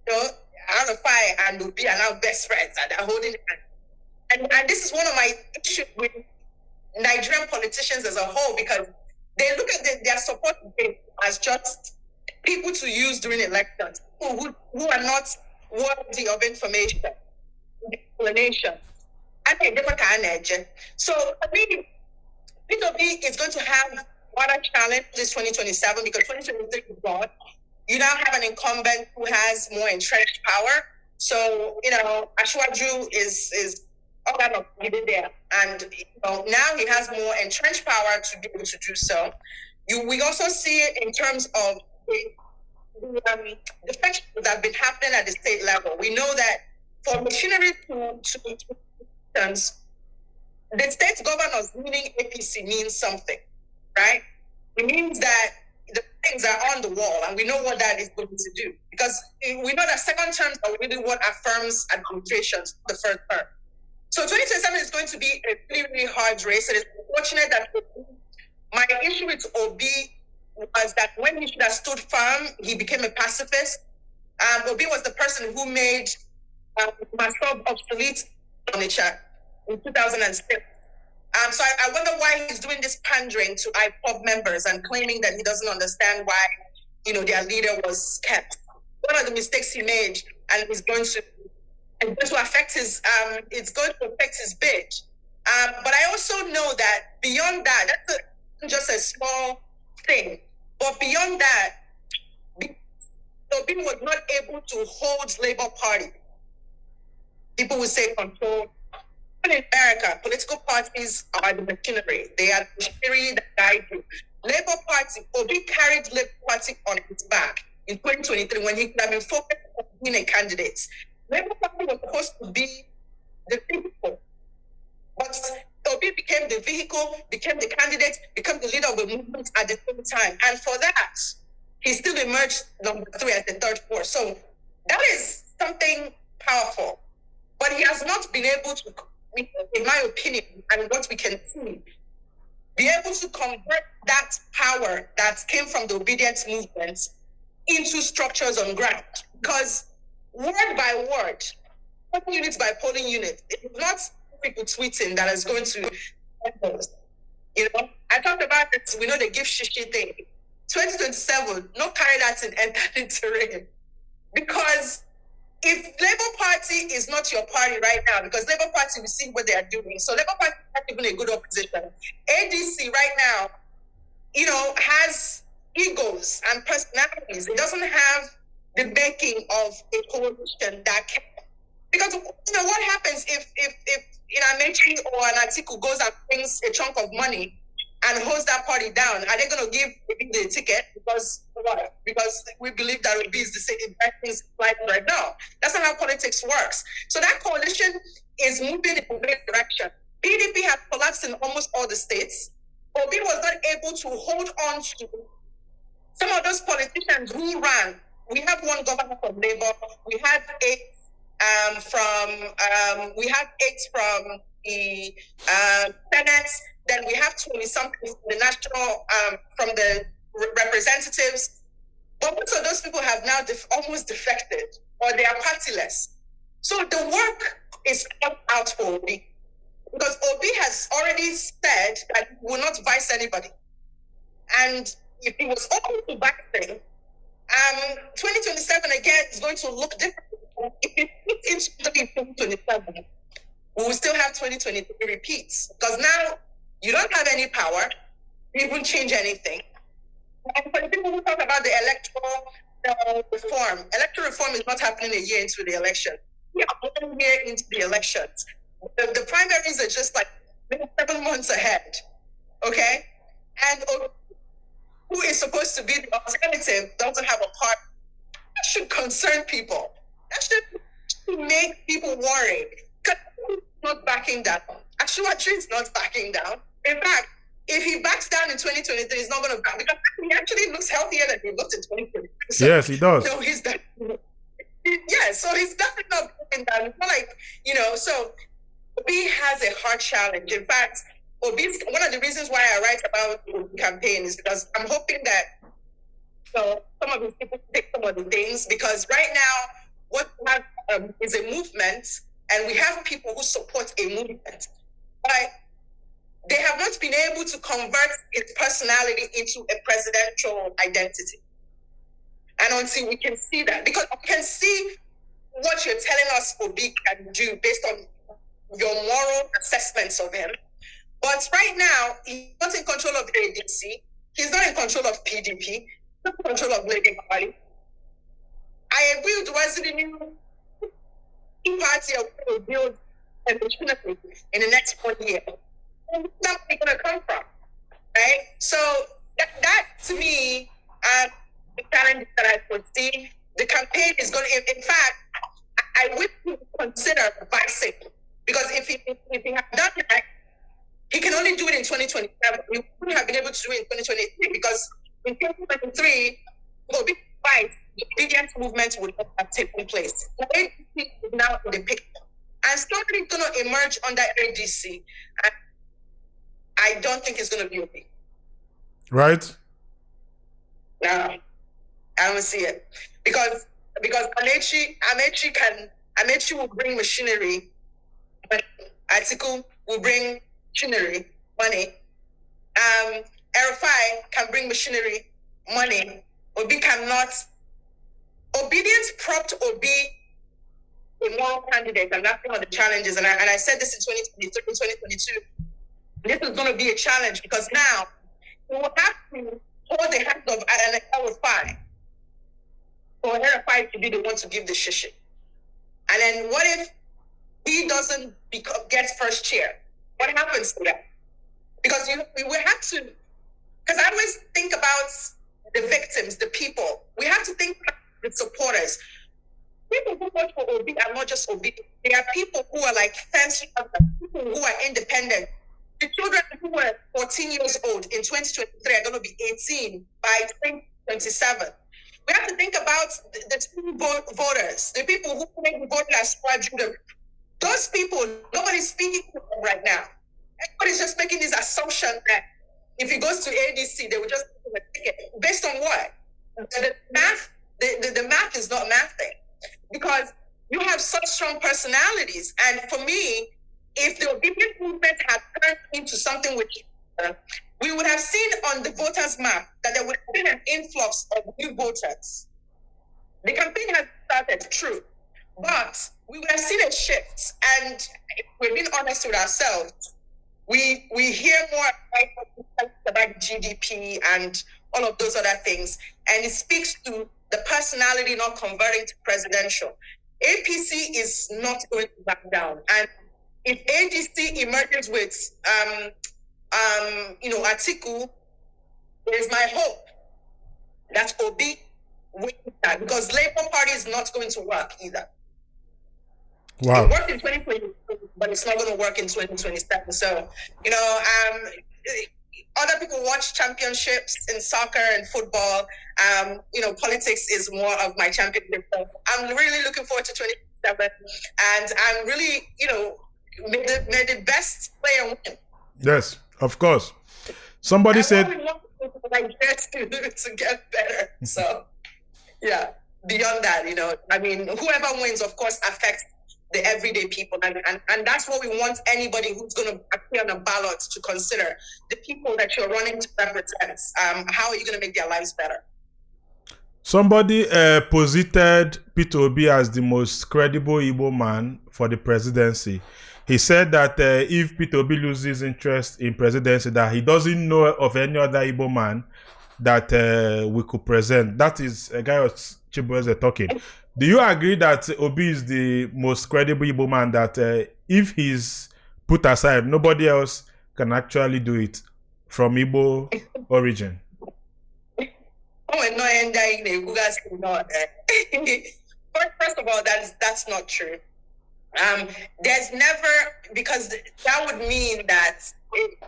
Arifai and Obi are now best friends and they're holding hands. And this is one of my issues with Nigerian politicians as a whole, because they look at their support base as just people to use during elections, who are not worthy of information, explanation. So I mean, Peter Obi is going to have what a challenge this 2027 because 2023 is gone. You now have an incumbent who has more entrenched power. So, Ashwaju is there. And now he has more entrenched power to be able to do so. We also see it in terms of the defections that have been happening at the state level. We know that for machinery to the state governors meaning APC means something, right? It means that the things are on the wall, and we know what that is going to do. Because we know that second terms are really what affirms administrations the first term. So 2027 is going to be a really, really hard race. It is unfortunate that my issue with Obi was that when he should have stood firm, he became a pacifist. Obi was the person who made myself obsolete on in 2006. So I wonder why he's doing this pandering to Ipob members and claiming that he doesn't understand why, their leader was kept. One of the mistakes he made, and it's going to affect his bid. But I also know that beyond that, that's just a small thing. But beyond that, Obi was not able to hold Labour Party. People will say control. In America, political parties are the machinery. They are the machinery that guide you. Labour Party, Obi carried Labour Party on his back in 2023 when he could have been focused on being a candidate. Labour Party was supposed to be the vehicle, but Obi became the vehicle, became the candidate, became the leader of the movement at the same time. And for that, he still emerged number 3 as the third force. So that is something powerful. But he has not been able to, in my opinion, and what we can see, be able to convert that power that came from the obedience movement into structures on ground. Because word by word, polling unit by polling unit, it's not people tweeting that is going to help us. I talked about this, we know the gift shishi thing. 2027, not carry that in entering terrain. Because if Labour Party is not your party right now, because Labour Party, we see what they are doing. So Labour Party is not even a good opposition. ADC right now, has egos and personalities. It doesn't have the backing of a coalition that can. Because what happens if Amechi or an Atiku goes and brings a chunk of money and holds that party down? Are they going to give the ticket? Because what? Because we believe that Obi is the same things like right now. That's not how politics works. So that coalition is moving in a great direction. PDP has collapsed in almost all the states. Obi was not able to hold on to some of those politicians who ran. We have one governor from Labour. We had 8 from the Senate. Then we have 20-something from the national, from the representatives. But most of those people have now almost defected, or they are partyless. So the work is cut out for Obi. Because Obi has already said that he will not vice anybody. And if he was open to vice, 2027 again is going to look different. If it fits into 2027, we will still have 2023 repeats. Because now you don't have any power, you won't change anything. And for the people who talk about the electoral reform is not happening a year into the election. We are 1 year into the elections. The primaries are just like 7 months ahead, okay? And who is supposed to be the alternative doesn't have a part. That should concern people. That should make people worried. Because he's not backing down. Ashwaju is not backing down. In fact, if he backs down in 2023, he's not going to back, because he actually looks healthier than he looked in 2023. So, yes, he does. So he's definitely, so he's definitely not backing down. It's not like, so Obi has a hard challenge. In fact, Obi's, one of the reasons why I write about the campaign is because I'm hoping that some of these people take some of the things, because right now, what we have is a movement, and we have people who support a movement. But they have not been able to convert its personality into a presidential identity. And until we can see that, because we can see what you're telling us Obi can do based on your moral assessments of him. But right now, he's not in control of the ADC. He's not in control of PDP. He's not in control of Labour Party. I agree with Waziri Party will build a machinery in the next 1 year. And where's that money going to come from? Right? So that to me, the challenge that I foresee, the campaign is going to, in fact, I would consider bicycle, because if he had done that, he can only do it in 2027. He wouldn't have been able to do it in 2023, because in 2023, well, the obedience movement would not have taken place. The ADC is now in the picture, and somebody's going to emerge under ADC, and I don't think it's going to be okay. Right? No, I don't see it, because Amechi will bring machinery, but Atiku will bring machinery, money. Erufai can bring machinery, money. Obi cannot. Obedience propped Obi a moral candidate, and that's one of the challenges. And I said this in 2023, 2022. This is going to be a challenge, because now we will have to hold the hands of Erufai for Erufai to be the one to give the shishi. And then what if he doesn't get first chair? What happens to that? Because we will have to, because I always think about the victims, the people. We have to think about the supporters. People who vote for Obi are not just Obi. There are people who are like fancy, people who are independent. The children who were 14 years old in 2023 are going to be 18 by 2027. We have to think about the two voters, the people who voted as quadruple. Those people, nobody's speaking to them right now. Everybody's just making this assumption that if he goes to ADC, they will just give him a ticket. Based on what? The math is not mathing, because you have such strong personalities. And for me, if the obedience movement had turned into something which we would have seen on the voters' map that there would have been an influx of new voters. The campaign has started, true, but we would have seen a shift. And if we're being honest with ourselves, we hear more about GDP and all of those other things, and it speaks to the personality not converting to presidential. APC is not going to back down, and if ADC emerges with Atiku, it is my hope that Obi wins that, because Labour Party is not going to work either. Wow. It worked in 2020, but it's not going to work in 2027. So, other people watch championships in soccer and football. Politics is more of my championship. So I'm really looking forward to 2027, and I'm really, may the best player win. Yes, of course. Somebody said to get better. So, yeah. Beyond that, whoever wins, of course, affects the everyday people, and that's what we want anybody who's going to appear on a ballot to consider. The people that you're running to represent. How are you going to make their lives better? Somebody posited Peter Obi as the most credible Igbo man for the presidency. He said that if Peter Obi loses interest in presidency, that he doesn't know of any other Igbo man that we could present. That is a guy of Chibueze talking. Do you agree that Obi is the most credible Igbo man, that if he's put aside, nobody else can actually do it from Igbo origin? First of all, that's not true. There's never, because that would mean that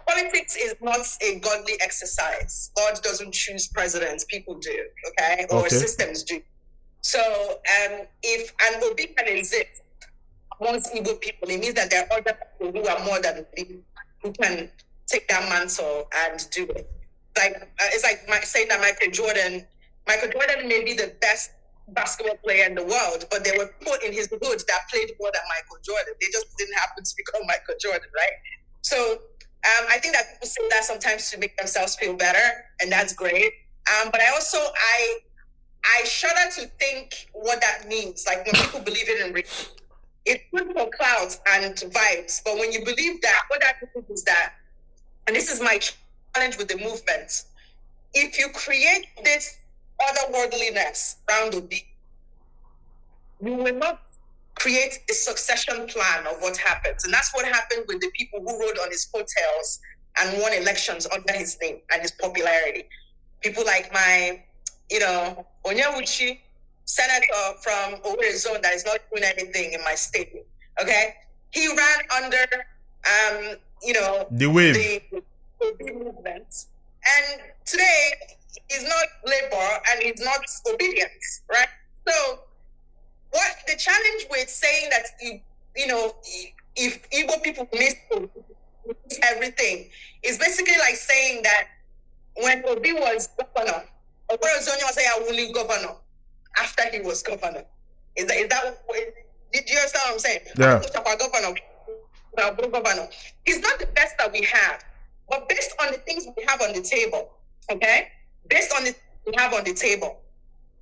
politics is not a godly exercise. God doesn't choose presidents, people do, okay? Or systems do. So if an Obi can exist amongst Igbo people, it means that there are other people who are more than Obi who can take that mantle and do it. It's like saying that Michael Jordan may be the best basketball player in the world, but there were people in his hood that played more than Michael Jordan. They just didn't happen to become Michael Jordan, right? So I think that people say that sometimes to make themselves feel better, and that's great. But I shudder to think what that means. Like when people believe it in religion, it's good for clouds and vibes. But when you believe that, what that means is that, and this is my challenge with the movement, if you create this otherworldliness around Obi, you will not create a succession plan of what happens. And that's what happened with the people who rode on his coattails and won elections under his name and his popularity. People like my, Onyewuchi, senator from Owerri Zone that is not doing anything in my state. Okay? He ran under, the wave. The movement. And today, he's not labor and he's not obedience, right? So, what the challenge with saying that, if Igbo people miss everything is basically like saying that when Obi was governor, Obasanjo was a only governor after he was governor. Is that did you understand what I'm saying? Yeah. Governor. He's not the best that we have, but based on the things we have on the table, okay? Based on the things we have on the table.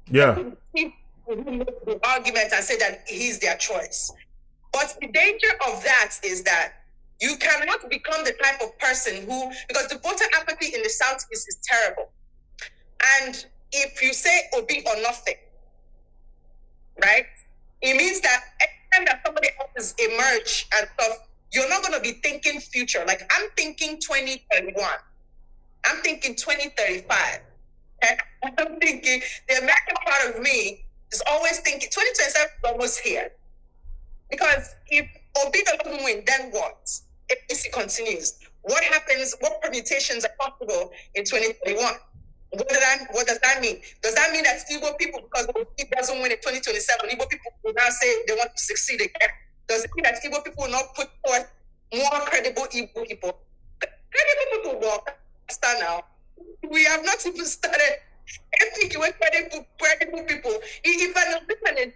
Yeah. The argument and say that he's their choice. But the danger of that is that you cannot become the type of person who, because the voter apathy in the Southeast is terrible. And if you say Obi or nothing, right, it means that every time that somebody else emerge and stuff, you're not going to be thinking future. Like, I'm thinking 2031. I'm thinking 2035. And I'm thinking, the American part of me is always thinking 2027 is almost here. Because if Obi doesn't win, then what? If this continues, what happens? What permutations are possible in 2031? What does that mean? Does that mean that Igbo people, because Obi doesn't win in 2027, Igbo people will now say they want to succeed again? Does it mean that Igbo people will not put forth more credible Igbo people? Credible people will start now. We have not even started. I think with credible people, even in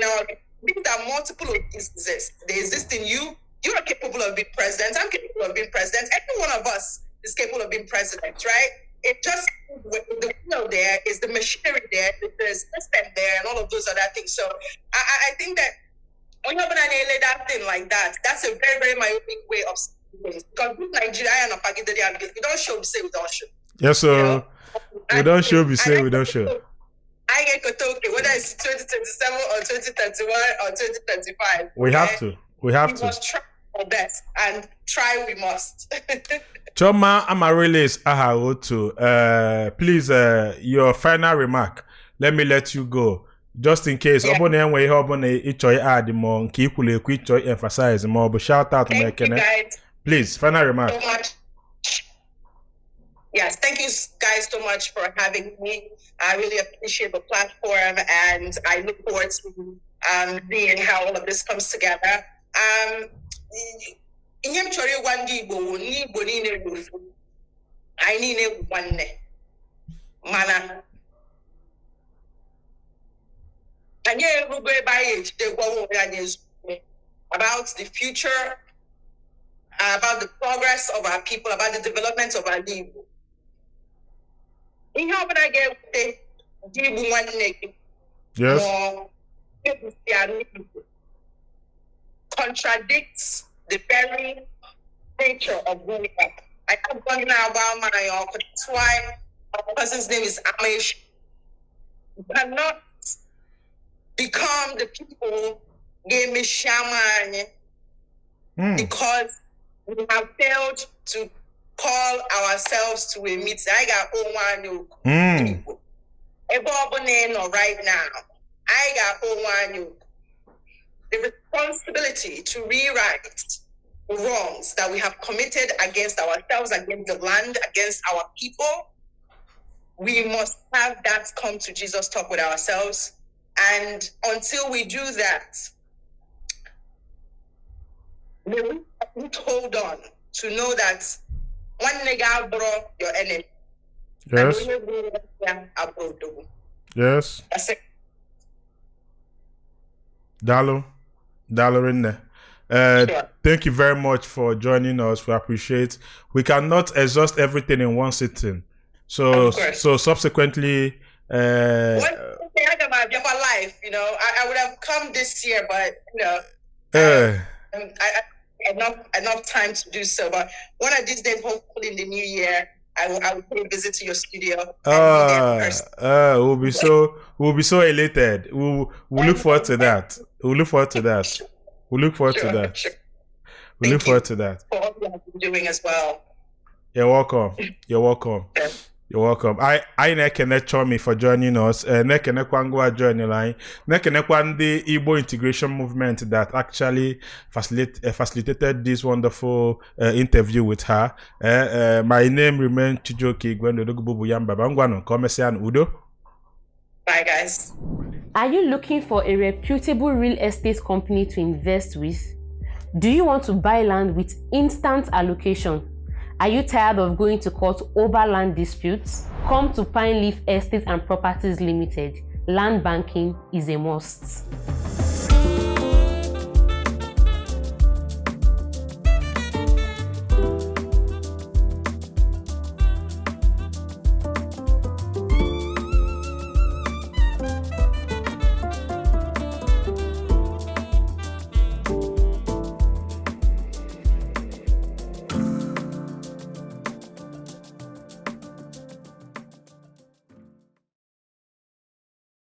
our, there are multiple of these exist. They exist in you. You are capable of being president. I'm capable of being president. Every one of us is capable of being president, right? It just, the wheel there is the machinery there, there's system there, and all of those other things. So I think that when you're going to nail that thing like that, that's a very, very myopic way of saying things. Because with Nigeria and we don't show, we say we don't show. Yes, sir. We don't show, we say we don't show. I get Kotoke, whether it's 2027 or 2031 or 2035. We have to. We must try our best, and try we must. Chioma Amaryllis Ahaghotu, please, your final remark. Let me let you go. Just in case, add more, emphasize more, but shout out to Thank you guys. Please, final remark. So much. Yes, thank you guys so much for having me. I really appreciate the platform, and I look forward to seeing how all of this comes together. Ndi Igbo, I need one mana. About the future, about the progress of our people, about the development of our people. Yes. Contradicts the very nature of growing up. I have gone now about my uncle. That's why our person's name is Amish. You cannot become the people gave me shaman because we have failed to call ourselves to a meeting. I got Owanyo. Right now. I got Owanyo. The responsibility to rewrite the wrongs that we have committed against ourselves, against the land, against our people. We must have that come to Jesus talk with ourselves. And until we do that, we hold on to know that one nigga bro your enemy. Yes. Yes. That's it. Dalo in there. Sure. Thank you very much for joining us. We appreciate. We cannot exhaust everything in one sitting. So subsequently, One thing I about Biafra life, I would have come this year, but I enough time to do so. But one of these days, hopefully in the new year, I will pay a visit to your studio. We'll be so elated. We'll look forward to that. We'll look forward to that. We'll look forward to that. We'll look forward to that. For all you have been doing as well. You're welcome. You're welcome. You're welcome. I nekene Chioma for joining us. Nekene kwangwa joining line. Nekene Ndi Igbo integration movement that actually facilitated this wonderful interview with her. My name remains Chijoki Gwendo Dogububu Yamba Bangwano. Komesian Udo. Bye, guys. Are you looking for a reputable real estate company to invest with? Do you want to buy land with instant allocation? Are you tired of going to court over land disputes? Come to Pine Leaf Estates and Properties Limited. Land banking is a must.